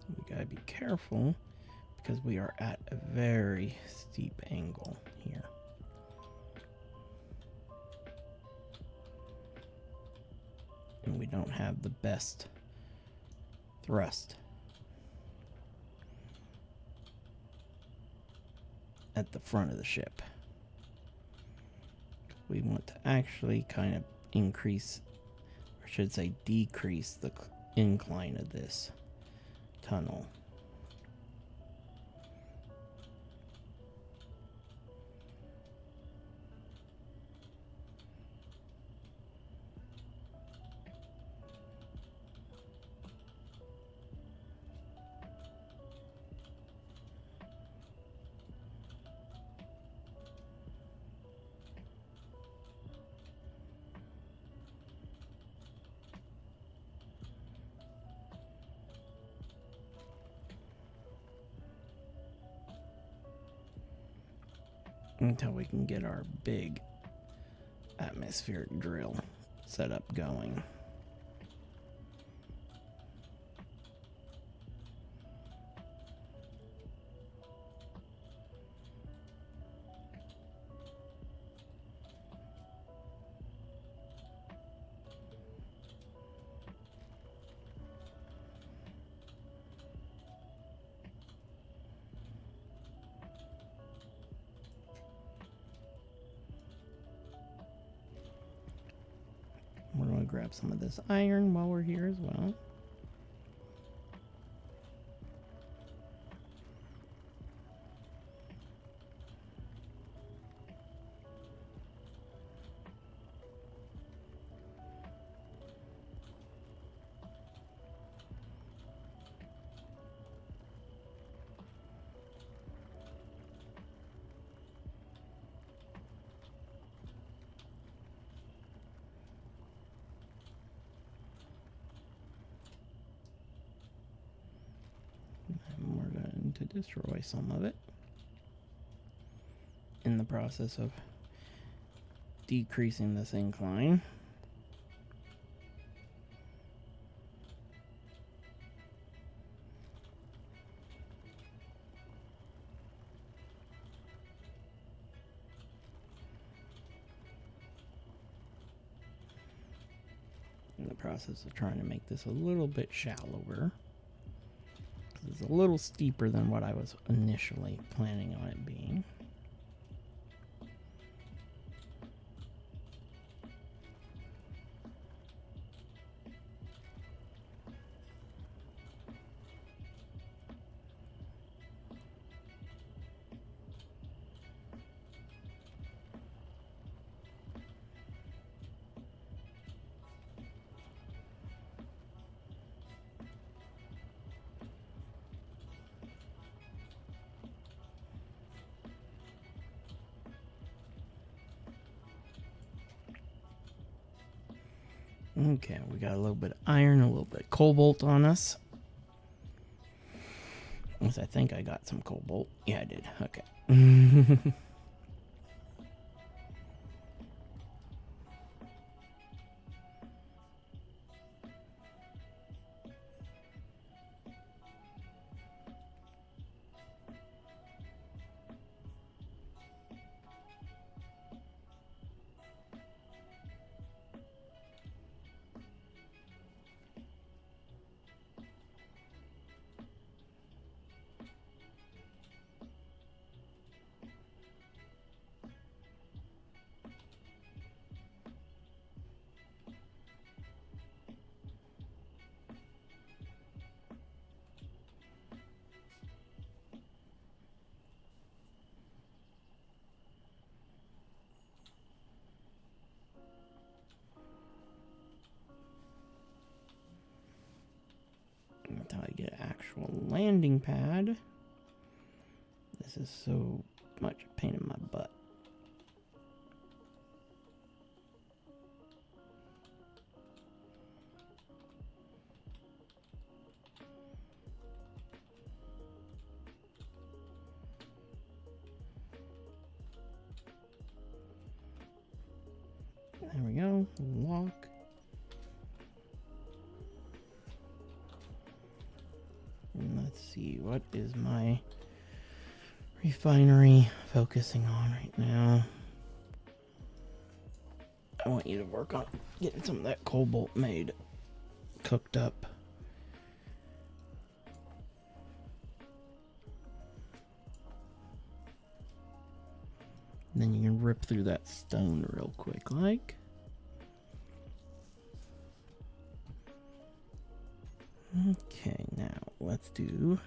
We gotta be careful because we are at a very steep angle here. And we don't have the best thrust at the front of the ship. We want to actually kind of increase, or I should say decrease, the incline of this tunnel. Until we can get our big atmospheric drill set up going. We're going to grab some of this iron while we're here as well. And we're going to destroy some of it in the process of decreasing this incline. In the process of trying to make this a little bit shallower. It's a little steeper than what I was initially planning on it being. Okay, we got a little bit of iron, a little bit of cobalt on us. Yes, I think I got some cobalt. Yeah, I did. Okay. actual landing pad. This is so much a pain in my butt. There we go. Walk. And let's see, what is my refinery focusing on right now? I want you to work on getting some of that cobalt made, cooked up. And then you can rip through that stone real quick, like. Okay, now let's do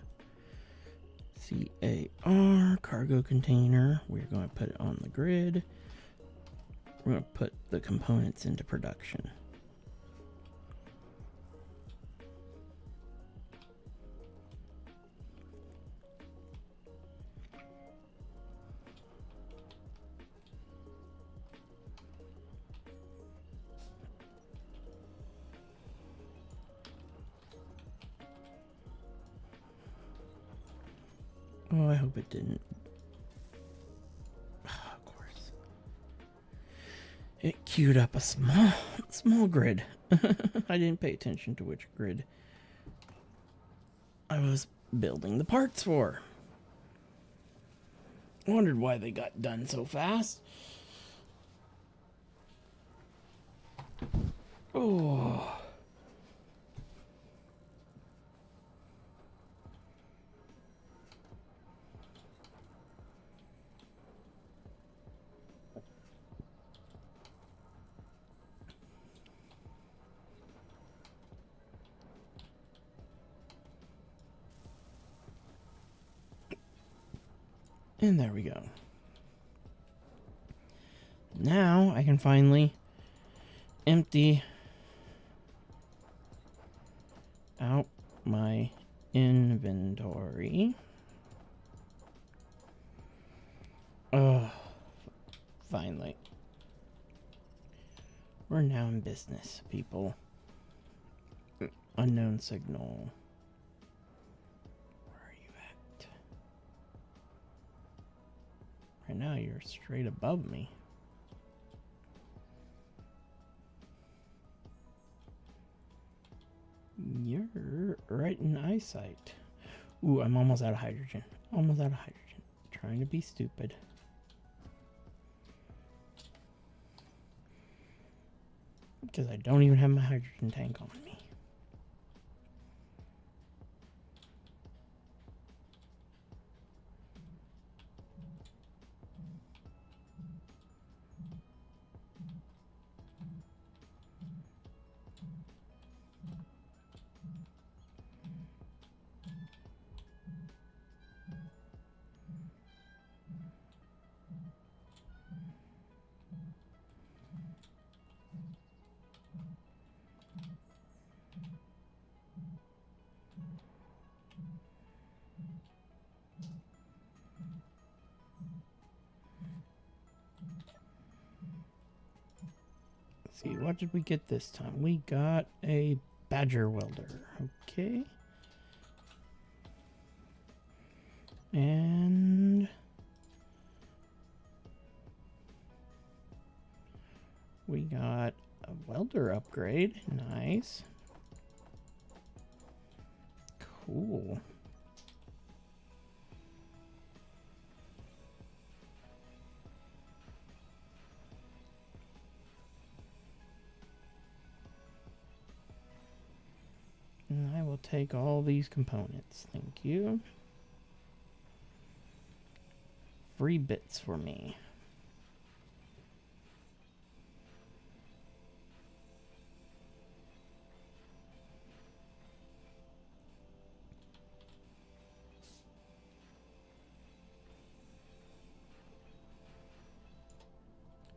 CAR, cargo container. We're going to put it on the grid. We're going to put the components into production. Oh, I hope it didn't. Of course. It queued up a small grid. I didn't pay attention to which grid I was building the parts for. Wondered why they got done so fast. Oh. And there we go. Now I can finally empty out my inventory. Oh, finally. We're now in business, people. Unknown signal. Where are you at? Right now you're straight above me. You're right in eyesight. Ooh, I'm almost out of hydrogen. Almost out of hydrogen. Trying to be stupid. Because I don't even have my hydrogen tank on me. See, what did we get this time? We got a badger welder. Okay. And we got a welder upgrade. Nice. Cool. And I will take all these components. Thank you. Free bits for me.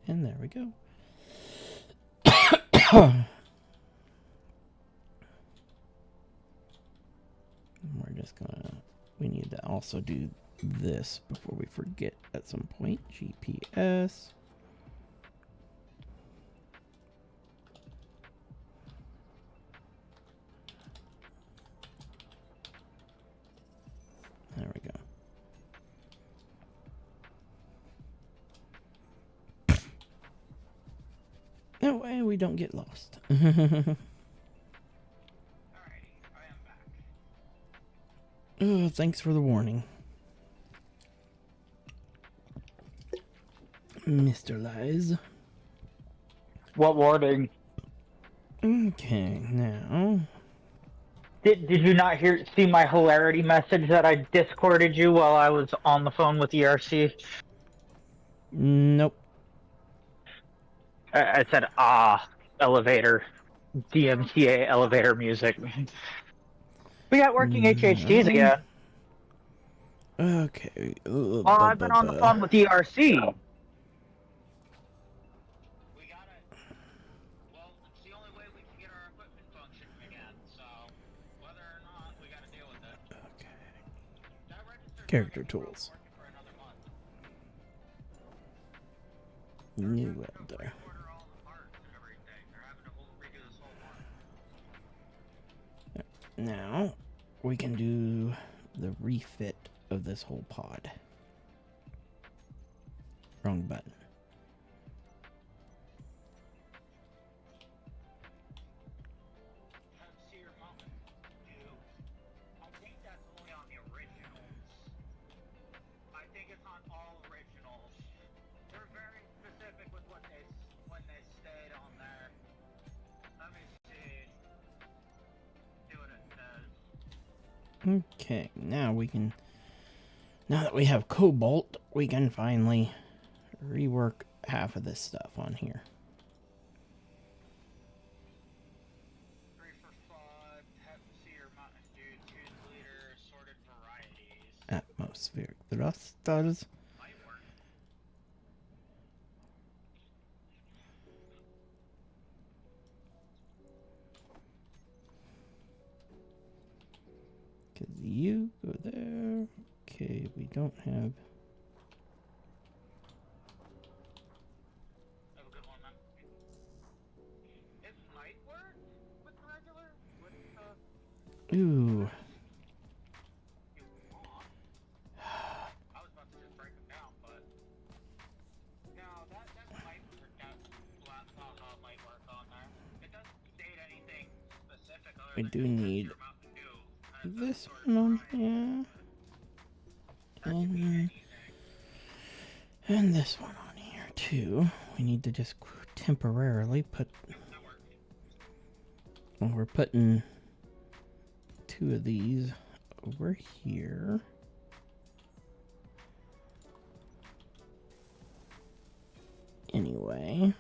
And there we go. We're just gonna, we need to also do this before we forget at some point. GPS. There we go. That way we don't get lost. Oh, thanks for the warning, Mr. Lies. What warning? Okay, now. Did you not see my hilarity message that I discorded you while I was on the phone with ERC? Nope. I said, elevator. DMCA elevator music. We got working HHTs again. Okay. Oh, I've been on the phone with ERC. Character tools. New welder. Now we can do the refit of this whole pod. Wrong button. Okay, now we can, now that we have cobalt, we can finally rework half of this stuff on here. 3 for 5, Hepseer, Mountain Dew, 2 liter, assorted varieties. Atmospheric thrusters. Because you go there. Okay, we don't have. Have a good one, man. It might work with the regular. Ooh. I was about to just break them down, but no, that might work. That might work on there. It doesn't state anything specific. We do need this one on here. And this one on here too. We need to just temporarily put. Well, we're putting 2 of these over here. Anyway.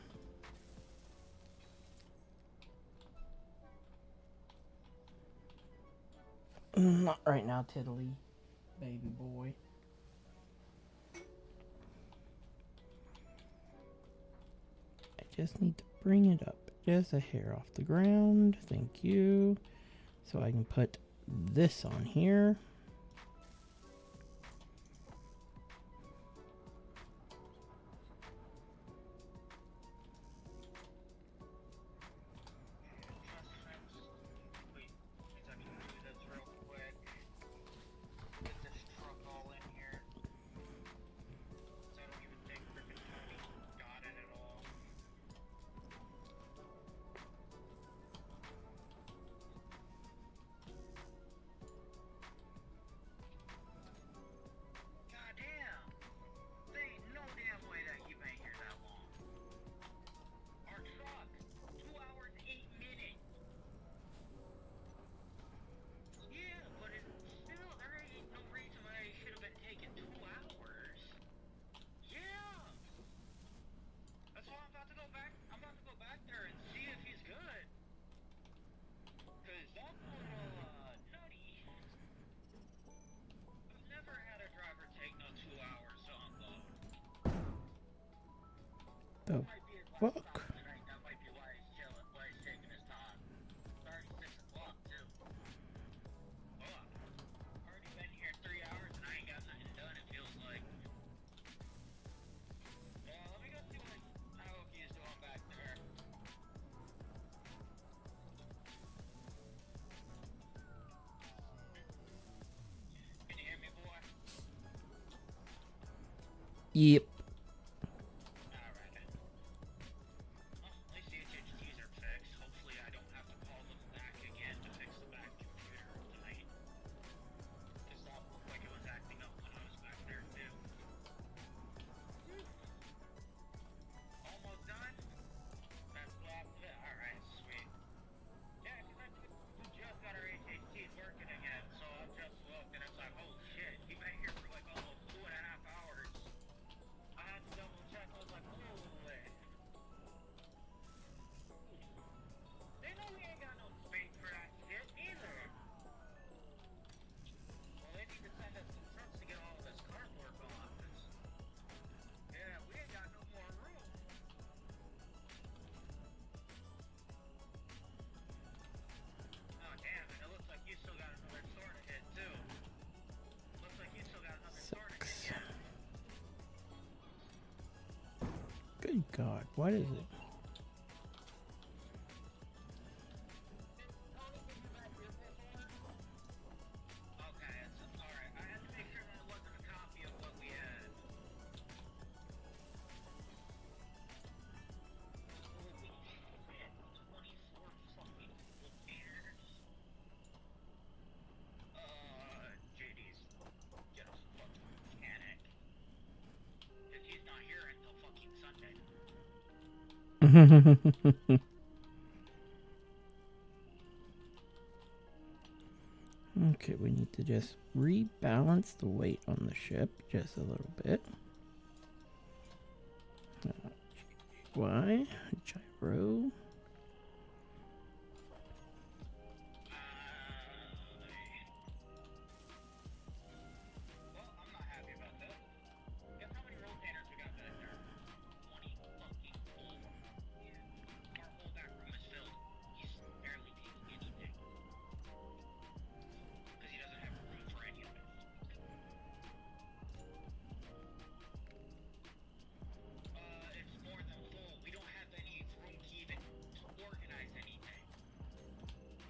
Not right now, Tiddly, baby boy. I just need to bring it up just a hair off the ground. Thank you. So I can put this on here. The fuck? Yep. Alright. Well, at least the HHTs are fixed. Hopefully I don't have to call them back again to fix the back computer tonight. Because that looked like it was acting up when I was back there too. Almost done? That's alright, sweet. Yeah, because we just got our HHTs working again, so I just looked and it's like, oh shit, you've been here for like almost 2.5 hours. I had to double check, I was like, holy. They know we ain't got no space for that shit either. Well, they need to send us some trucks to get all of this cardboard off. Yeah, we ain't got no more room. Oh, damn, and it looks like you still got another store to hit, too. Looks like you still got another store to hit, yeah. Good God, what is it? Okay, it's alright. I had to make sure that wasn't a copy of what we had. Holy shit, 24 fucking locations. JD's get a fucking mechanic. If he's not here until fucking Sunday. Okay, we need to just rebalance the weight on the ship just a little bit. Why? Gyro. Well, I'm not happy about that. Guess how many rotators we got back there? 20 fucking full. Yeah. Our whole back room is filled. He's barely taking anything. Because he doesn't have room for any of it. It's more than full. We don't have any room to even organize anything.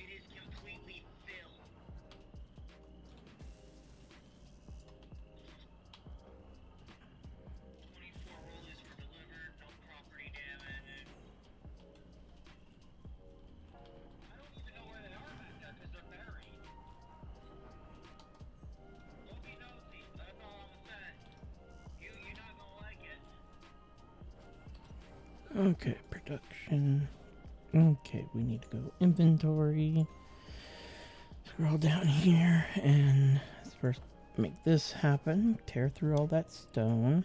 It is completely filled. 24 rollies were delivered, no property damage. I don't even know where they are back there because they're buried. Loopy nosy, that's all I'm saying. You're not gonna like it. Okay, production. Okay, we need to go inventory. Scroll down here and let's first make this happen. Tear through all that stone.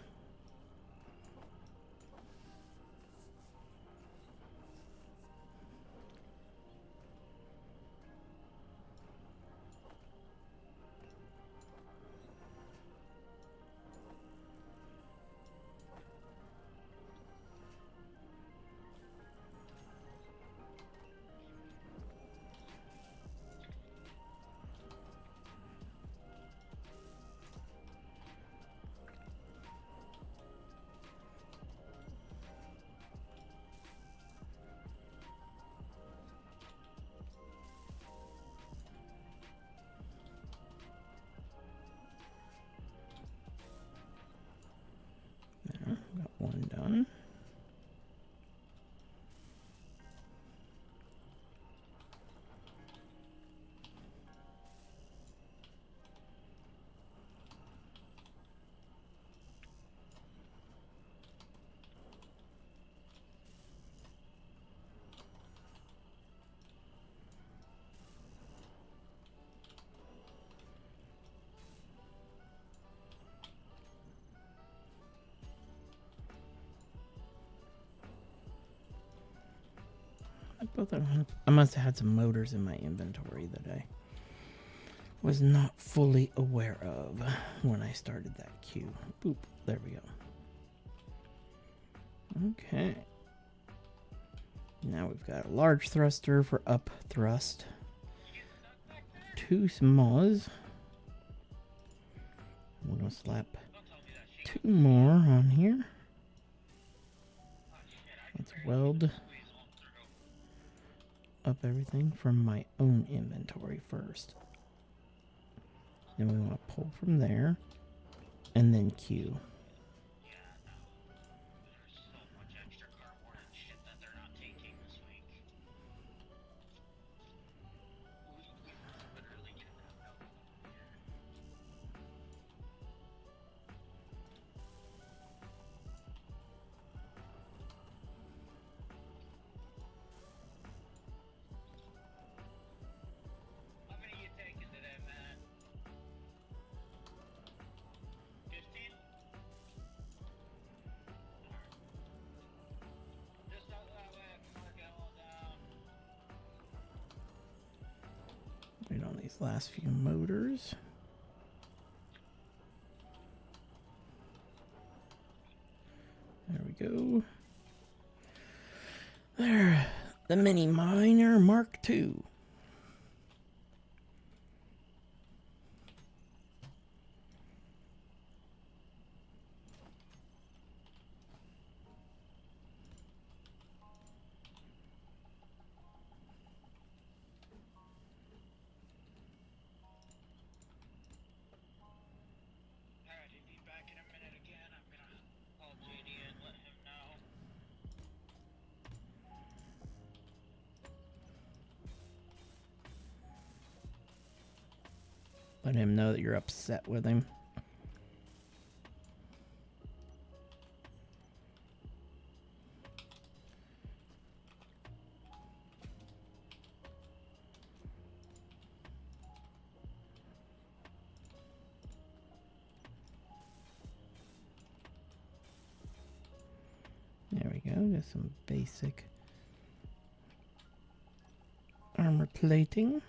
There, got one done. I must have had some motors in my inventory that I was not fully aware of when I started that queue. Boop. There we go. Okay. Now we've got a large thruster for up thrust. 2 smalls. We're going to slap 2 more on here. Let's weld up everything from my own inventory first. Then we want to pull from there and then queue. these last few motors. There we go. There, the Mini Miner Mark II. Alright, he'll be back in a minute again. I'm gonna call JD and let him know. Let him know that you're upset with him. There we go, just some basic armor plating.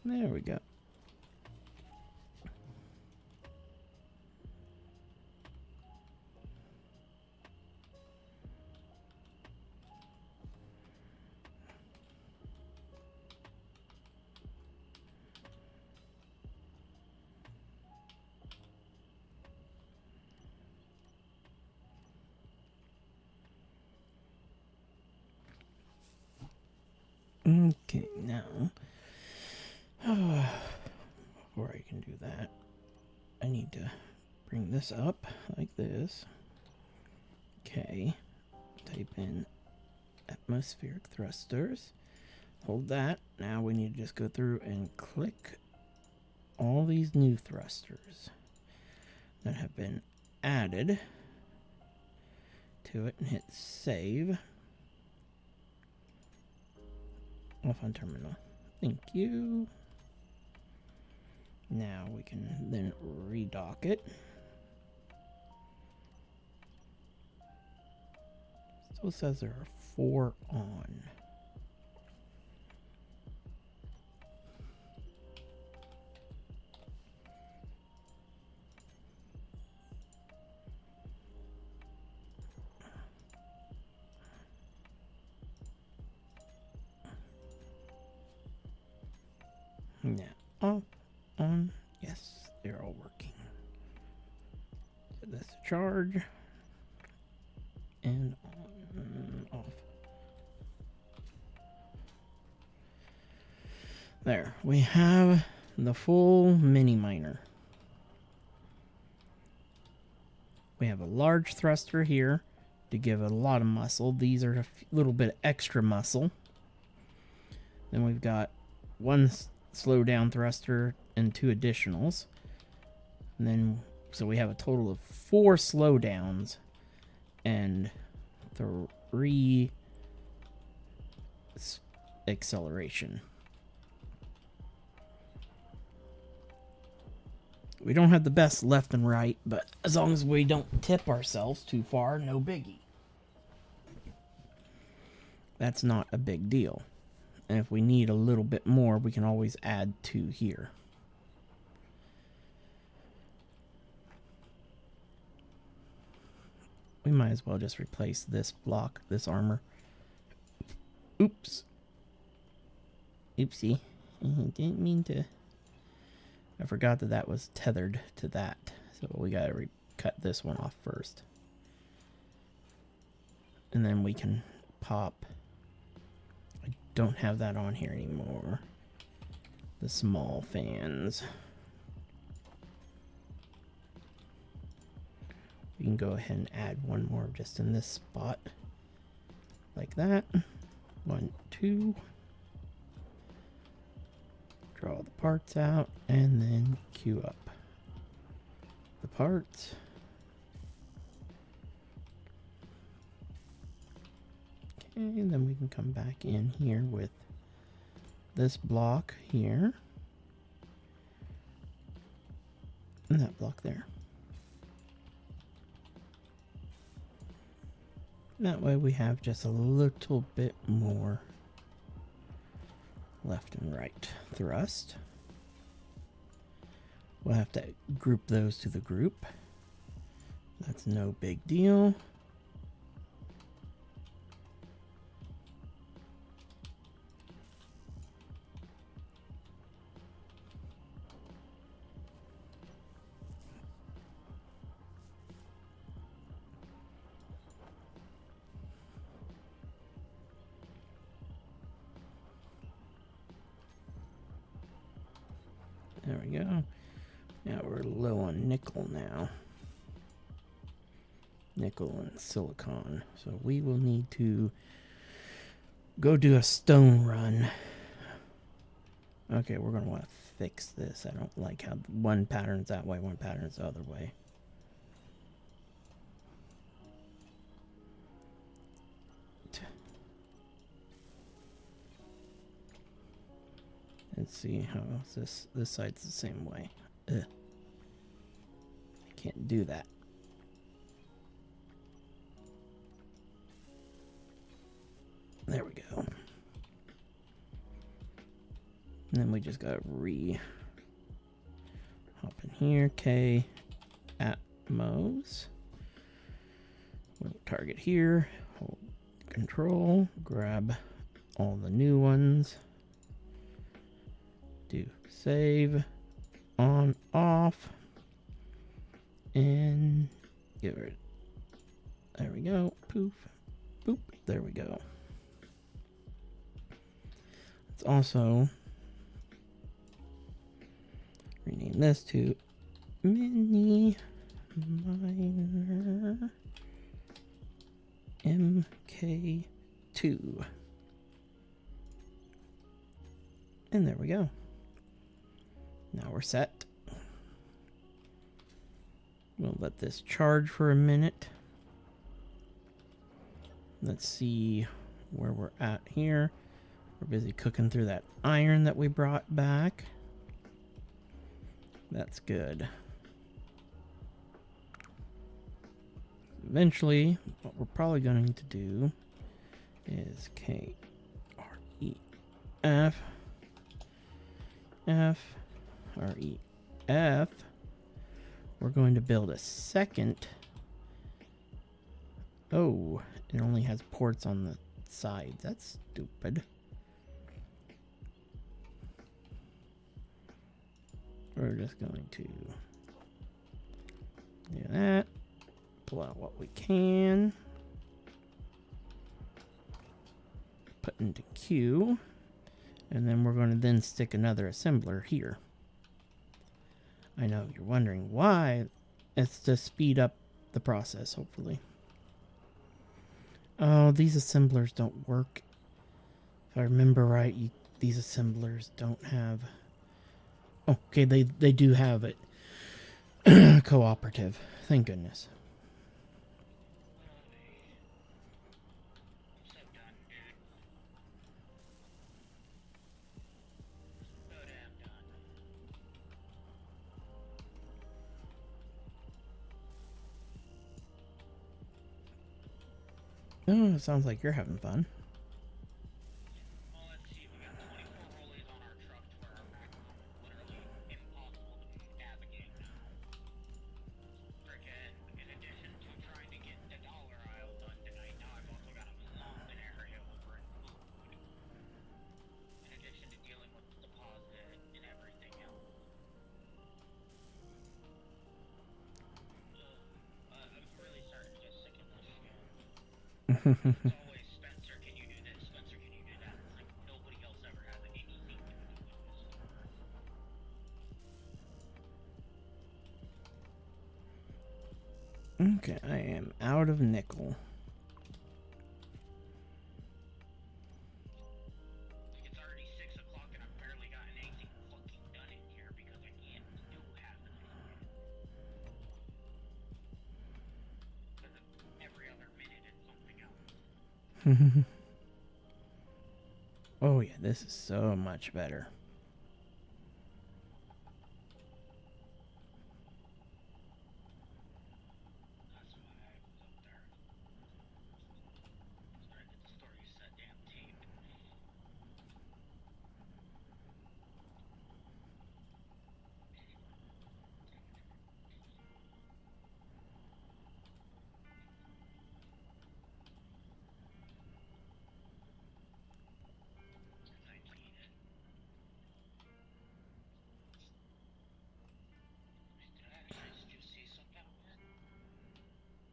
There we go. Okay, now, before I can do that, I need to bring this up like this. Okay, type in atmospheric thrusters. Hold that. Now we need to just go through and click all these new thrusters that have been added to it and hit save. Off on terminal. Thank you. Now we can then redock it. Still says there are 4 on. Now, off, on, yes, they're all working. Set this to charge, and on, off. There, we have the full mini miner. We have a large thruster here to give it a lot of muscle. These are a little bit extra muscle. Then we've got one slow down thruster and 2 additionals, and then so we have a total of 4 slowdowns and 3 acceleration. We don't have the best left and right, but as long as we don't tip ourselves too far, no biggie. That's not a big deal. And if we need a little bit more, we can always add 2 here. We might as well just replace this block, this armor. Oops. Oopsie. Didn't mean to. I forgot that that was tethered to that. So we gotta cut this one off first. And then we can pop. Don't have that on here anymore. The small fans. We can go ahead and add one more just in this spot. Like that. 1, 2. Draw the parts out and then queue up. parts. Okay, and then we can come back in here with this block here. And that block there. That way we have just a little bit more left and right thrust. We'll have to group those to the group. That's no big deal. There we go. Now we're low on nickel now. Nickel and silicon. So we will need to go do a stone run. Okay, we're going to want to fix this. I don't like how one pattern's that way, one pattern's the other way. Let's see how this side's the same way. Ugh. I can't do that. There we go. And then we just gotta hop in here. K Atmos. We'll target here. Hold control. Grab all the new ones. Do save, on, off, and get rid. There we go. Poof, boop. There we go. Let's also rename this to Mini Miner MK2, and there we go. Now we're set. We'll let this charge for a minute. Let's see where we're at here. We're busy cooking through that iron that we brought back. That's good. Eventually, what we're probably going to do is KREF. REF. We're going to build a second. Oh, it only has ports on the sides. That's stupid. We're just going to do that. Pull out what we can. Put into Q. And then we're going to then stick another assembler here. I know you're wondering why. It's to speed up the process, hopefully. Oh, these assemblers don't work. If I remember right, these assemblers don't have... Oh, okay, they do have it. Cooperative. Thank goodness. Oh, it sounds like you're having fun. Well, let's see. We got 24 rollies on our truck to where our background is literally impossible to navigate now. Frickin', in addition to trying to get the dollar aisle done tonight, now I've also got a mountain area over in food. In addition to dealing with the deposit and everything else. I'm really starting to get sick of this shit. It's always, Spencer, can you do this? Spencer, can you do that? It's like nobody else ever has anything to do with this. Okay, I am out of nickel. It's already 6 o'clock and I've barely gotten anything fucking done in here because I can't do half of this Oh yeah, this is so much better.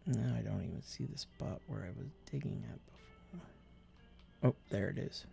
No, I don't even see the spot where I was digging at before. Oh, there it is.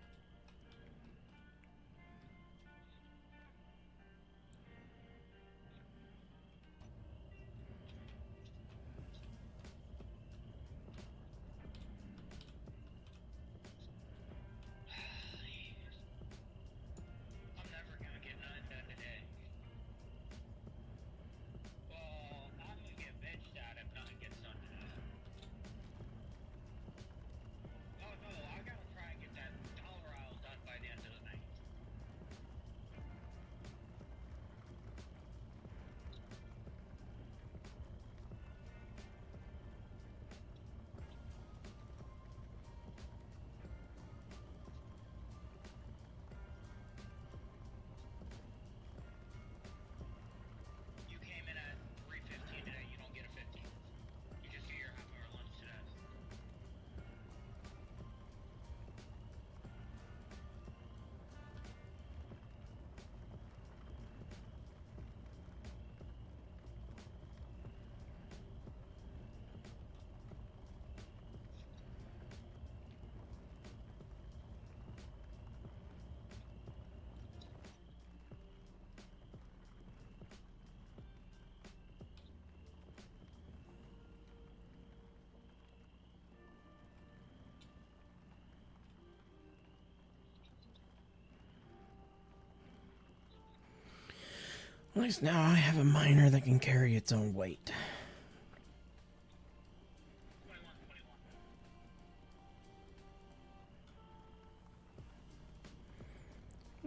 At least now I have a miner that can carry its own weight.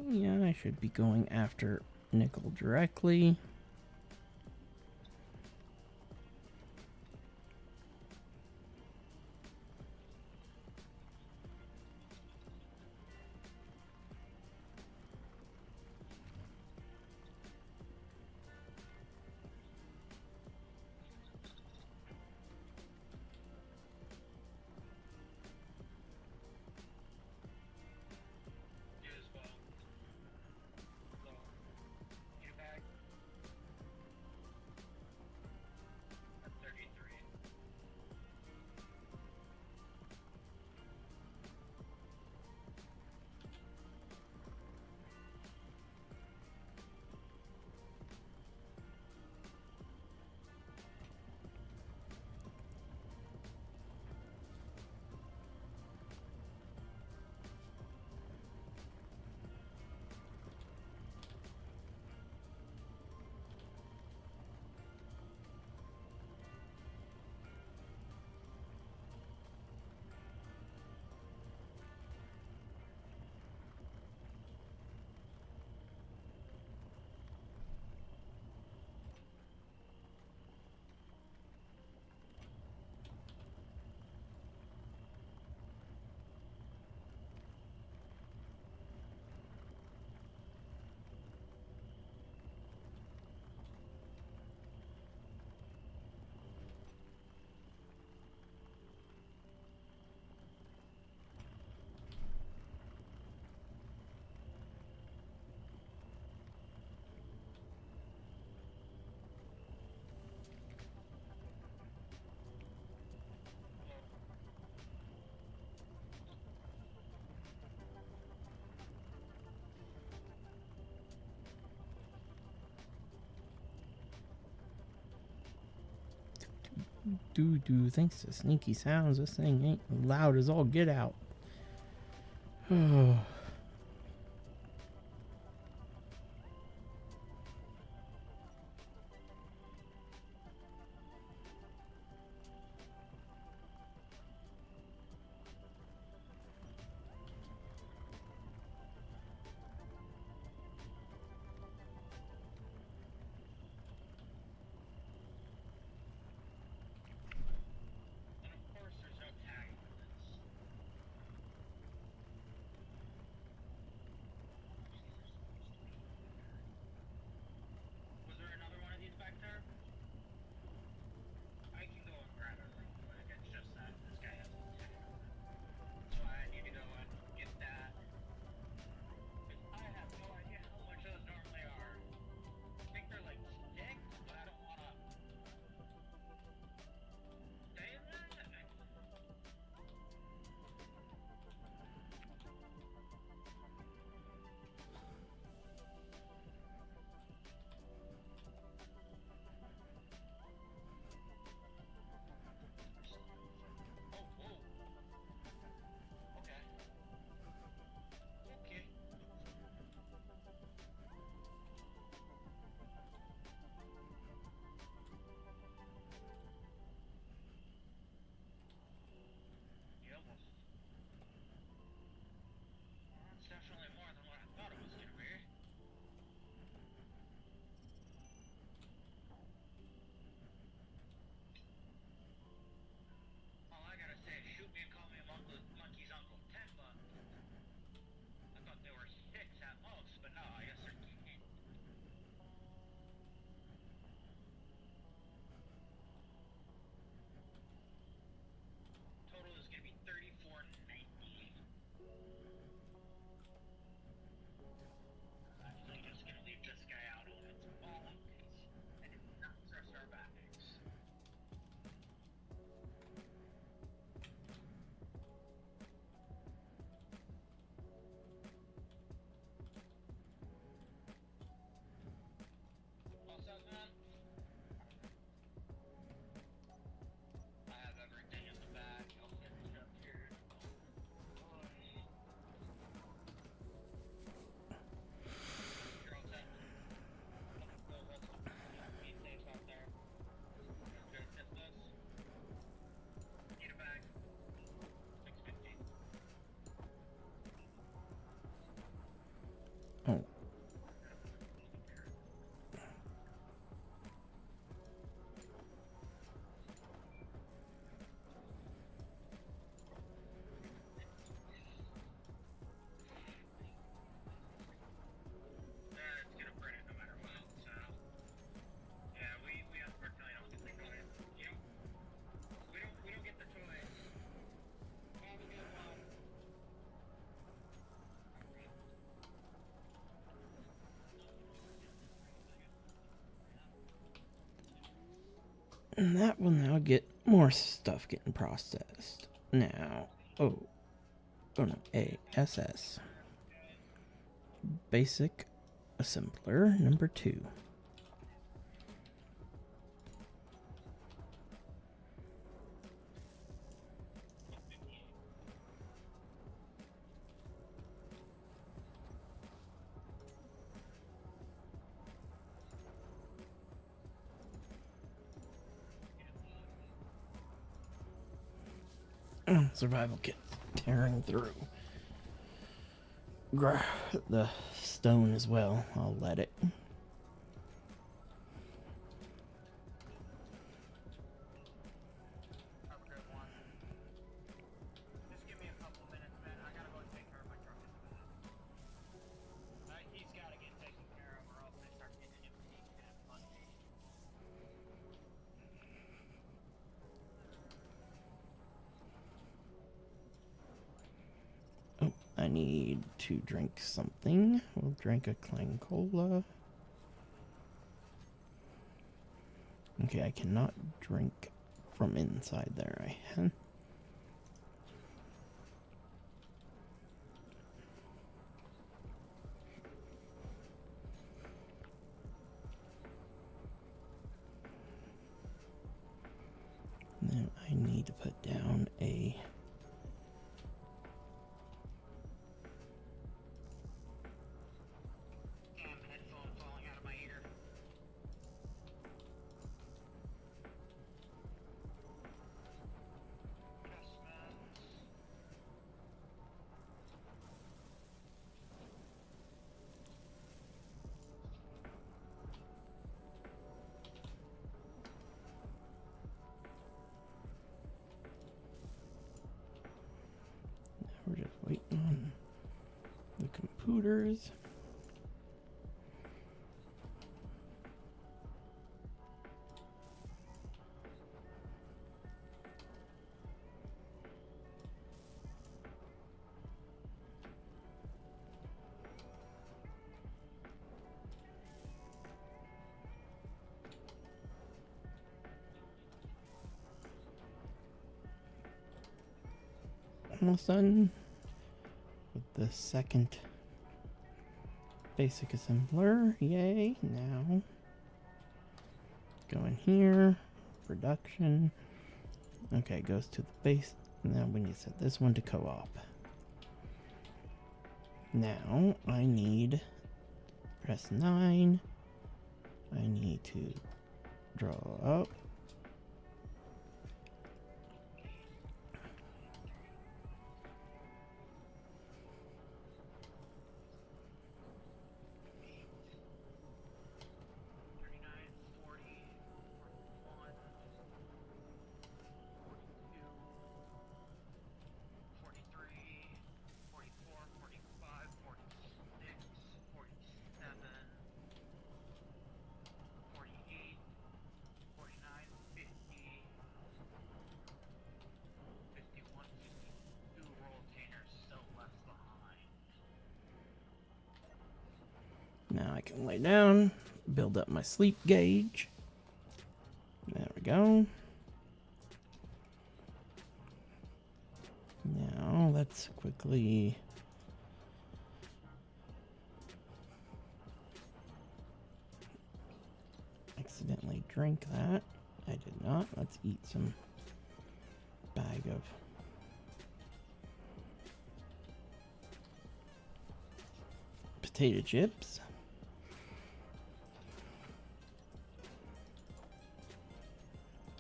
Yeah, I should be going after nickel directly. Doo-doo, thanks to sneaky sounds, this thing ain't loud as all get out. Oh. And that will now get more stuff getting processed. Now, oh no, ASS. Basic assembler number 2. Survival kit tearing through the stone as well. I'll let it. Have a good one. Just give me a couple minutes, man. I gotta go take care of my truck in a minute. He's gotta get taken care of, or else they start getting impatient and punchy. Oh, I need to drink something. We'll drink a Clang Cola. Okay, I cannot drink from inside there. I can. Then I need to put down a Damn, headphone falling out of my ear. Adjustments. We're just waiting on the computers. Almost done with the second basic assembler. Yay. Now go in here, production. Okay, it goes to the base. Now we need to set this one to co-op. Now I need press 9. I need to draw up. Now I can lay down, build up my sleep gauge. There we go. Now let's quickly accidentally drink that. I did not. Let's eat some bag of potato chips.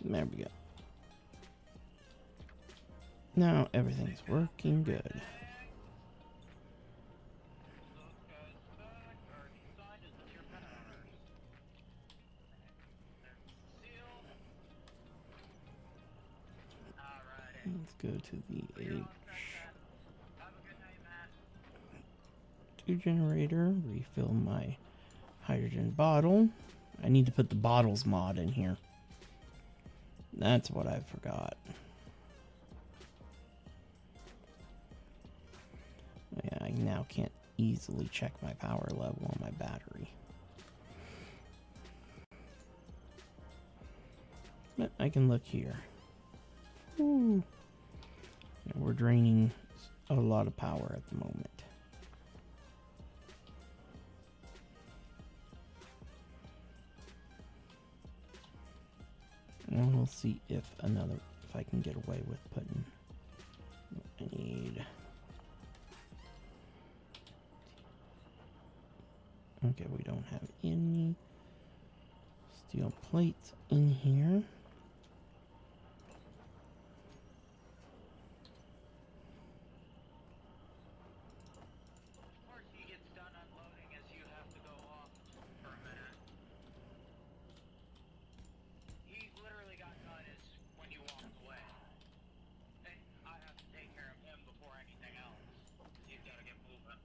There we go. Now everything's working good. Let's go to the H2 generator, refill my hydrogen bottle. I need to put the bottles mod in here. That's what I forgot. Yeah, I now can't easily check my power level on my battery. But I can look here. Ooh. Yeah, we're draining a lot of power at the moment. And we'll see if I can get away with putting what I need. Okay, we don't have any steel plates in here. Of course, he gets done unloading as you have to go off for a minute. He literally got done as when you walked away. And I have to take care of him before anything else. He's got to get moving.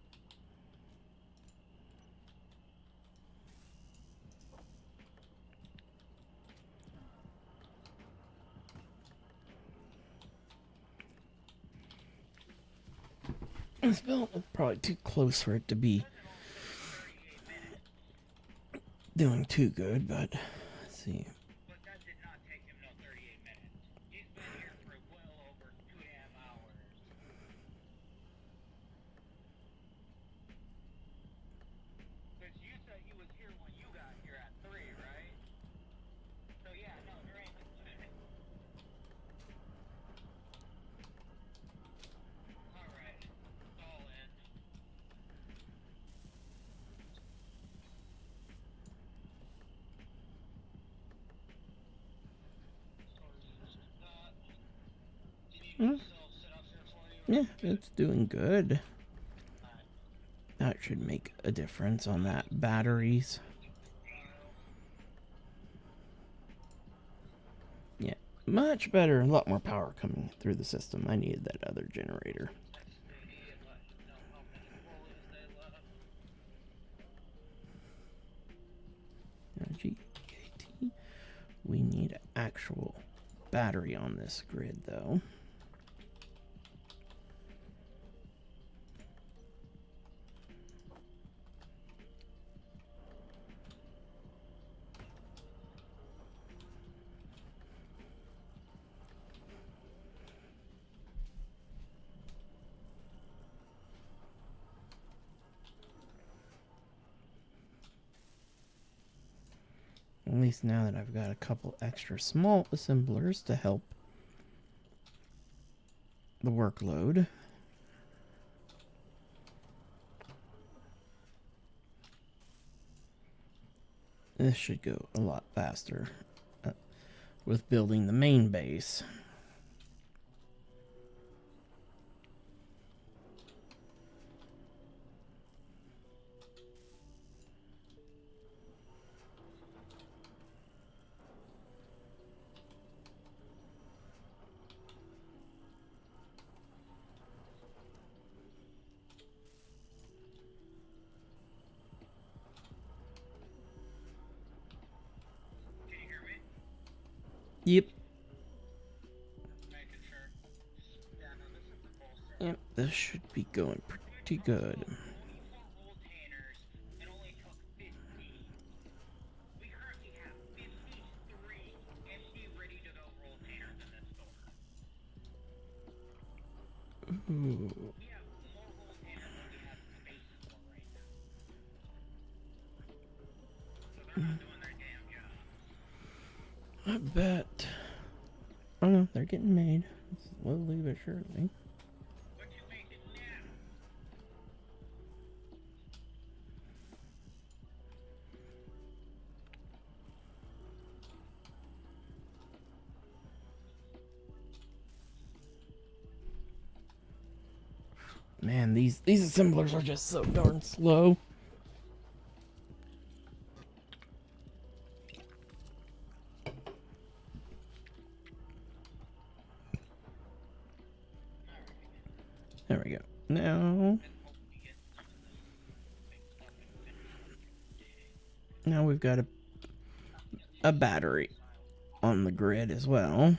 This belt is probably too close for it to be doing too good, but let's see. But that did not take him no 38 minutes. He's been here for well over 2 damn hours. Because you said he was here when you got here at 3, right? So yeah, no, there ain't. Alright, it's all in. Do you need me to still sit up here for you? Yeah, it's doing good. That should make a difference on that batteries. Yeah, much better. A lot more power coming through the system. I needed that other generator. Energy, KT. We need an actual battery on this grid, though. At least now that I've got a couple extra small assemblers to help the workload. This should go a lot faster with building the main base. Can you hear me? Yep. Making sure. Yeah, no, this is the full set. Yep, this should be going pretty good. Only 4 rotainers and only took 50. We currently have 53 empty, ready-to-go rotainers in this store. Ooh. We have more rotainers than we have spaces for right now. So they're not doing their damn job. I bet. Oh no, they're getting made. Slowly but surely. What you making now? Man, these assemblers are just so darn slow. There we go. Now we've got a battery on the grid as well.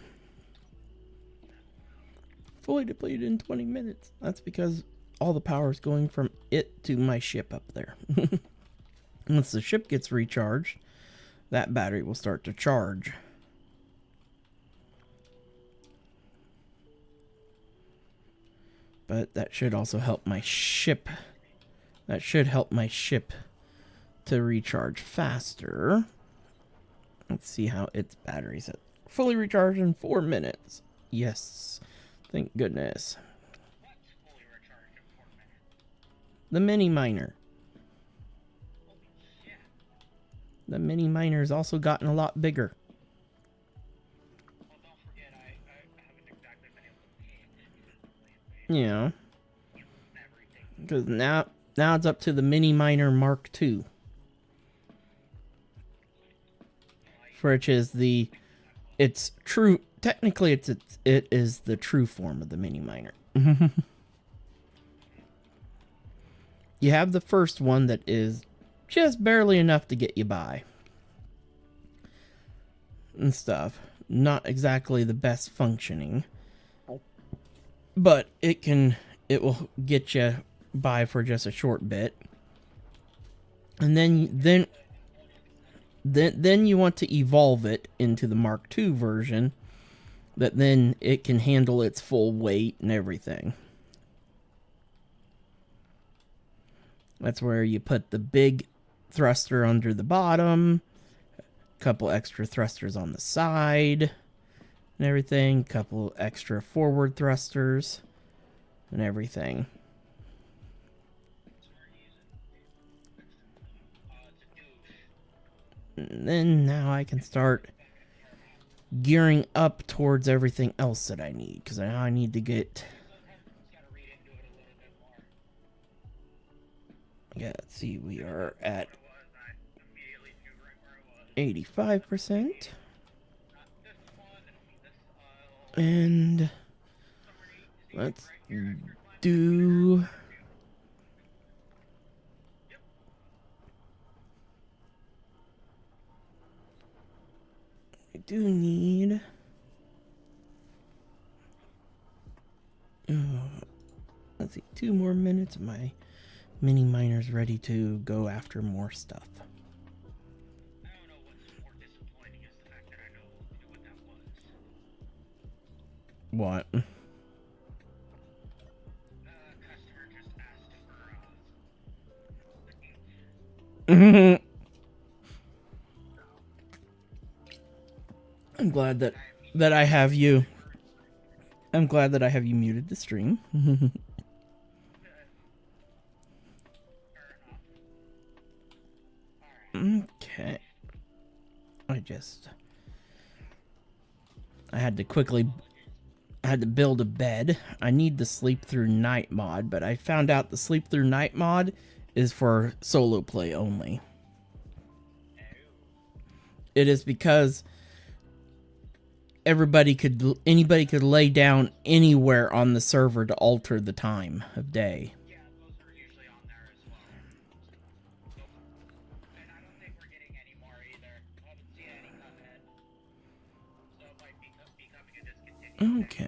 Fully depleted in 20 minutes. That's because all the power is going from it to my ship up there. Once the ship gets recharged, that battery will start to charge. But that should also help my ship. That should help my ship to recharge faster. Let's see how its battery's at. Fully recharged in 4 minutes. Yes. Thank goodness. What's fully recharged in 4 minutes? The mini miner. Holy shit. The mini miner's also gotten a lot bigger. Well, don't forget, I haven't exactly been able to pay attention Yeah. to everything. Because now it's up to the mini miner Mark II. Which is it's true, technically it is the true form of the mini miner. You have the first one that is just barely enough to get you by. And stuff. Not exactly the best functioning. But it will get you by for just a short bit. And then you want to evolve it into the Mark II version that then it can handle its full weight and everything. That's where you put the big thruster under the bottom, a couple extra thrusters on the side and everything, couple extra forward thrusters and everything. And then now I can start gearing up towards everything else that I need. Because now I need to get... Yeah, let's see. We are at 85%. And let's do... I do need... let's see, 2 more minutes. My mini miner's ready to go after more stuff. I don't know what's more disappointing is the fact that I know what that was. What? Customer just asked for I'm glad that I have you. I'm glad that I have you muted the stream. Okay. I had to build a bed. I need the sleep through night mod, but I found out the sleep through night mod is for solo play only. It is because anybody could lay down anywhere on the server to alter the time of day. Yeah, those are usually on there as well. And I don't think we're getting any more either. I haven't seen any come in. So it might be becoming a discontinued. Okay.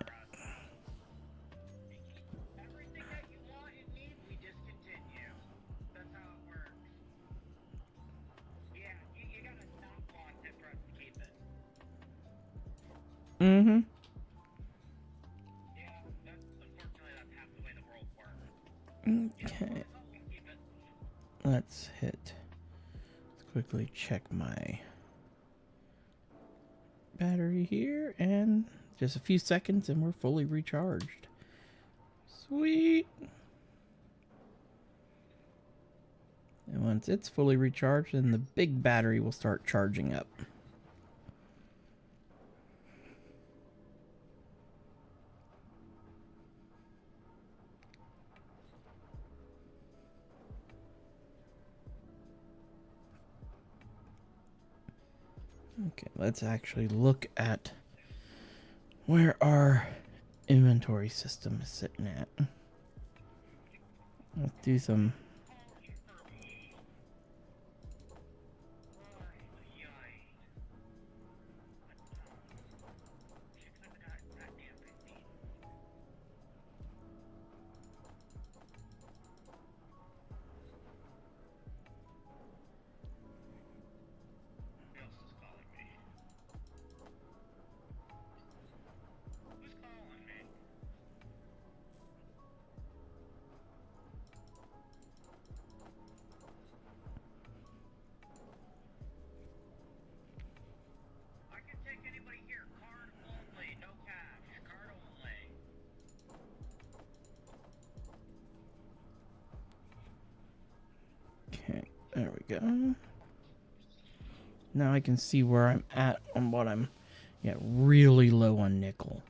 Everything that you want and need, we discontinue. That's how it works. Yeah, you gotta not want it for us to keep it. Mm-hmm. Yeah, unfortunately that's half the way the world works. Okay. Let's quickly check my battery here, and just a few seconds and we're fully recharged. Sweet. And once it's fully recharged, then the big battery will start charging up. Okay, let's actually look at where our inventory system is sitting at. Let's do some... go. Now I can see where I'm at on what I'm... Yeah, really low on nickel.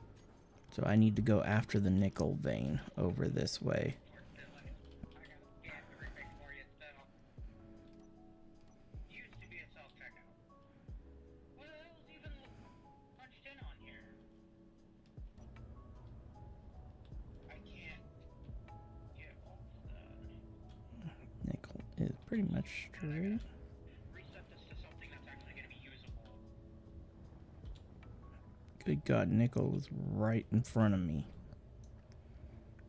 So I need to go after the nickel vein over this way. I gotta scan everything for you still. Used to be a self-checkout. What the hell's even punched in on here? I can't get off that. Nickel is pretty much straight. Reset this to something that's actually gonna be usable. Good God, nickel was right in front of me.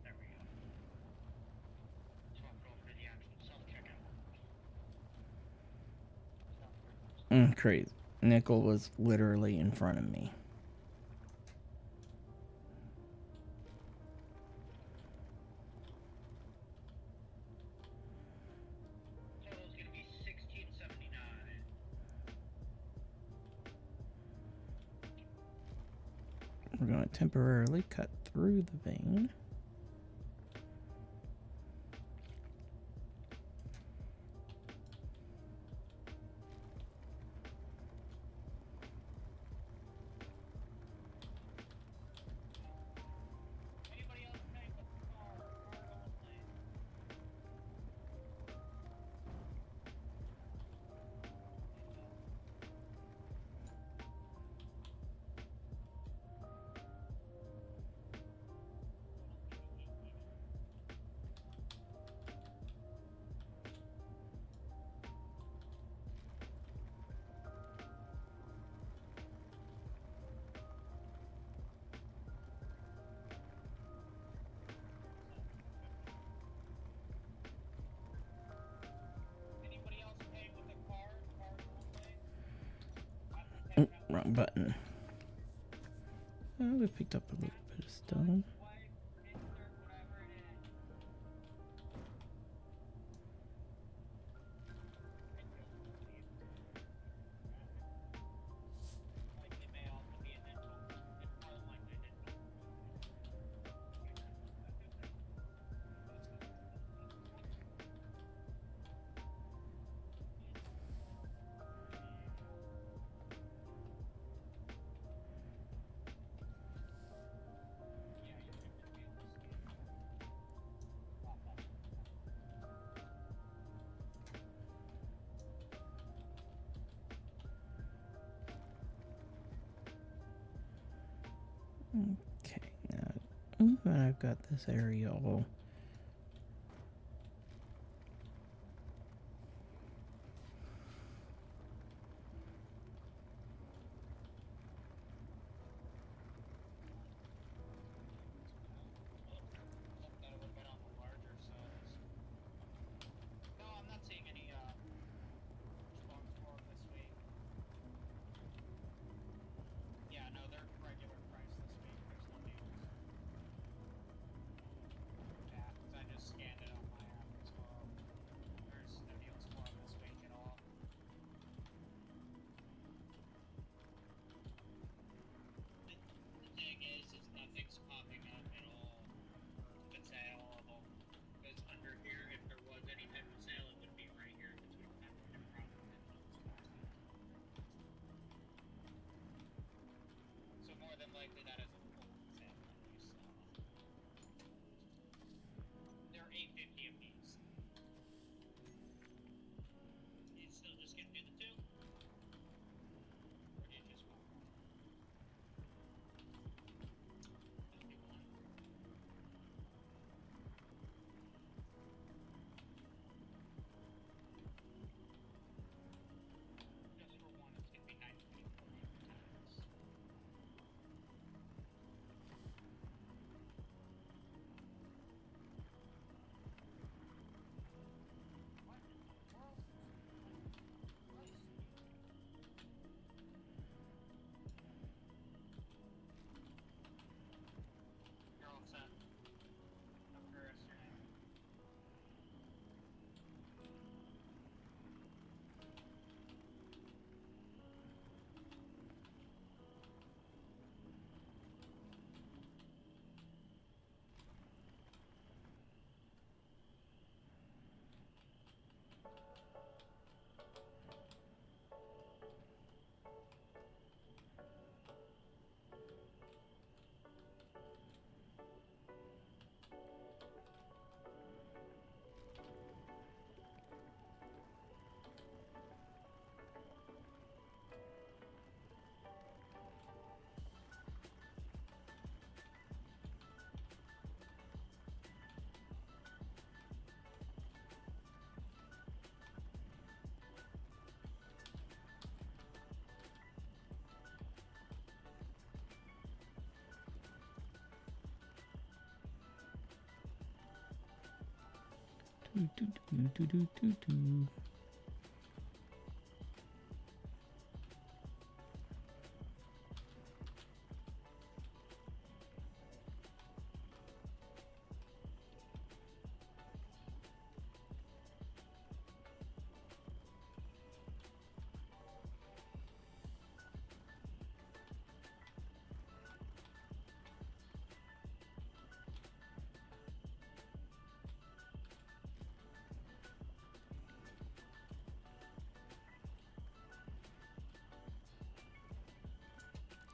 There we go. Swap it over to the actual self-checkout. Crazy. Nickel was literally in front of me. Total's gonna be $16.79. We're going to temporarily cut through the vein. Anybody else pay with the card? Card only. Anybody else pay with a card? Card only. Wrong button. Oh, we picked up a little bit of stone. Swipe, insert, whatever it is. Likely may also be a dental. It's more than likely a dental. Okay, now I've got this area all... That would have been on the larger size. No, I'm not seeing any response for them this week. Yeah, no, they're regular price this week. There's no deals. Yeah,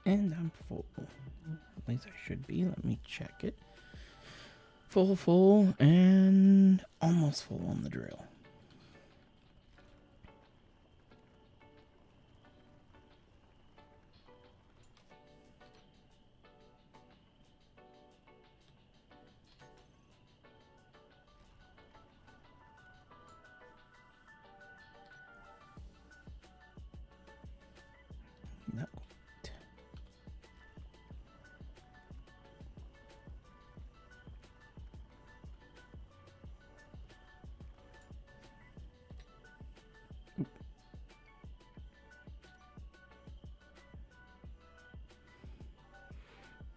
And I'm full. At least I should be. Let me check it. Full, and almost full on the drill. Not quite.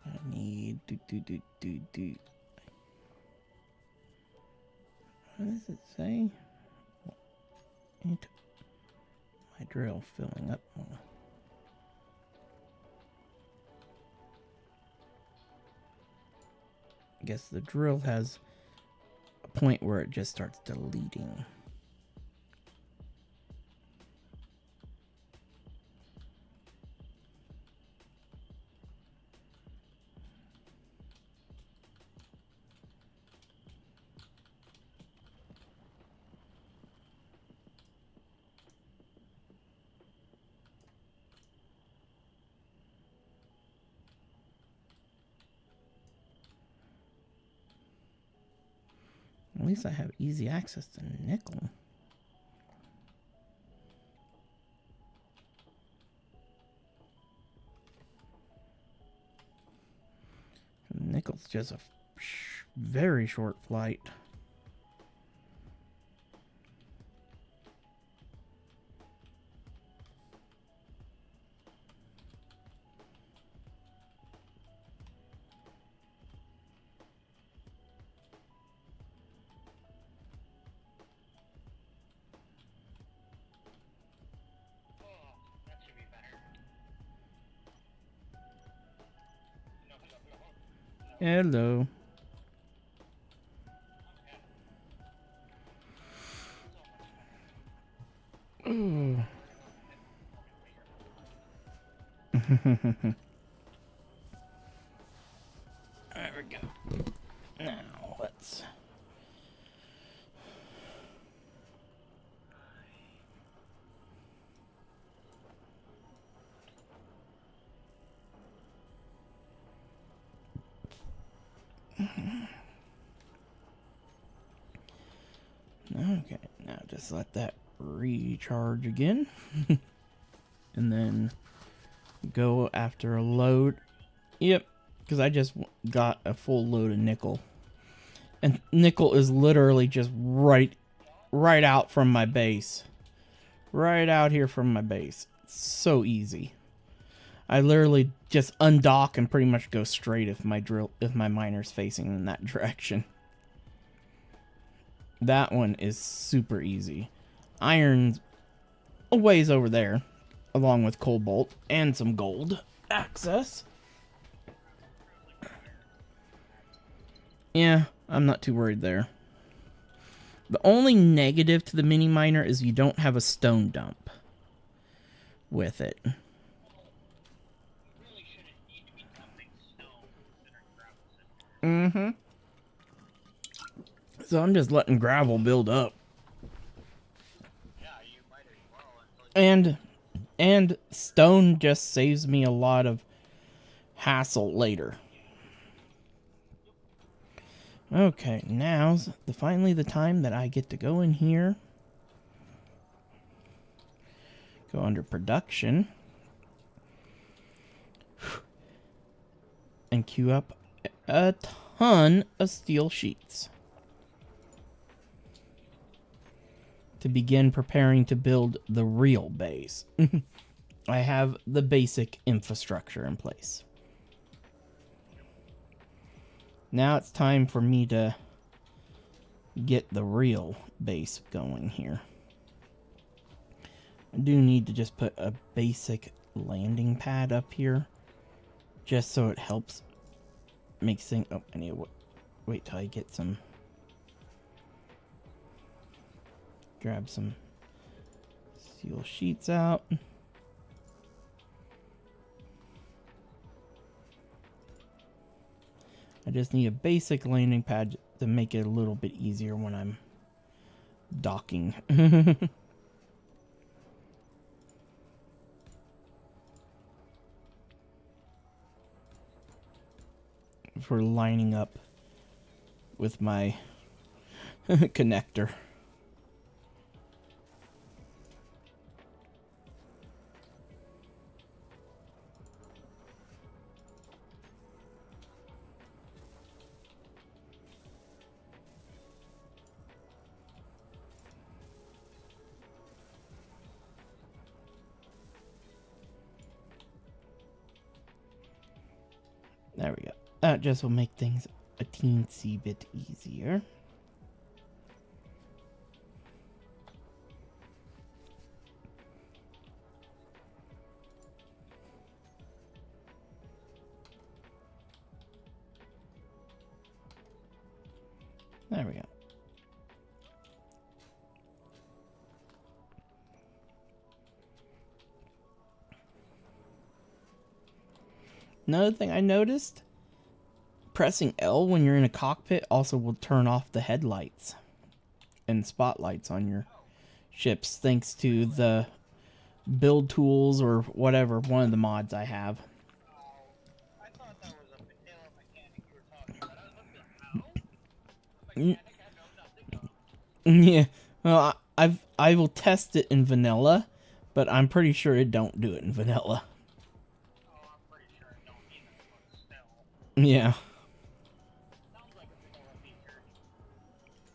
I need do. What does it say? My drill filling up. I guess the drill has a point where it just starts deleting. At least I have easy access to nickel. Nickel's just a very short flight. That should be better. Hello. Ooh. There we go. Now let's. Okay, now just let that recharge again. And then go after a load. Yep, because I just got a full load of nickel. And nickel is literally just right out from my base. Right out here from my base. It's so easy. I literally just undock and pretty much go straight if my miner's facing in that direction. That one is super easy. Iron's a ways over there, along with cobalt and some gold access. Yeah, I'm not too worried there. The only negative to the mini miner is you don't have a stone dump with it. You really shouldn't need to be dumping stone considering gravel system. So I'm just letting gravel build up. Yeah, you might as well until you And stone just saves me a lot of hassle later. Okay, now's finally the time that I get to go in here. Go under production. And queue up a ton of steel sheets. to begin preparing to build the real base. I have the basic infrastructure in place. Now it's time for me to get the real base going here. I do need to just put a basic landing pad up here, just so it helps make things. Oh, I need to wait till I get some. Grab some steel sheets out. I just need a basic landing pad to make it a little bit easier when I'm docking. For lining up with my connector. There we go. That just will make things a teensy bit easier. There we go. Another thing I noticed, pressing L when you're in a cockpit also will turn off the headlights and spotlights on your ships, thanks to the build tools or whatever, one of the mods I have. I thought that was a potato mechanic you were talking about. I was looking at how? A mechanic I know nothing of. Yeah, well, I will test it in vanilla, but I'm pretty sure it don't do it in vanilla. Oh, I'm pretty sure it don't either, but still. Yeah. Sounds like a vanilla feature.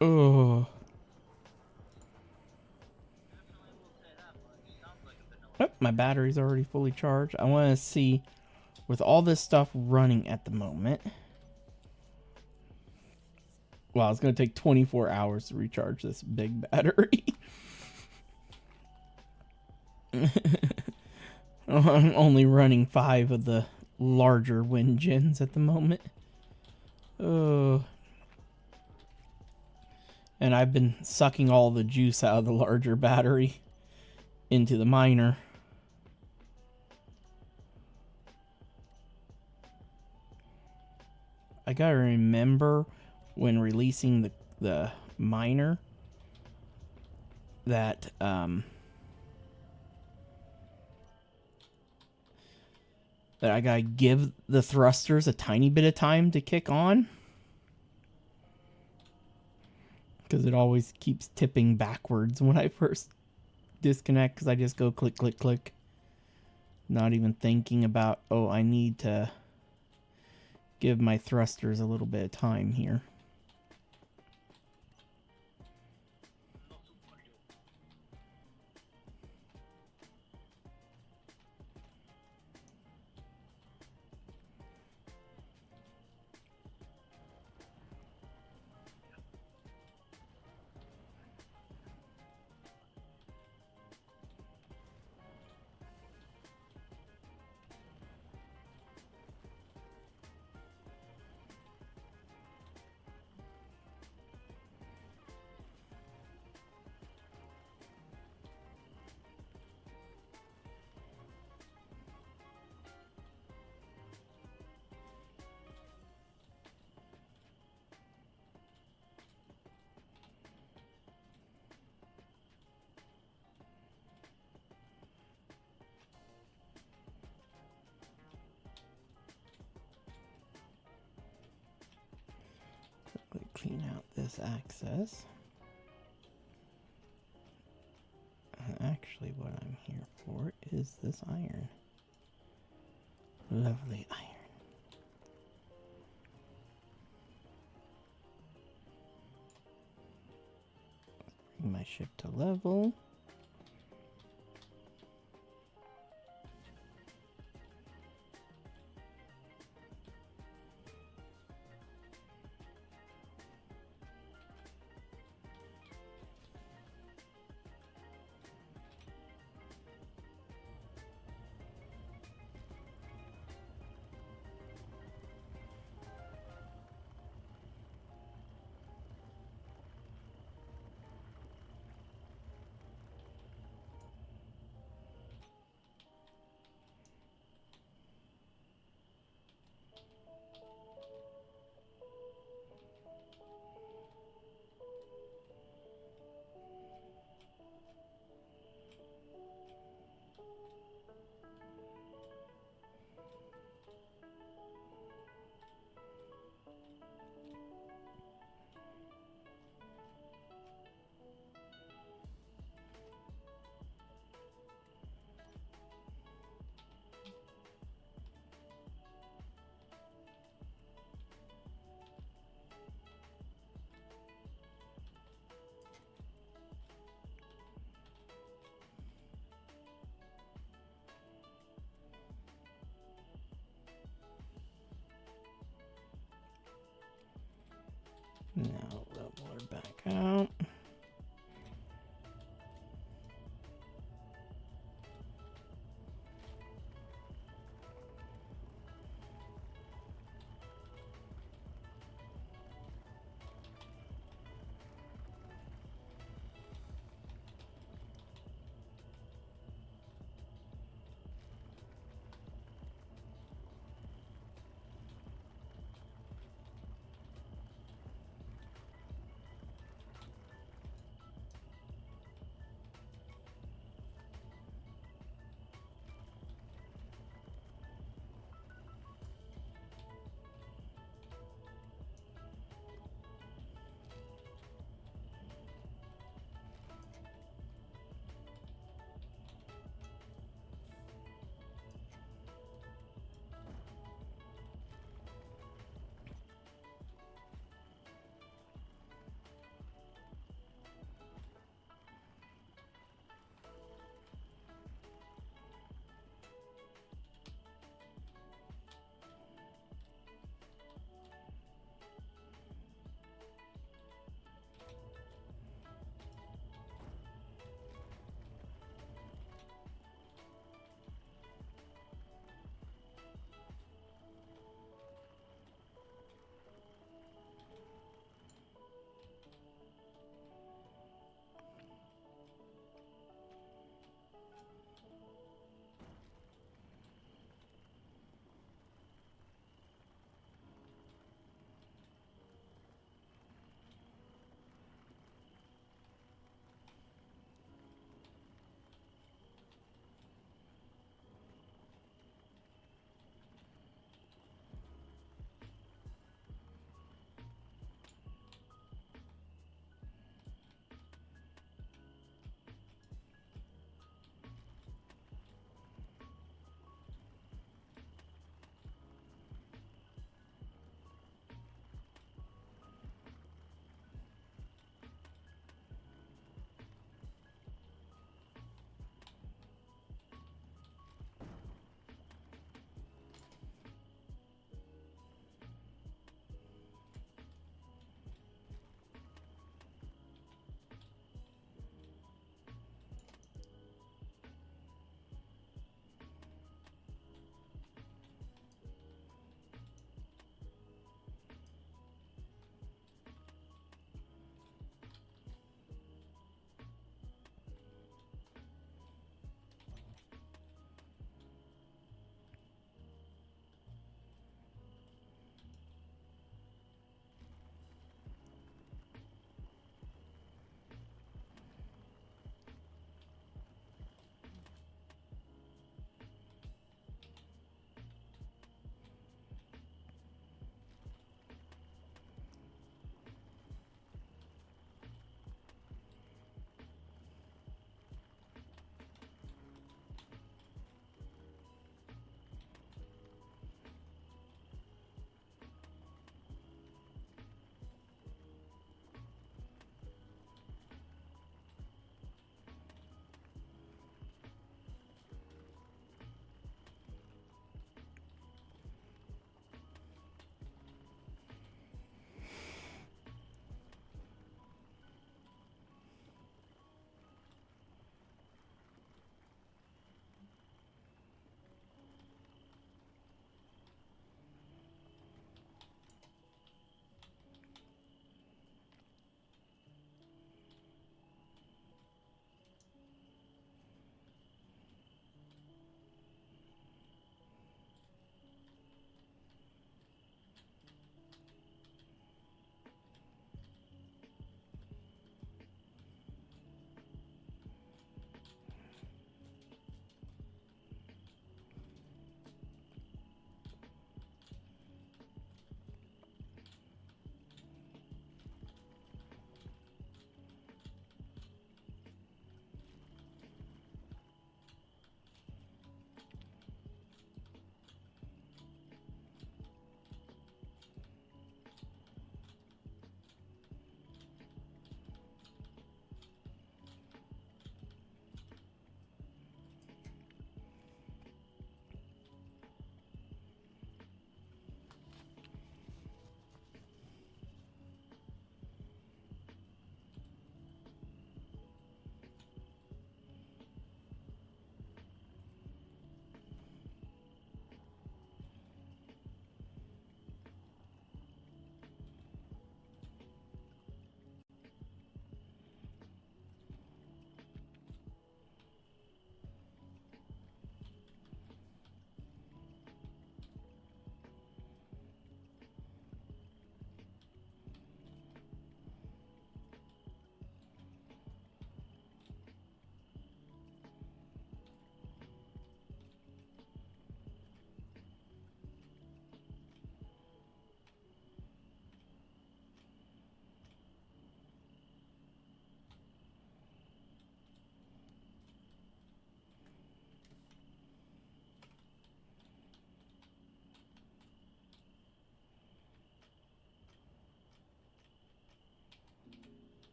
Oh. Definitely will say that much. Sounds like a vanilla. Oh, my battery's already fully charged. I want to see, with all this stuff running at the moment. Wow, it's going to take 24 hours to recharge this big battery. I'm only running 5 of the larger wind gens at the moment. Oh. And I've been sucking all the juice out of the larger battery into the minor. I gotta remember when releasing the minor that that I gotta give the thrusters a tiny bit of time to kick on, because it always keeps tipping backwards when I first disconnect, because I just go click click click, not even thinking about, oh, I need to give my thrusters a little bit of time here. Clean out this access. Actually, what I'm here for is this iron. Lovely iron. Bring my Ship to level. Now level her back out.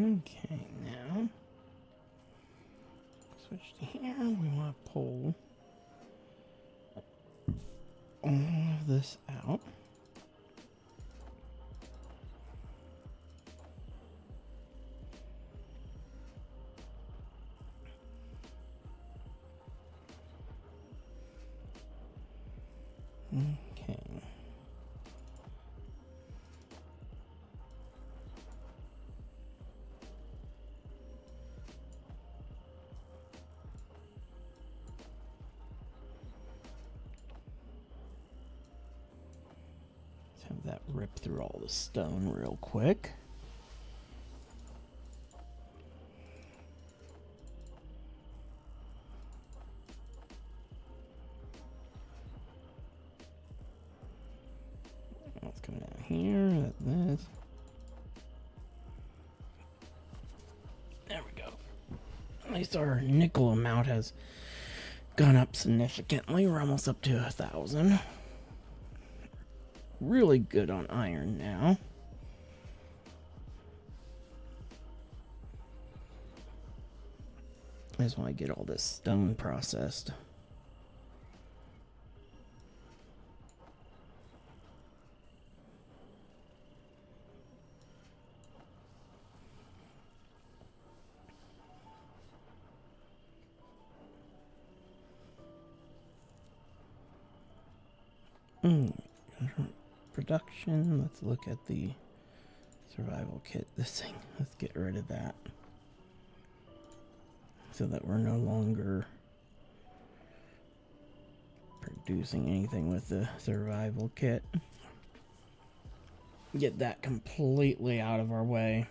Okay, now switch to here. We want to pull all of this out. Okay. Let's have that rip through all the stone real quick. Let's come down here, at this. There we go. At least our nickel amount has gone up significantly. We're almost up to 1,000. Really good on iron now. I just want to get all this stone processed. Production. Let's look at the survival kit. This thing. Let's get rid of that. So that we're no longer producing anything with the survival kit. Get that completely out of our way.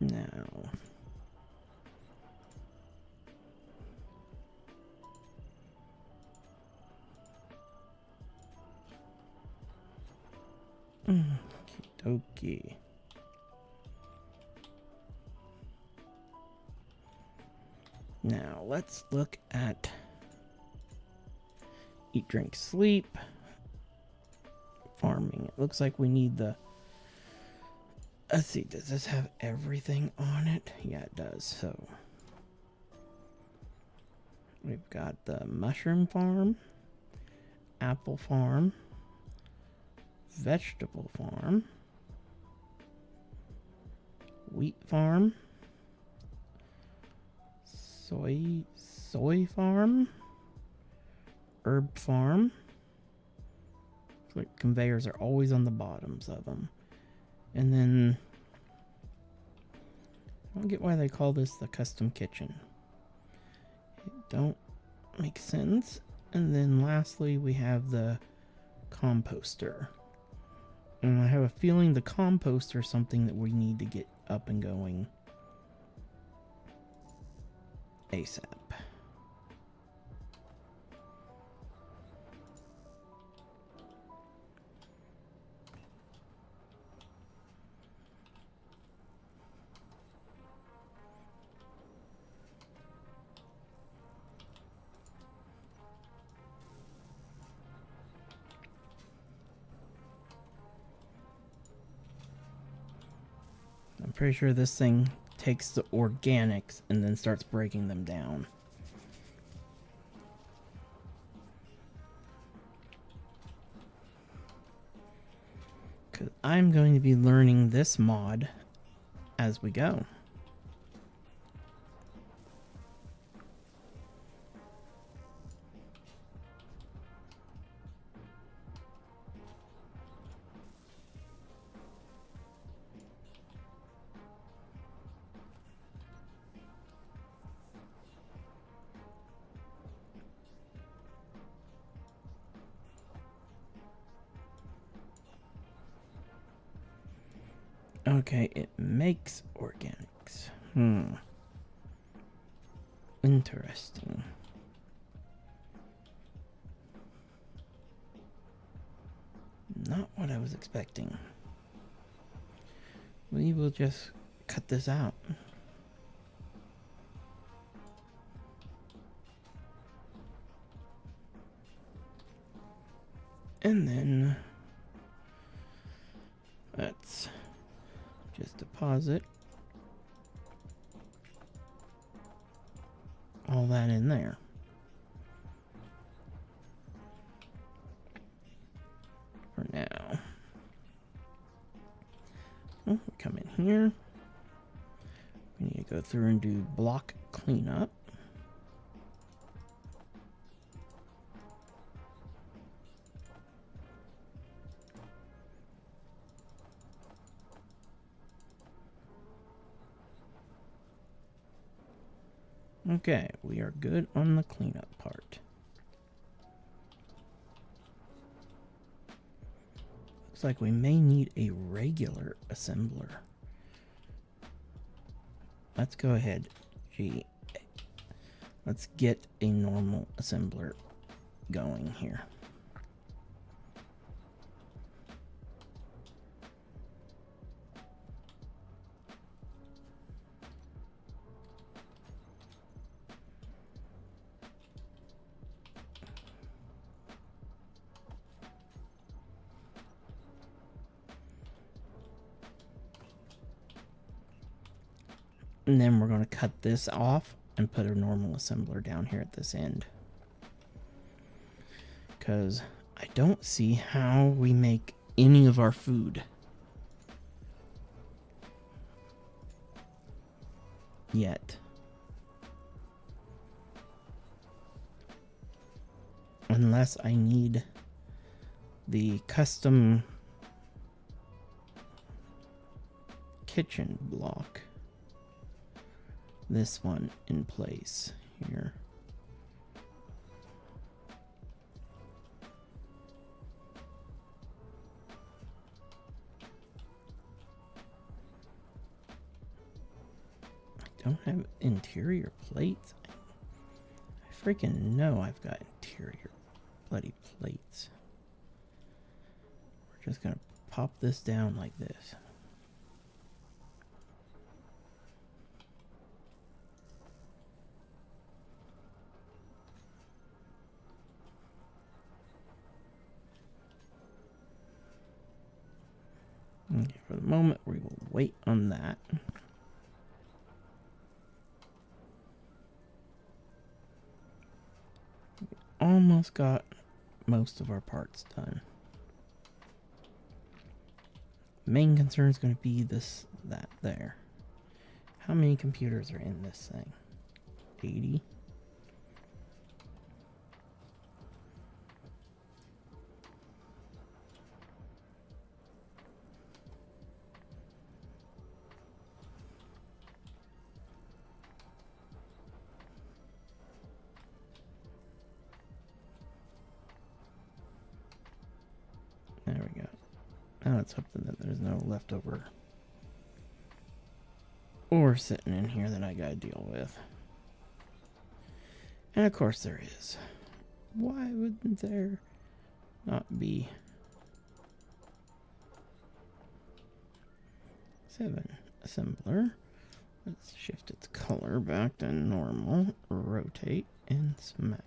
Now, okie. Now let's look at eat, drink, sleep, farming. It looks like we need the. Let's see, does this have everything on it? Yeah, it does. So we've got the mushroom farm, apple farm, vegetable farm, wheat farm, soy farm, herb farm. It's like conveyors are always on the bottoms of them. And then I don't get why they call this the custom kitchen. It don't make sense. And then lastly, we have the composter. And I have a feeling the composter is something that we need to get up and going ASAP. I'm pretty sure this thing takes the organics and then starts breaking them down. Because I'm going to be learning this mod as we go. Okay, it makes organics. Interesting. Not what I was expecting. We will just cut this out. And then let's just deposit all that in there. For now. Oh, we come in here. We need to go through and do block cleanup. Okay, we are good on the cleanup part. Looks like we may need a regular assembler. Let's go ahead. Let's get a normal assembler going here. And then we're going to cut this off and put a normal assembler down here at this end. Because I don't see how we make any of our food yet. Unless I need the custom kitchen block. This one in place here. I don't have interior plates. I freaking know I've got interior bloody plates. We're just gonna pop this down like this. Okay, for the moment, we will wait on that. We almost got most of our parts done. Main concern is going to be that there. How many computers are in this thing? 80? There we go. Now let's hope that there's no leftover ore sitting in here that I gotta deal with. And of course there is. Why wouldn't there not be? 7 assembler. Let's shift its color back to normal. Rotate and smack.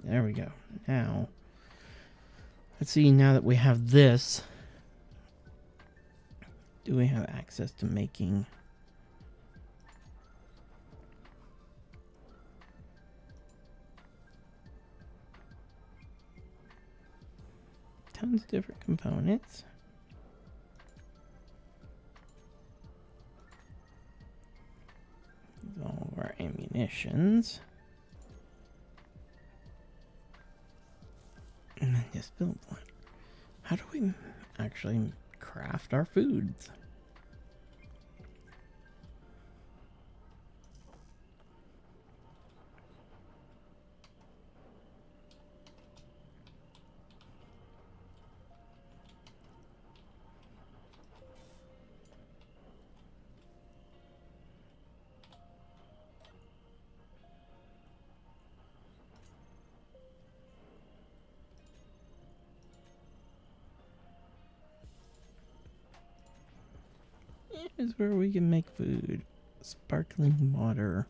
There we go. Now, let's see, now that we have this, do we have access to making tons of different components? All of our ammunitions. And then just build one. How do we actually craft our foods? is where we can make food. Sparkling water.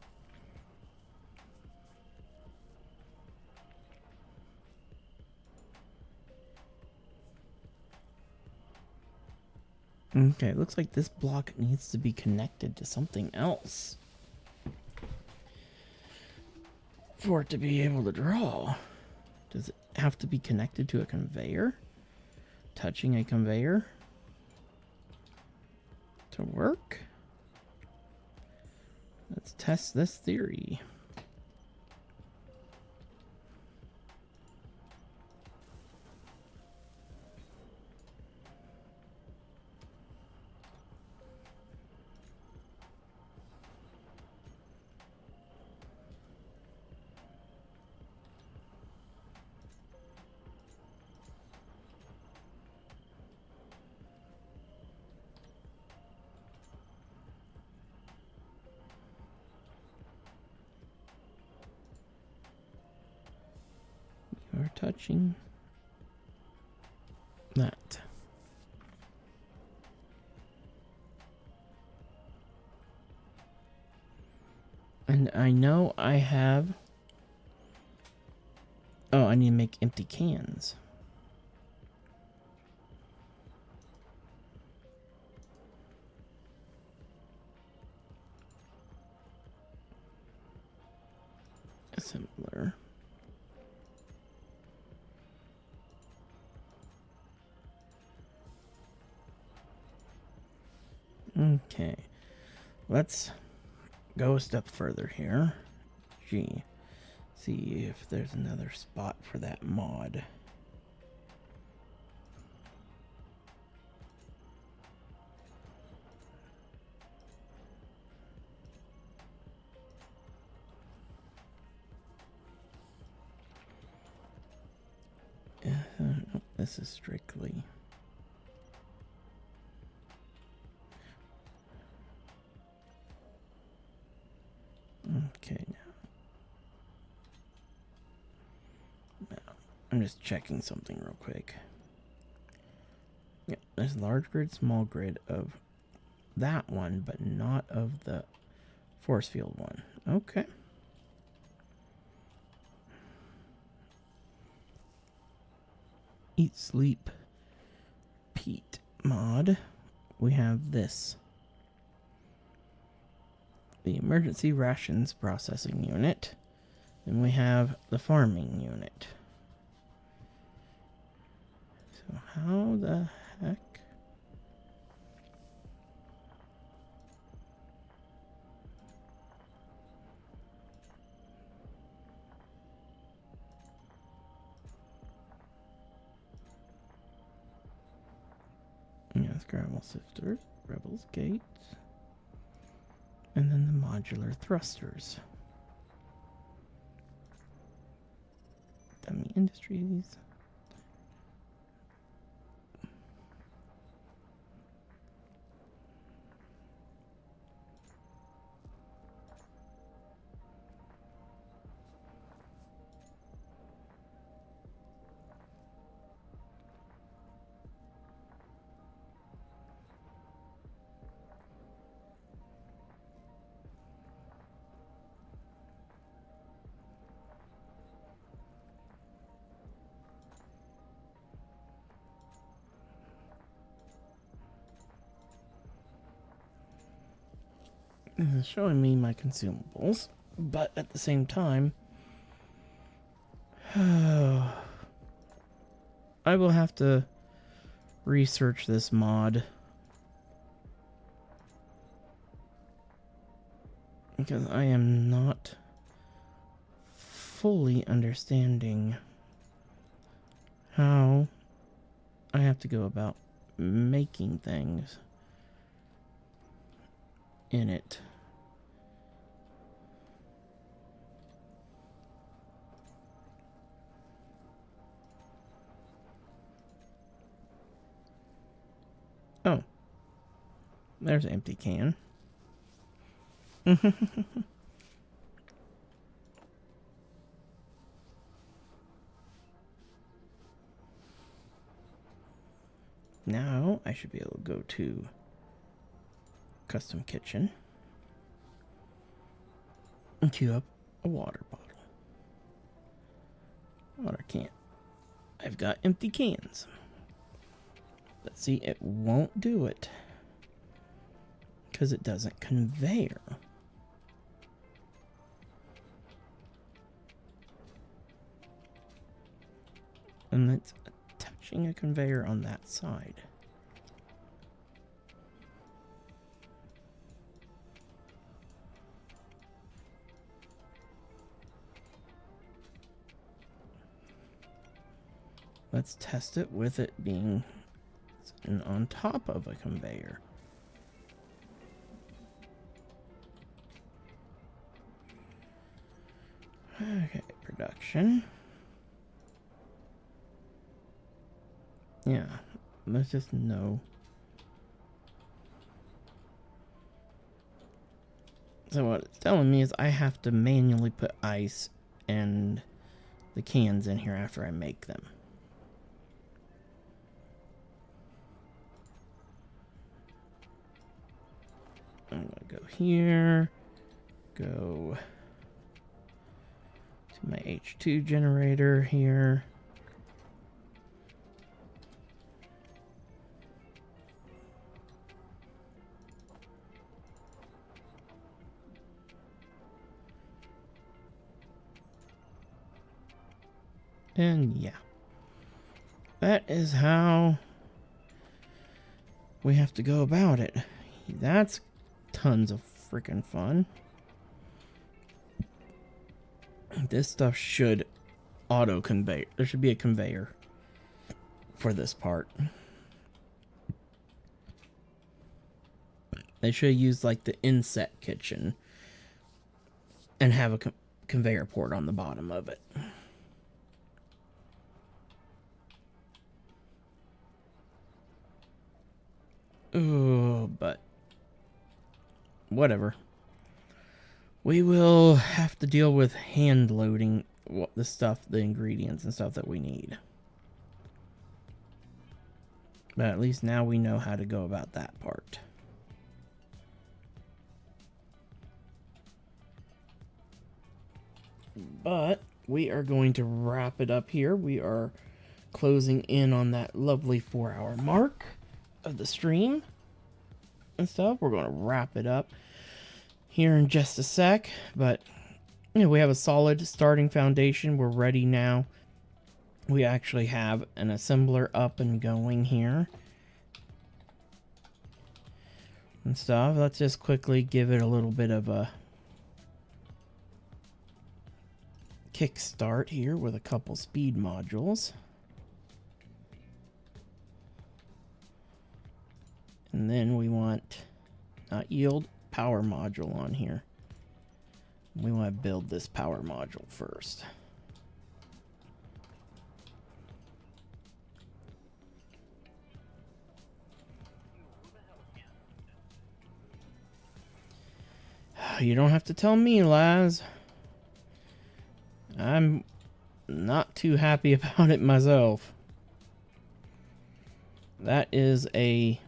Okay, looks like this block needs to be connected to something else for it to be able to draw. Does it have to be connected to a conveyor? Touching a conveyor to work? Let's test this theory. You're touching that. And I know I have... Oh, I need to make empty cans. Assembler. Okay. Let's go a step further here. Gee. See if there's another spot for that mod. No, this is strictly... Okay, now, I'm just checking something real quick. Yeah, there's large grid, small grid of that one, but not of the force field one. Okay. Eat, sleep, Pete mod. We have this. The emergency rations processing unit. Then we have the farming unit. So how the heck? Yes, gravel sifters, rebels gates. And then the modular thrusters. Dummy Industries. This is showing me my consumables, but at the same time, I will have to research this mod because I am not fully understanding how I have to go about making things in it. Oh, there's an empty can. Now I should be able to go to custom kitchen. And queue up a water bottle. Water can. I've got empty cans. Let's see, it won't do it. Because it doesn't conveyor. And it's touching a conveyor on that side. Let's test it with it being on top of a conveyor. Okay, production. Yeah, let's just know. So what it's telling me is I have to manually put ice and the cans in here after I make them. I'm gonna go here, go to my H2 generator here. And yeah, that is how we have to go about it. That's tons of freaking fun. This stuff should auto convey. There should be a conveyor for this part. They should use like the inset kitchen and have a conveyor port on the bottom of it. Oh, but whatever. We will have to deal with hand loading the stuff, the ingredients and stuff that we need. But at least now we know how to go about that part. But we are going to wrap it up here. We are closing in on that lovely 4-hour mark of the stream and stuff. We're going to wrap it up here in just a sec, but you know, we have a solid starting foundation. We're ready now. We actually have an assembler up and going here and stuff. Let's just quickly give it a little bit of a kickstart here with a couple speed modules. And then we want not yield, power module on here. We want to build this power module first. You don't have to tell me, Laz. I'm not too happy about it myself. That is a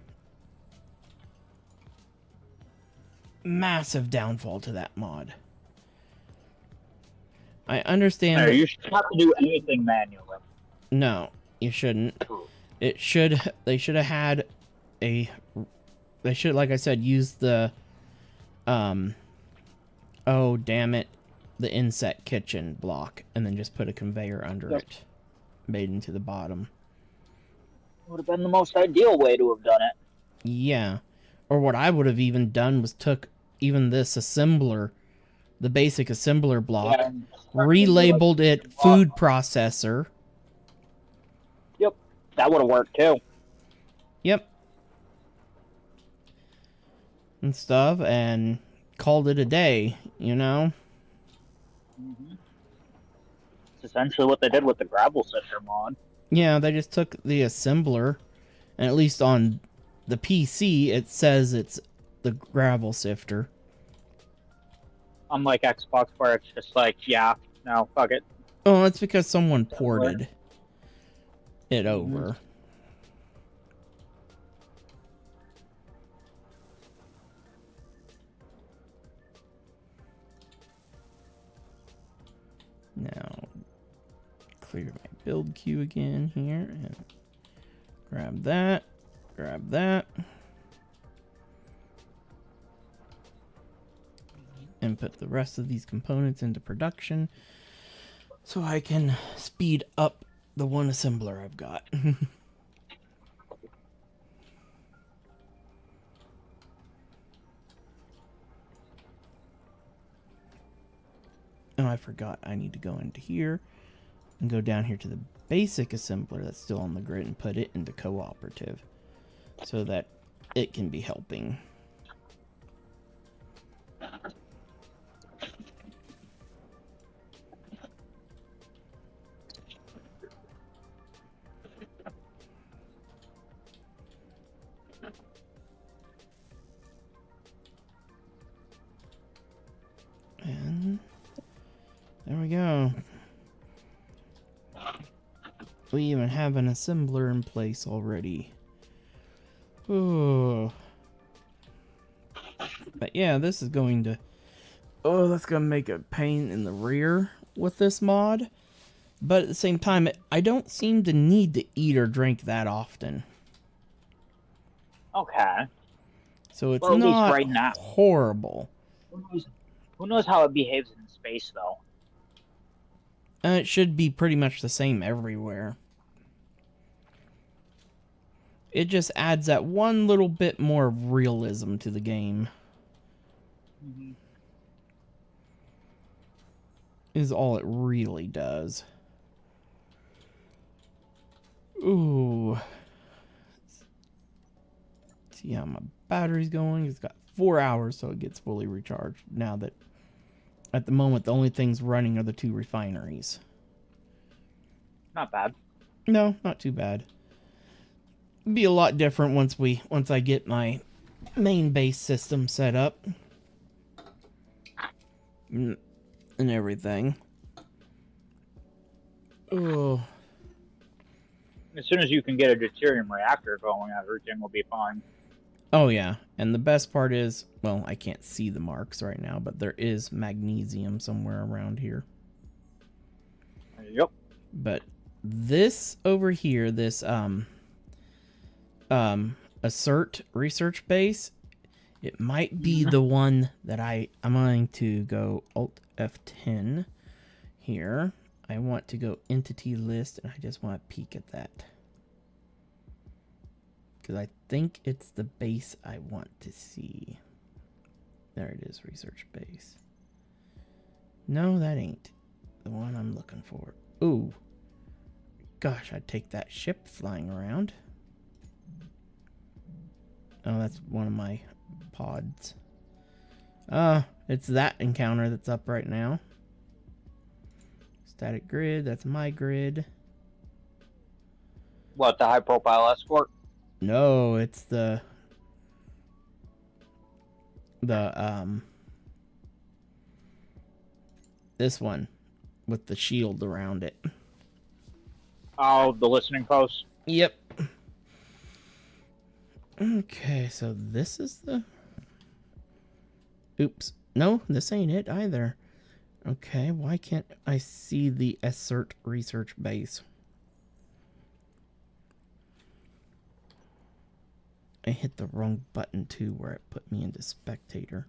massive downfall to that mod. I understand. No, you should have to do anything manually. No, you shouldn't. They should have had a. They should, like I said, use the. Oh damn it, the inset kitchen block, and then just put a conveyor under it, made into the bottom. Would have been the most ideal way to have done it. Yeah. Or what I would have even done was took even this assembler, the basic assembler block, relabeled it food processor. Yep, that would have worked too. Yep. And stuff, and called it a day, you know? Mm-hmm. It's essentially what they did with the gravel sifter mod. Yeah, they just took the assembler, and at least on the PC, it says it's the gravel sifter. Unlike Xbox, where it's just like, yeah, no, fuck it. Oh, that's because someone ported it over. clear my build queue again here and grab that. Grab that. And put the rest of these components into production so I can speed up the one assembler I've got. Oh, I forgot. I need to go into here and go down here to the basic assembler that's still on the grid and put it into cooperative so that it can be helping. And there we go. We even have an assembler in place already. Oh. But yeah, this is going to... Oh, that's going to make a pain in the rear with this mod. But at the same time, I don't seem to need to eat or drink that often. Okay. So it's Well, at least not right now. horrible. Who knows how it behaves in space, though? And it should be pretty much the same everywhere. It just adds that one little bit more realism to the game. Mm-hmm. Is all it really does. Ooh. See how my battery's going. It's got 4 hours, so it gets fully recharged. Now that, at the moment, the only things running are the 2 refineries. Not bad. No, not too bad. It'll be a lot different once I get my main base system set up. And everything. Oh. As soon as you can get a deuterium reactor going, everything will be fine. Oh, yeah. And the best part is, well, I can't see the marks right now, but there is magnesium somewhere around here. Yep. But this over here, this assert research base, it might be the one that I'm going to go Alt F10 here. I want to go entity list, and I just want to peek at that. Because I think it's the base I want to see. There it is, research base. No, that ain't the one I'm looking for. Ooh. Gosh, I'd take that ship flying around. Oh, that's one of my pods. It's that encounter that's up right now. Static grid, that's my grid. What, the high profile escort? No, it's the this one with the shield around it. Oh, the listening post? Yep. Okay, so this is the... Oops. No, this ain't it either. Okay, why can't I see the assert research base? I hit the wrong button too, where it put me into spectator.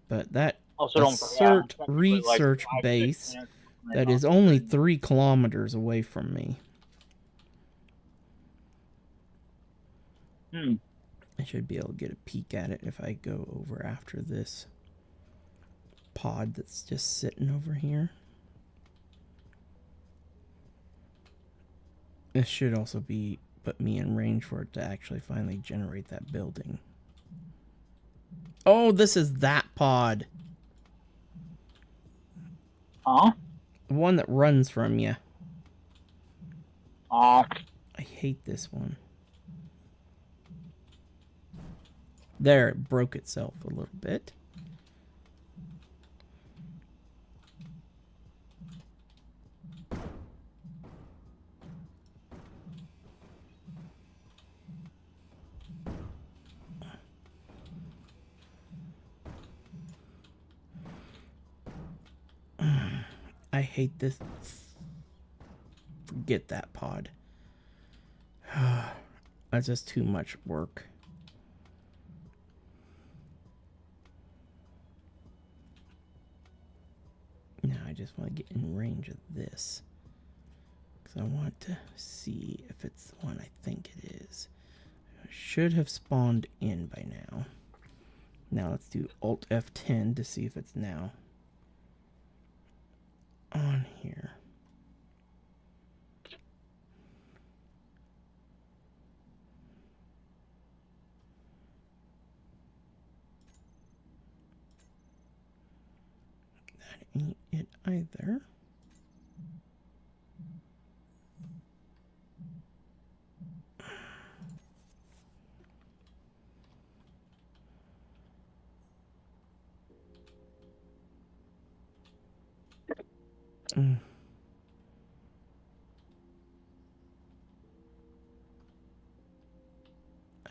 But that Also, don't assert forget, research like, base that is only 3 kilometers away from me. I should be able to get a peek at it if I go over after this pod that's just sitting over here. This should also put me in range for it to actually finally generate that building. Oh, this is that pod. Huh? The one that runs from you. Oh. I hate this one. There, it broke itself a little bit. I hate this. Forget that pod. That's just too much work. Now I just want to get in range of this. Because I want to see if it's the one I think it is. I should have spawned in by now. Now let's do Alt F10 to see if it's now on here. That ain't it either.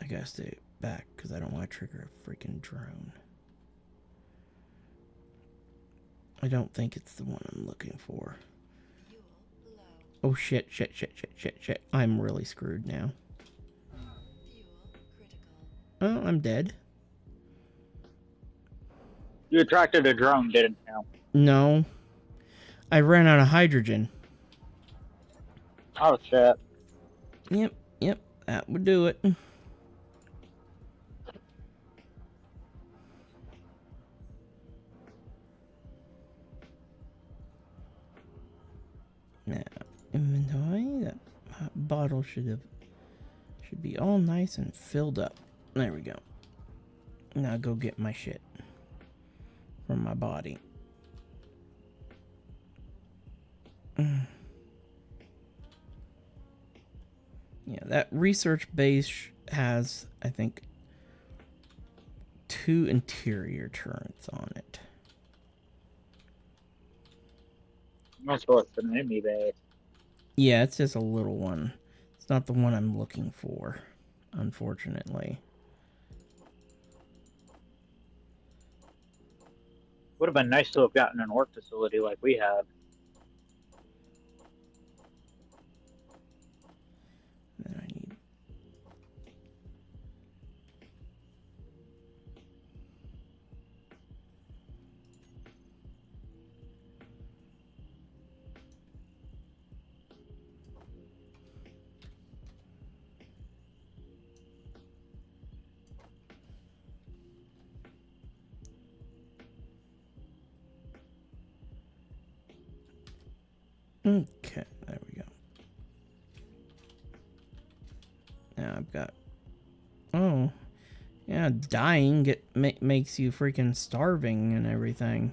I gotta stay back because I don't want to trigger a freaking drone. I don't think it's the one I'm looking for. Oh shit. I'm really screwed now. Oh, I'm dead. You attracted a drone, didn't you? No. I ran out of hydrogen. Oh shit. Yep, that would do it. Now, inventory, that bottle should be all nice and filled up. There we go. Now go get my shit from my body. Yeah, that research base has, I think, 2 interior turrets on it. That's what's the enemy base. Yeah, it's just a little one. It's not the one I'm looking for, unfortunately. Would have been nice to have gotten an work facility like we have. Then I need... Okay, there we go. Now I've got... Oh, yeah, dying makes you freaking starving and everything.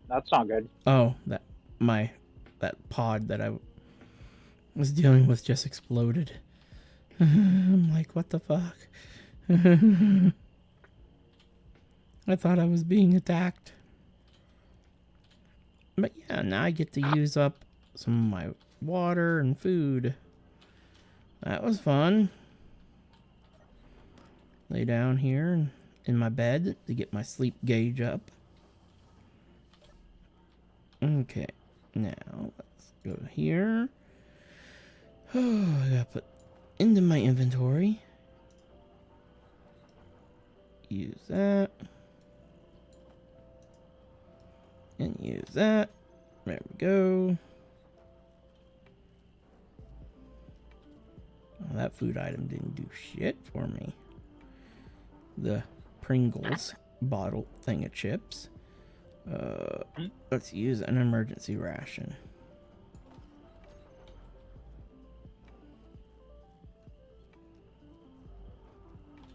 That's not good. Oh, that pod that I was dealing with just exploded. I'm like, what the fuck? I thought I was being attacked. But yeah, now I get to use up some of my water and food. That was fun. Lay down here in my bed to get my sleep gauge up. Okay, now let's go here. Oh, I gotta put into my inventory. Use that. And use that. There we go. Well, that food item didn't do shit for me. The Pringles bottle thing of chips. Let's use an emergency ration.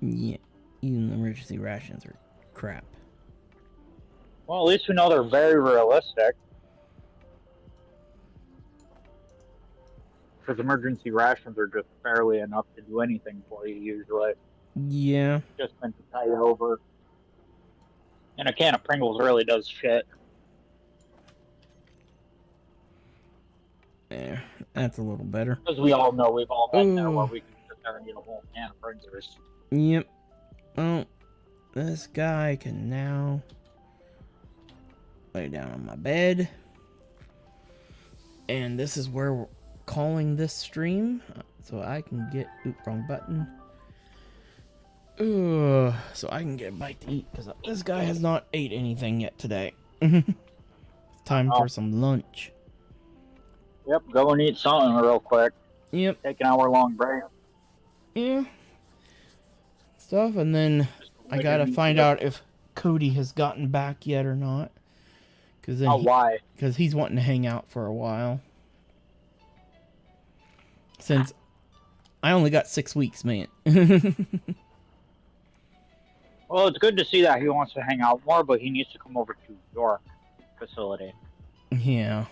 Yeah, even emergency rations are crap. Well, at least we know they're very realistic. Because emergency rations are just barely enough to do anything for you, usually. Yeah. Just meant to tie you over. And a can of Pringles really does shit. Yeah, that's a little better. As we all know, we've all been there where we can sit there and eat a whole can of Pringles. Yep. Oh, this guy can now lay down on my bed. And this is where we're calling this stream. So I can get... Oop, wrong button. So I can get a bite to eat. Because this guy has not ate anything yet today. Time for some lunch. Yep, go and eat something real quick. Yep. Take an hour-long break. Yeah. Stuff, and then I gotta find out if Cody has gotten back yet or not. Cause then Why? Because he's wanting to hang out for a while. Since I only got 6 weeks, man. Well, it's good to see that he wants to hang out more, but he needs to come over to your facility. Yeah.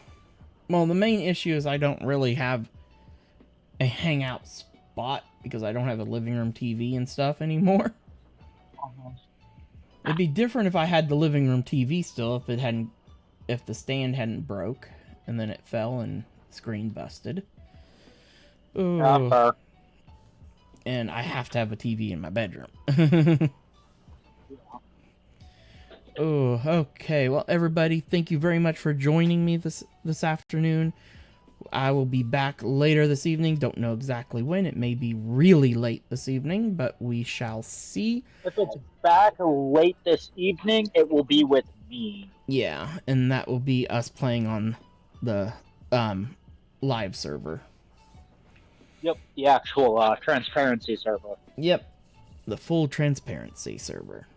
Well, the main issue is I don't really have a hangout spot because I don't have a living room TV and stuff anymore. It'd be different if I had the living room TV still, if the stand hadn't broke and then it fell and screen busted. Ooh. And I have to have a TV in my bedroom. Oh, okay. Well, everybody, thank you very much for joining me this afternoon. I will be back later this evening. Don't know exactly when. It may be really late this evening, but we shall see. If it's back late this evening, it will be with me. Yeah, and that will be us playing on the live server. Yep, the actual transparency server. Yep, the full transparency server.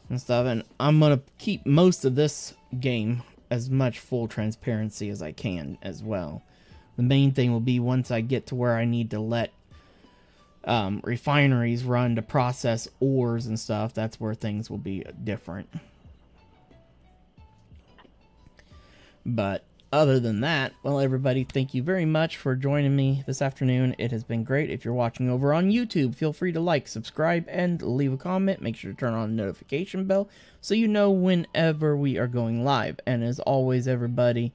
And stuff, and I'm gonna keep most of this game as much full transparency as I can as well. The main thing will be once I get to where I need to let refineries run to process ores and stuff, that's where things will be different. But other than that, well, everybody, thank you very much for joining me this afternoon. It has been great. If you're watching over on YouTube, feel free to like, subscribe, and leave a comment. Make sure to turn on the notification bell so you know whenever we are going live. And as always, everybody,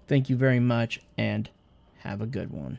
thank you very much, and have a good one.